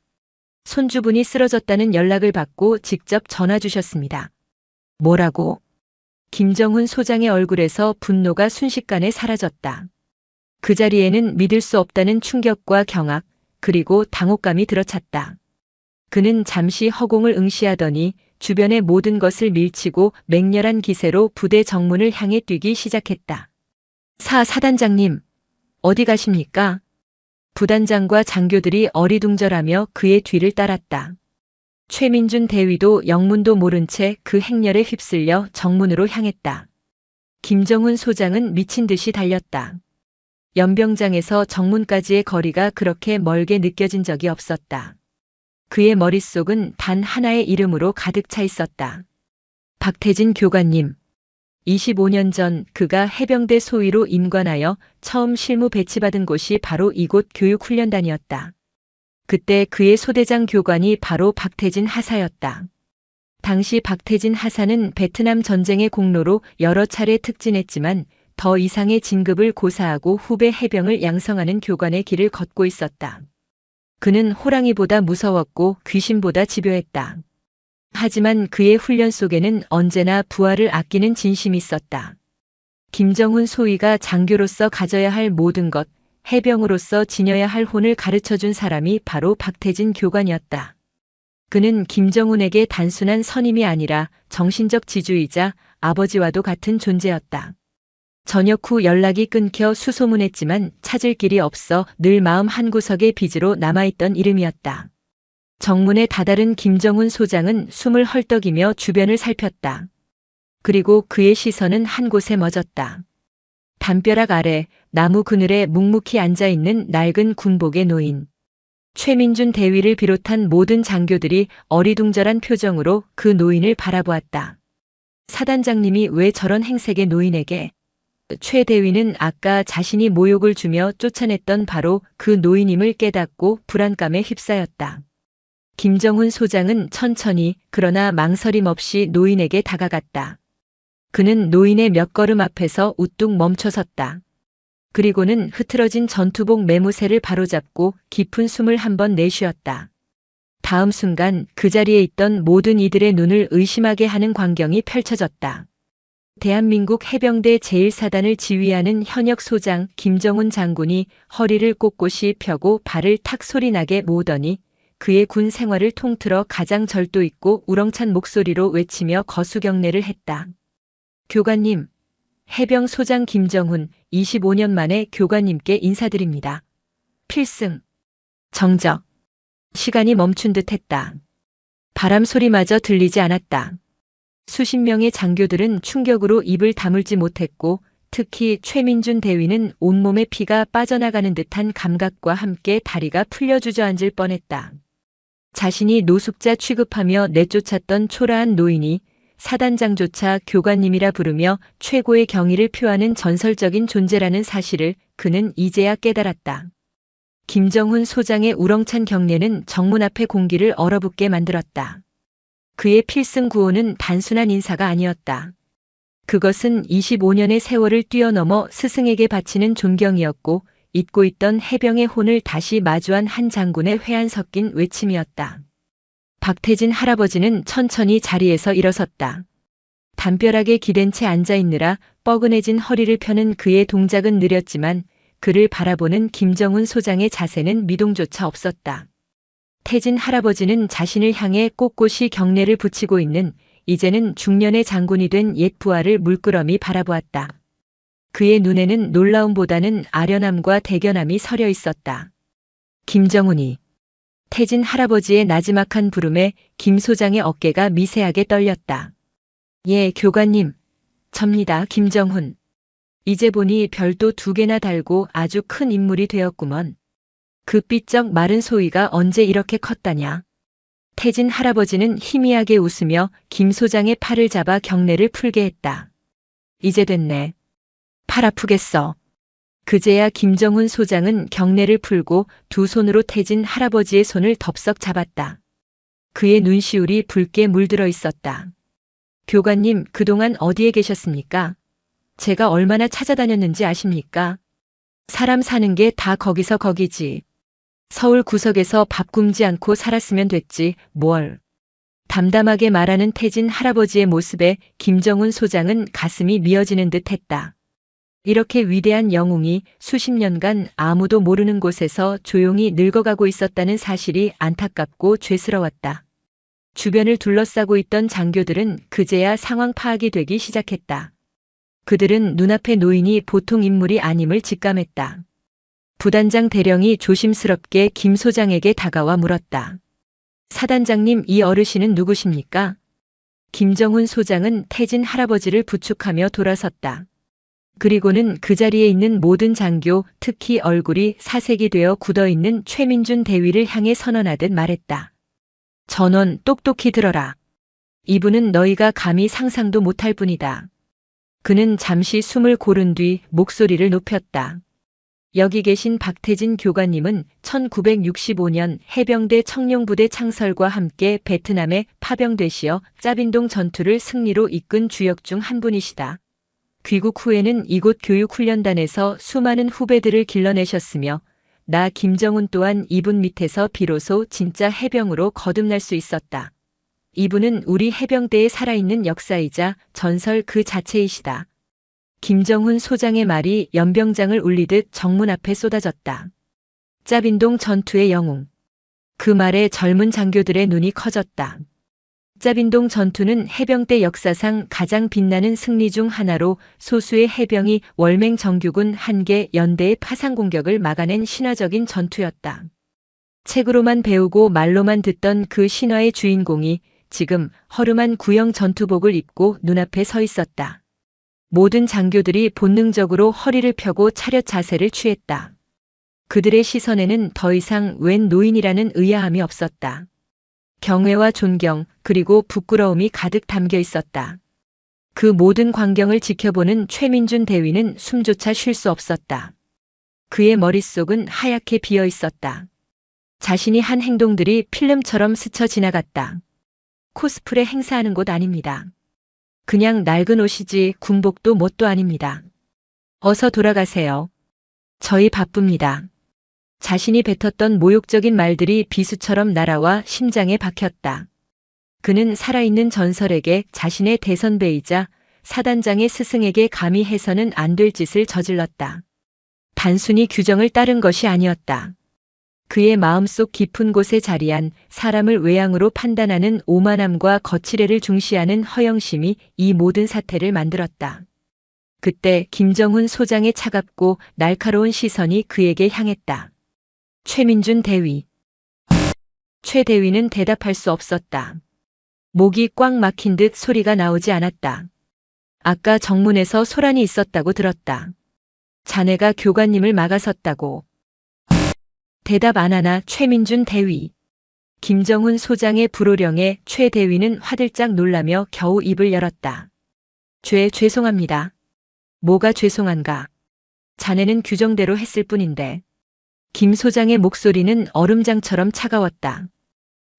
손주분이 쓰러졌다는 연락을 받고 직접 전화 주셨습니다. 뭐라고? 김정훈 소장의 얼굴에서 분노가 순식간에 사라졌다. 그 자리에는 믿을 수 없다는 충격과 경악, 그리고 당혹감이 들어찼다. 그는 잠시 허공을 응시하더니 주변의 모든 것을 밀치고 맹렬한 기세로 부대 정문을 향해 뛰기 시작했다. 사단장님, 어디 가십니까? 부단장과 장교들이 어리둥절하며 그의 뒤를 따랐다. 최민준 대위도 영문도 모른 채 그 행렬에 휩쓸려 정문으로 향했다. 김정훈 소장은 미친 듯이 달렸다. 연병장에서 정문까지의 거리가 그렇게 멀게 느껴진 적이 없었다. 그의 머릿속은 단 하나의 이름으로 가득 차 있었다. 박태진 교관님. 25년 전 그가 해병대 소위로 임관하여 처음 실무 배치받은 곳이 바로 이곳 교육훈련단이었다. 그때 그의 소대장 교관이 바로 박태진 하사였다. 당시 박태진 하사는 베트남 전쟁의 공로로 여러 차례 특진했지만 더 이상의 진급을 고사하고 후배 해병을 양성하는 교관의 길을 걷고 있었다. 그는 호랑이보다 무서웠고 귀신보다 집요했다. 하지만 그의 훈련 속에는 언제나 부하를 아끼는 진심이 있었다. 김정훈 소위가 장교로서 가져야 할 모든 것, 해병으로서 지녀야 할 혼을 가르쳐준 사람이 바로 박태진 교관이었다. 그는 김정훈에게 단순한 선임이 아니라 정신적 지주이자 아버지와도 같은 존재였다. 저녁 후 연락이 끊겨 수소문했지만 찾을 길이 없어 늘 마음 한구석에 빚으로 남아있던 이름이었다. 정문에 다다른 김정훈 소장은 숨을 헐떡이며 주변을 살폈다. 그리고 그의 시선은 한 곳에 멎었다. 담벼락 아래 나무 그늘에 묵묵히 앉아있는 낡은 군복의 노인. 최민준 대위를 비롯한 모든 장교들이 어리둥절한 표정으로 그 노인을 바라보았다. 사단장님이 왜 저런 행색의 노인에게? 최 대위는 아까 자신이 모욕을 주며 쫓아냈던 바로 그 노인임을 깨닫고 불안감에 휩싸였다. 김정훈 소장은 천천히 그러나 망설임 없이 노인에게 다가갔다. 그는 노인의 몇 걸음 앞에서 우뚝 멈춰섰다. 그리고는 흐트러진 전투복 매무새를 바로잡고 깊은 숨을 한번 내쉬었다. 다음 순간 그 자리에 있던 모든 이들의 눈을 의심하게 하는 광경이 펼쳐졌다. 대한민국 해병대 제1사단을 지휘하는 현역 소장 김정훈 장군이 허리를 꼿꼿이 펴고 발을 탁 소리나게 모으더니 그의 군 생활을 통틀어 가장 절도 있고 우렁찬 목소리로 외치며 거수경례를 했다. 교관님, 해병 소장 김정훈 25년 만에 교관님께 인사드립니다. 필승. 정적. 시간이 멈춘 듯 했다. 바람 소리마저 들리지 않았다. 수십 명의 장교들은 충격으로 입을 다물지 못했고 특히 최민준 대위는 온몸에 피가 빠져나가는 듯한 감각과 함께 다리가 풀려 주저앉을 뻔했다. 자신이 노숙자 취급하며 내쫓았던 초라한 노인이 사단장조차 교관님이라 부르며 최고의 경의를 표하는 전설적인 존재라는 사실을 그는 이제야 깨달았다. 김정훈 소장의 우렁찬 경례는 정문 앞의 공기를 얼어붙게 만들었다. 그의 필승 구호는 단순한 인사가 아니었다. 그것은 25년의 세월을 뛰어넘어 스승에게 바치는 존경이었고 잊고 있던 해병의 혼을 다시 마주한 한 장군의 회한 섞인 외침이었다. 박태진 할아버지는 천천히 자리에서 일어섰다. 담벼락에 기댄 채 앉아있느라 뻐근해진 허리를 펴는 그의 동작은 느렸지만 그를 바라보는 김정훈 소장의 자세는 미동조차 없었다. 태진 할아버지는 자신을 향해 꼿꼿이 경례를 붙이고 있는 이제는 중년의 장군이 된 옛 부하를 물끄러미 바라보았다. 그의 눈에는 놀라움보다는 아련함과 대견함이 서려 있었다. 김정훈이. 태진 할아버지의 나지막한 부름에 김 소장의 어깨가 미세하게 떨렸다. 예, 교관님. 접니다, 김정훈. 이제 보니 별도 2개나 달고 아주 큰 인물이 되었구먼. 그 삐쩍 마른 소위가 언제 이렇게 컸다냐. 태진 할아버지는 희미하게 웃으며 김 소장의 팔을 잡아 경례를 풀게 했다. 이제 됐네. 팔 아프겠어. 그제야 김정훈 소장은 경례를 풀고 두 손으로 태진 할아버지의 손을 덥석 잡았다. 그의 눈시울이 붉게 물들어 있었다. 교관님, 그동안 어디에 계셨습니까? 제가 얼마나 찾아다녔는지 아십니까? 사람 사는 게 다 거기서 거기지. 서울 구석에서 밥 굶지 않고 살았으면 됐지, 뭘. 담담하게 말하는 태진 할아버지의 모습에 김정훈 소장은 가슴이 미어지는 듯 했다. 이렇게 위대한 영웅이 수십 년간 아무도 모르는 곳에서 조용히 늙어가고 있었다는 사실이 안타깝고 죄스러웠다. 주변을 둘러싸고 있던 장교들은 그제야 상황 파악이 되기 시작했다. 그들은 눈앞의 노인이 보통 인물이 아님을 직감했다. 부단장 대령이 조심스럽게 김 소장에게 다가와 물었다. 사단장님, 이 어르신은 누구십니까? 김정훈 소장은 태진 할아버지를 부축하며 돌아섰다. 그리고는 그 자리에 있는 모든 장교, 특히 얼굴이 사색이 되어 굳어있는 최민준 대위를 향해 선언하듯 말했다. 전원 똑똑히 들어라. 이분은 너희가 감히 상상도 못할 분이다. 그는 잠시 숨을 고른 뒤 목소리를 높였다. 여기 계신 박태진 교관님은 1965년 해병대 청룡부대 창설과 함께 베트남에 파병되시어 짜빈동 전투를 승리로 이끈 주역 중 한 분이시다. 귀국 후에는 이곳 교육훈련단에서 수많은 후배들을 길러내셨으며 나 김정훈 또한 이분 밑에서 비로소 진짜 해병으로 거듭날 수 있었다. 이분은 우리 해병대의 살아있는 역사이자 전설 그 자체이시다. 김정훈 소장의 말이 연병장을 울리듯 정문 앞에 쏟아졌다. 짜빈동 전투의 영웅. 그 말에 젊은 장교들의 눈이 커졌다. 짜빈동 전투는 해병대 역사상 가장 빛나는 승리 중 하나로 소수의 해병이 월맹 정규군 한 개 연대의 파상 공격을 막아낸 신화적인 전투였다. 책으로만 배우고 말로만 듣던 그 신화의 주인공이 지금 허름한 구형 전투복을 입고 눈앞에 서 있었다. 모든 장교들이 본능적으로 허리를 펴고 차렷 자세를 취했다. 그들의 시선에는 더 이상 웬 노인이라는 의아함이 없었다. 경외와 존경, 그리고 부끄러움이 가득 담겨 있었다. 그 모든 광경을 지켜보는 최민준 대위는 숨조차 쉴 수 없었다. 그의 머릿속은 하얗게 비어 있었다. 자신이 한 행동들이 필름처럼 스쳐 지나갔다. 코스프레 행사하는 곳 아닙니다. 그냥 낡은 옷이지 군복도 뭣도 아닙니다. 어서 돌아가세요. 저희 바쁩니다. 자신이 뱉었던 모욕적인 말들이 비수처럼 날아와 심장에 박혔다. 그는 살아있는 전설에게 자신의 대선배이자 사단장의 스승에게 감히 해서는 안 될 짓을 저질렀다. 단순히 규정을 따른 것이 아니었다. 그의 마음속 깊은 곳에 자리한 사람을 외양으로 판단하는 오만함과 거칠애를 중시하는 허영심이 이 모든 사태를 만들었다. 그때 김정훈 소장의 차갑고 날카로운 시선이 그에게 향했다. 최민준 대위. 최 대위는 대답할 수 없었다. 목이 꽉 막힌 듯 소리가 나오지 않았다. 아까 정문에서 소란이 있었다고 들었다. 자네가 교관님을 막아섰다고. 대답 안 하나 최민준 대위. 김정훈 소장의 불호령에 최 대위는 화들짝 놀라며 겨우 입을 열었다. 죄송합니다. 뭐가 죄송한가? 자네는 규정대로 했을 뿐인데. 김 소장의 목소리는 얼음장처럼 차가웠다.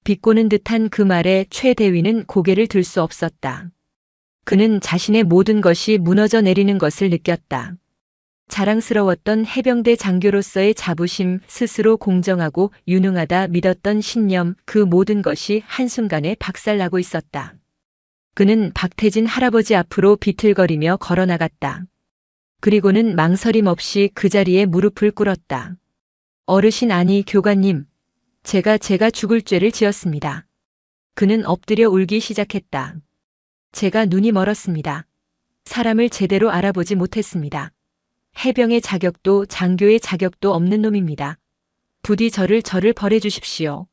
비꼬는 듯한 그 말에 최 대위는 고개를 들 수 없었다. 그는 자신의 모든 것이 무너져 내리는 것을 느꼈다. 자랑스러웠던 해병대 장교로서의 자부심, 스스로 공정하고 유능하다 믿었던 신념, 그 모든 것이 한순간에 박살나고 있었다. 그는 박태진 할아버지 앞으로 비틀거리며 걸어나갔다. 그리고는 망설임 없이 그 자리에 무릎을 꿇었다. 어르신 아니 교관님, 제가 죽을 죄를 지었습니다. 그는 엎드려 울기 시작했다. 제가 눈이 멀었습니다. 사람을 제대로 알아보지 못했습니다. 해병의 자격도 장교의 자격도 없는 놈입니다. 부디 저를 벌해 주십시오.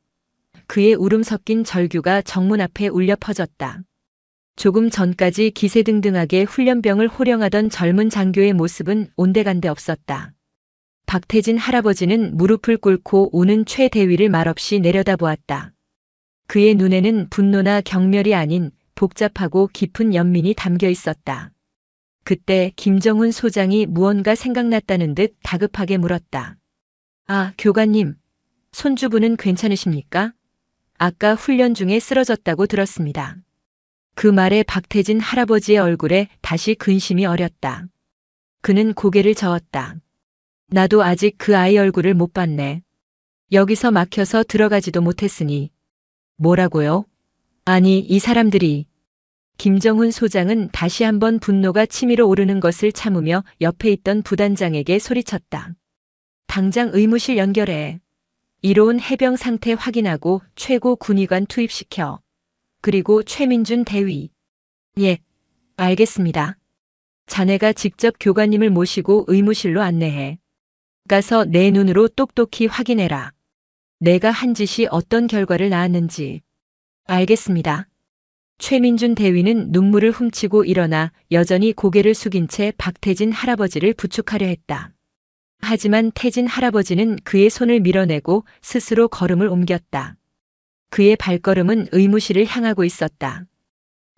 그의 울음 섞인 절규가 정문 앞에 울려 퍼졌다. 조금 전까지 기세등등하게 훈련병을 호령하던 젊은 장교의 모습은 온데간데 없었다. 박태진 할아버지는 무릎을 꿇고 우는 최 대위를 말없이 내려다보았다. 그의 눈에는 분노나 경멸이 아닌 복잡하고 깊은 연민이 담겨 있었다. 그때 김정훈 소장이 무언가 생각났다는 듯 다급하게 물었다. 아, 교관님, 손주분은 괜찮으십니까? 아까 훈련 중에 쓰러졌다고 들었습니다. 그 말에 박태진 할아버지의 얼굴에 다시 근심이 어렸다. 그는 고개를 저었다. 나도 아직 그 아이 얼굴을 못 봤네. 여기서 막혀서 들어가지도 못했으니. 뭐라고요? 아니, 이 사람들이. 김정훈 소장은 다시 한번 분노가 치밀어 오르는 것을 참으며 옆에 있던 부단장에게 소리쳤다. 당장 의무실 연결해. 이로운 해병 상태 확인하고 최고 군의관 투입시켜. 그리고 최민준 대위. 예, 알겠습니다. 자네가 직접 교관님을 모시고 의무실로 안내해. 가서 내 눈으로 똑똑히 확인해라. 내가 한 짓이 어떤 결과를 낳았는지. 알겠습니다. 최민준 대위는 눈물을 훔치고 일어나 여전히 고개를 숙인 채 박태진 할아버지를 부축하려 했다. 하지만 태진 할아버지는 그의 손을 밀어내고 스스로 걸음을 옮겼다. 그의 발걸음은 의무실을 향하고 있었다.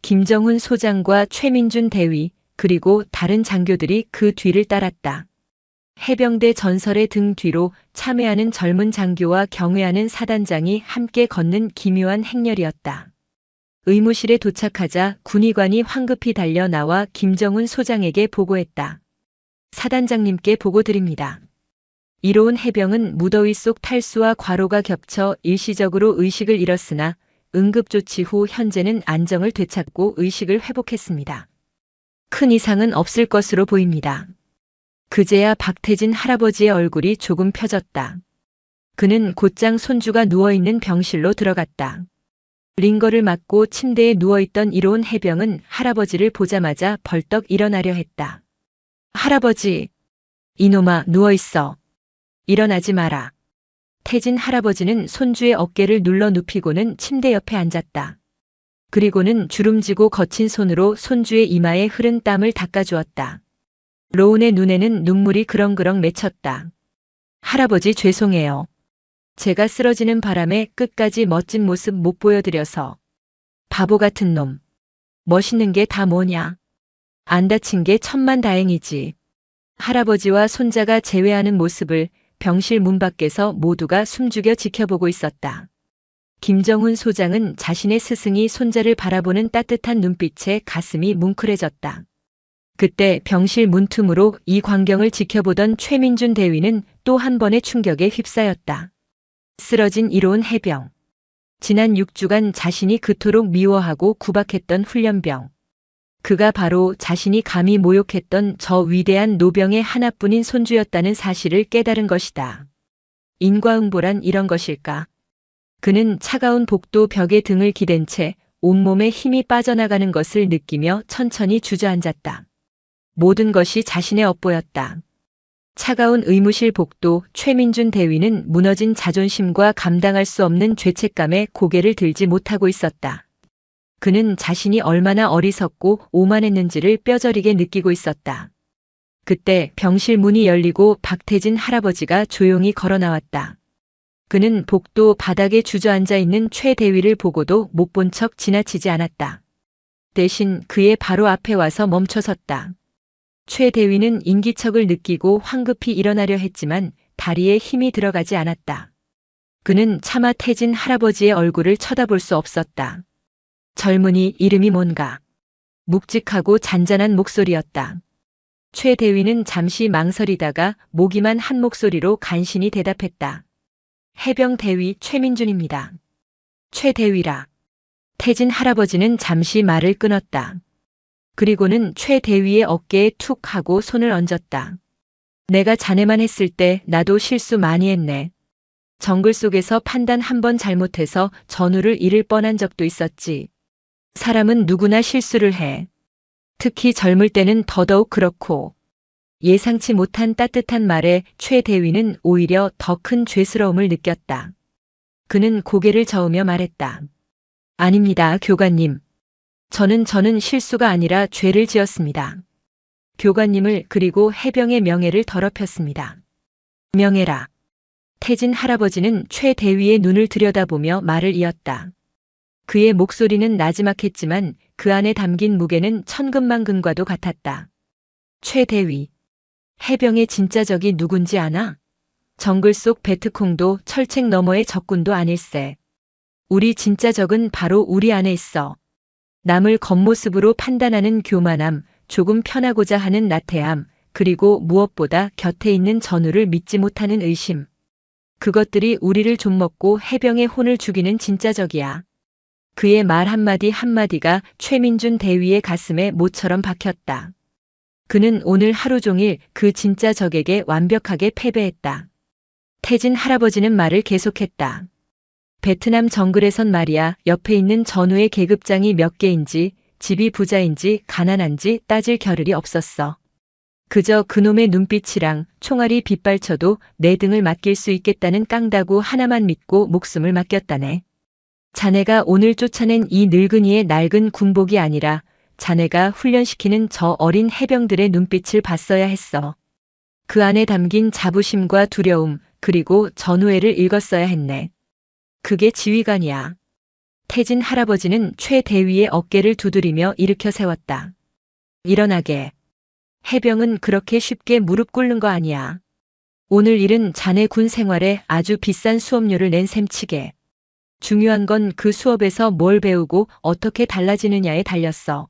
김정훈 소장과 최민준 대위 그리고 다른 장교들이 그 뒤를 따랐다. 해병대 전설의 등 뒤로 참회하는 젊은 장교와 경회하는 사단장이 함께 걷는 기묘한 행렬이었다. 의무실에 도착하자 군의관이 황급히 달려 나와 김정훈 소장에게 보고했다. 사단장님께 보고드립니다. 이로운 해병은 무더위 속 탈수와 과로가 겹쳐 일시적으로 의식을 잃었으나 응급조치 후 현재는 안정을 되찾고 의식을 회복했습니다. 큰 이상은 없을 것으로 보입니다. 그제야 박태진 할아버지의 얼굴이 조금 펴졌다. 그는 곧장 손주가 누워있는 병실로 들어갔다. 링거를 맞고 침대에 누워있던 이로운 해병은 할아버지를 보자마자 벌떡 일어나려 했다. 할아버지, 이놈아 누워있어. 일어나지 마라. 태진 할아버지는 손주의 어깨를 눌러 눕히고는 침대 옆에 앉았다. 그리고는 주름지고 거친 손으로 손주의 이마에 흐른 땀을 닦아주었다. 로운의 눈에는 눈물이 그렁그렁 맺혔다. 할아버지 죄송해요. 제가 쓰러지는 바람에 끝까지 멋진 모습 못 보여드려서. 바보 같은 놈. 멋있는 게 다 뭐냐. 안 다친 게 천만다행이지. 할아버지와 손자가 재회하는 모습을 병실 문 밖에서 모두가 숨죽여 지켜보고 있었다. 김정훈 소장은 자신의 스승이 손자를 바라보는 따뜻한 눈빛에 가슴이 뭉클해졌다. 그때 병실 문틈으로 이 광경을 지켜보던 최민준 대위는 또 한 번의 충격에 휩싸였다. 쓰러진 이로운 해병. 지난 6주간 자신이 그토록 미워하고 구박했던 훈련병. 그가 바로 자신이 감히 모욕했던 저 위대한 노병의 하나뿐인 손주였다는 사실을 깨달은 것이다. 인과응보란 이런 것일까? 그는 차가운 복도 벽에 등을 기댄 채 온몸에 힘이 빠져나가는 것을 느끼며 천천히 주저앉았다. 모든 것이 자신의 업보였다. 차가운 의무실 복도. 최민준 대위는 무너진 자존심과 감당할 수 없는 죄책감에 고개를 들지 못하고 있었다. 그는 자신이 얼마나 어리석고 오만했는지를 뼈저리게 느끼고 있었다. 그때 병실 문이 열리고 박태진 할아버지가 조용히 걸어 나왔다. 그는 복도 바닥에 주저앉아 있는 최 대위를 보고도 못 본 척 지나치지 않았다. 대신 그의 바로 앞에 와서 멈춰섰다. 최 대위는 인기척을 느끼고 황급히 일어나려 했지만 다리에 힘이 들어가지 않았다. 그는 차마 태진 할아버지의 얼굴을 쳐다볼 수 없었다. 젊은이 이름이 뭔가. 묵직하고 잔잔한 목소리였다. 최 대위는 잠시 망설이다가 모기만 한 목소리로 간신히 대답했다. 해병 대위 최민준입니다. 최 대위라. 태진 할아버지는 잠시 말을 끊었다. 그리고는 최 대위의 어깨에 툭 하고 손을 얹었다. 내가 자네만 했을 때 나도 실수 많이 했네. 정글 속에서 판단 한 번 잘못해서 전우를 잃을 뻔한 적도 있었지. 사람은 누구나 실수를 해. 특히 젊을 때는 더더욱 그렇고. 예상치 못한 따뜻한 말에 최 대위는 오히려 더 큰 죄스러움을 느꼈다. 그는 고개를 저으며 말했다. 아닙니다, 교관님. 저는 실수가 아니라 죄를 지었습니다. 교관님을 그리고 해병의 명예를 더럽혔습니다. 명예라. 태진 할아버지는 최 대위의 눈을 들여다보며 말을 이었다. 그의 목소리는 나지막했지만 그 안에 담긴 무게는 천근만근과도 같았다. 최 대위. 해병의 진짜 적이 누군지 아나? 정글 속 베트콩도 철책 너머의 적군도 아닐세. 우리 진짜 적은 바로 우리 안에 있어. 남을 겉모습으로 판단하는 교만함, 조금 편하고자 하는 나태함, 그리고 무엇보다 곁에 있는 전우를 믿지 못하는 의심. 그것들이 우리를 좀먹고 해병의 혼을 죽이는 진짜 적이야. 그의 말 한마디 한마디가 최민준 대위의 가슴에 모처럼 박혔다. 그는 오늘 하루 종일 그 진짜 적에게 완벽하게 패배했다. 태진 할아버지는 말을 계속했다. 베트남 정글에선 말이야 옆에 있는 전우의 계급장이 몇 개인지 집이 부자인지 가난한지 따질 겨를이 없었어. 그저 그놈의 눈빛이랑 총알이 빗발쳐도 내 등을 맡길 수 있겠다는 깡다구 하나만 믿고 목숨을 맡겼다네. 자네가 오늘 쫓아낸 이 늙은이의 낡은 군복이 아니라 자네가 훈련시키는 저 어린 해병들의 눈빛을 봤어야 했어. 그 안에 담긴 자부심과 두려움 그리고 전우애를 읽었어야 했네. 그게 지휘관이야. 태진 할아버지는 최 대위의 어깨를 두드리며 일으켜 세웠다. 일어나게. 해병은 그렇게 쉽게 무릎 꿇는 거 아니야. 오늘 일은 자네 군 생활에 아주 비싼 수업료를 낸 셈치게. 중요한 건 그 수업에서 뭘 배우고 어떻게 달라지느냐에 달렸어.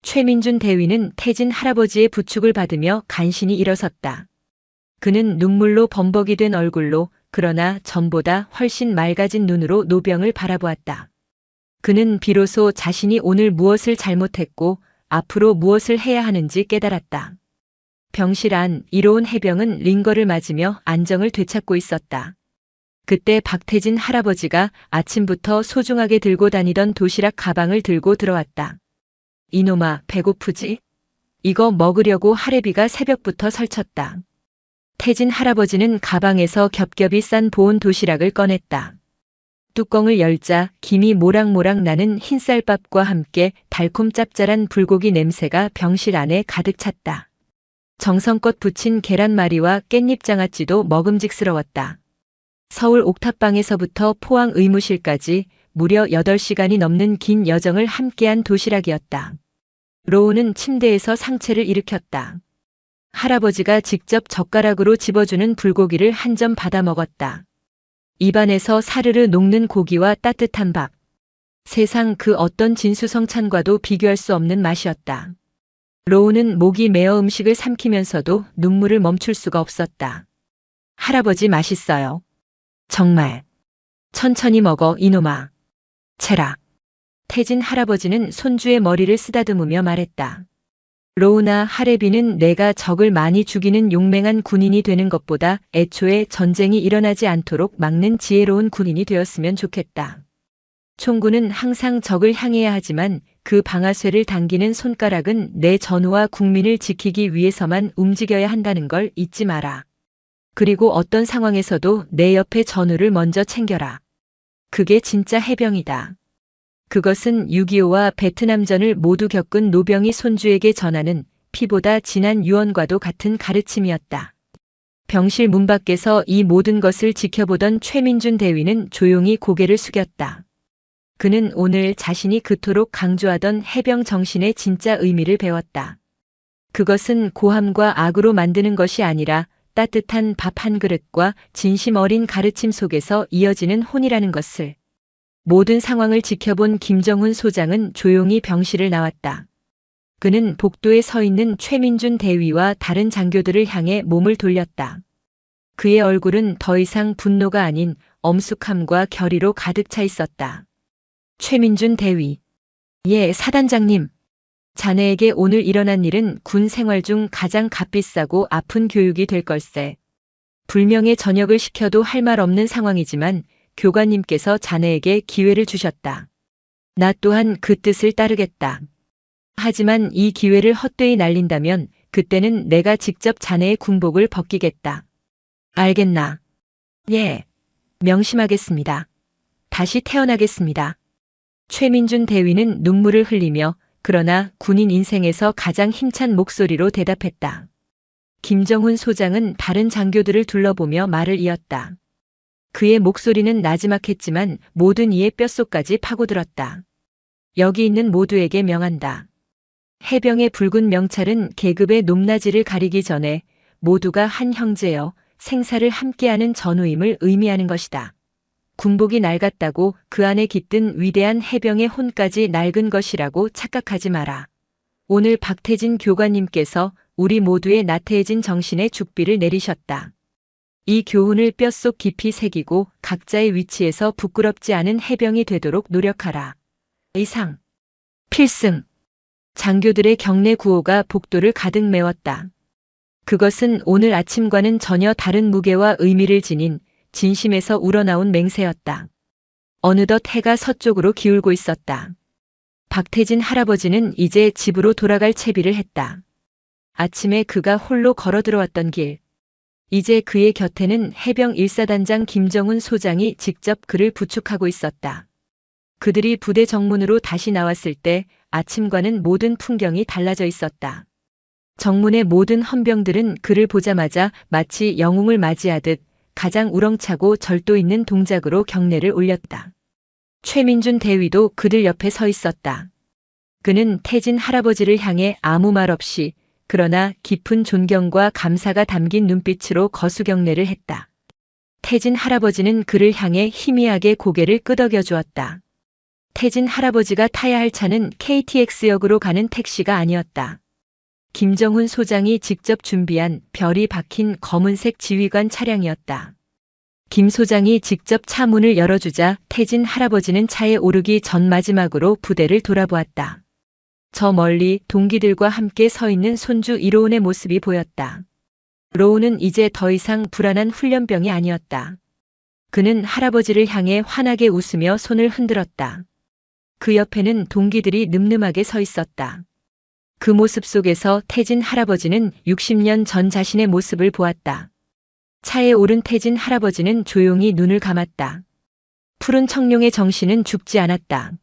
최민준 대위는 태진 할아버지의 부축을 받으며 간신히 일어섰다. 그는 눈물로 범벅이 된 얼굴로 그러나 전보다 훨씬 맑아진 눈으로 노병을 바라보았다. 그는 비로소 자신이 오늘 무엇을 잘못했고 앞으로 무엇을 해야 하는지 깨달았다. 병실 안 이로운 해병은 링거를 맞으며 안정을 되찾고 있었다. 그때 박태진 할아버지가 아침부터 소중하게 들고 다니던 도시락 가방을 들고 들어왔다. 이놈아, 배고프지? 이거 먹으려고 할애비가 새벽부터 설쳤다. 태진 할아버지는 가방에서 겹겹이 싼 보온 도시락을 꺼냈다. 뚜껑을 열자 김이 모락모락 나는 흰쌀밥과 함께 달콤 짭짤한 불고기 냄새가 병실 안에 가득 찼다. 정성껏 부친 계란말이와 깻잎 장아찌도 먹음직스러웠다. 서울 옥탑방에서부터 포항 의무실까지 무려 8시간이 넘는 긴 여정을 함께한 도시락이었다. 로우는 침대에서 상체를 일으켰다. 할아버지가 직접 젓가락으로 집어주는 불고기를 한 점 받아 먹었다. 입안에서 사르르 녹는 고기와 따뜻한 밥. 세상 그 어떤 진수성찬과도 비교할 수 없는 맛이었다. 로우는 목이 메어 음식을 삼키면서도 눈물을 멈출 수가 없었다. 할아버지 맛있어요. 정말. 천천히 먹어, 이놈아. 채라. 태진 할아버지는 손주의 머리를 쓰다듬으며 말했다. 로우나 할애비는 내가 적을 많이 죽이는 용맹한 군인이 되는 것보다 애초에 전쟁이 일어나지 않도록 막는 지혜로운 군인이 되었으면 좋겠다. 총구는 항상 적을 향해야 하지만 그 방아쇠를 당기는 손가락은 내 전우와 국민을 지키기 위해서만 움직여야 한다는 걸 잊지 마라. 그리고 어떤 상황에서도 내 옆에 전우를 먼저 챙겨라. 그게 진짜 해병이다. 그것은 6.25와 베트남전을 모두 겪은 노병이 손주에게 전하는 피보다 진한 유언과도 같은 가르침이었다. 병실 문 밖에서 이 모든 것을 지켜보던 최민준 대위는 조용히 고개를 숙였다. 그는 오늘 자신이 그토록 강조하던 해병 정신의 진짜 의미를 배웠다. 그것은 고함과 악으로 만드는 것이 아니라 따뜻한 밥 한 그릇과 진심 어린 가르침 속에서 이어지는 혼이라는 것을. 모든 상황을 지켜본 김정훈 소장은 조용히 병실을 나왔다. 그는 복도에 서 있는 최민준 대위와 다른 장교들을 향해 몸을 돌렸다. 그의 얼굴은 더 이상 분노가 아닌 엄숙함과 결의로 가득 차 있었다. 최민준 대위. 예, 사단장님. 자네에게 오늘 일어난 일은 군 생활 중 가장 값비싸고 아픈 교육이 될 걸세. 불명예 전역을 시켜도 할 말 없는 상황이지만 교관님께서 자네에게 기회를 주셨다. 나 또한 그 뜻을 따르겠다. 하지만 이 기회를 헛되이 날린다면 그때는 내가 직접 자네의 군복을 벗기겠다. 알겠나? 예. 명심하겠습니다. 다시 태어나겠습니다. 최민준 대위는 눈물을 흘리며 그러나 군인 인생에서 가장 힘찬 목소리로 대답했다. 김정훈 소장은 다른 장교들을 둘러보며 말을 이었다. 그의 목소리는 나지막했지만 모든 이의 뼛속까지 파고들었다. 여기 있는 모두에게 명한다. 해병의 붉은 명찰은 계급의 높낮이를 가리기 전에 모두가 한 형제여 생사를 함께하는 전우임을 의미하는 것이다. 군복이 낡았다고 그 안에 깃든 위대한 해병의 혼까지 낡은 것이라고 착각하지 마라. 오늘 박태진 교관님께서 우리 모두의 나태해진 정신에 죽비를 내리셨다. 이 교훈을 뼛속 깊이 새기고 각자의 위치에서 부끄럽지 않은 해병이 되도록 노력하라. 이상. 필승. 장교들의 격려 구호가 복도를 가득 메웠다. 그것은 오늘 아침과는 전혀 다른 무게와 의미를 지닌 진심에서 우러나온 맹세였다. 어느덧 해가 서쪽으로 기울고 있었다. 박태진 할아버지는 이제 집으로 돌아갈 채비를 했다. 아침에 그가 홀로 걸어 들어왔던 길. 이제 그의 곁에는 해병 1사단장 김정훈 소장이 직접 그를 부축하고 있었다. 그들이 부대 정문으로 다시 나왔을 때 아침과는 모든 풍경이 달라져 있었다. 정문의 모든 헌병들은 그를 보자마자 마치 영웅을 맞이하듯 가장 우렁차고 절도 있는 동작으로 경례를 올렸다. 최민준 대위도 그들 옆에 서 있었다. 그는 태진 할아버지를 향해 아무 말 없이 그러나 깊은 존경과 감사가 담긴 눈빛으로 거수경례를 했다. 태진 할아버지는 그를 향해 희미하게 고개를 끄덕여 주었다. 태진 할아버지가 타야 할 차는 KTX역으로 가는 택시가 아니었다. 김정훈 소장이 직접 준비한 별이 박힌 검은색 지휘관 차량이었다. 김 소장이 직접 차 문을 열어주자 태진 할아버지는 차에 오르기 전 마지막으로 부대를 돌아보았다. 저 멀리 동기들과 함께 서 있는 손주 이로운의 모습이 보였다. 로운은 이제 더 이상 불안한 훈련병이 아니었다. 그는 할아버지를 향해 환하게 웃으며 손을 흔들었다. 그 옆에는 동기들이 늠름하게 서 있었다. 그 모습 속에서 태진 할아버지는 60년 전 자신의 모습을 보았다. 차에 오른 태진 할아버지는 조용히 눈을 감았다. 푸른 청룡의 정신은 죽지 않았다.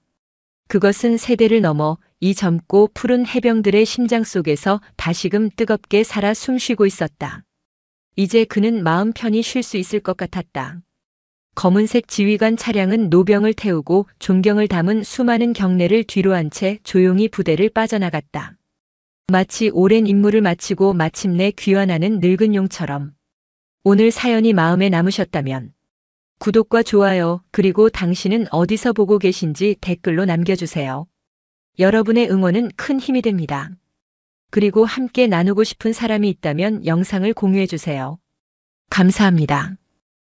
그것은 세대를 넘어 이 젊고 푸른 해병들의 심장 속에서 다시금 뜨겁게 살아 숨쉬고 있었다. 이제 그는 마음 편히 쉴 수 있을 것 같았다. 검은색 지휘관 차량은 노병을 태우고 존경을 담은 수많은 경례를 뒤로 한 채 조용히 부대를 빠져나갔다. 마치 오랜 임무를 마치고 마침내 귀환하는 늙은 용처럼. 오늘 사연이 마음에 남으셨다면 구독과 좋아요 그리고 당신은 어디서 보고 계신지 댓글로 남겨주세요. 여러분의 응원은 큰 힘이 됩니다. 그리고 함께 나누고 싶은 사람이 있다면 영상을 공유해주세요. 감사합니다.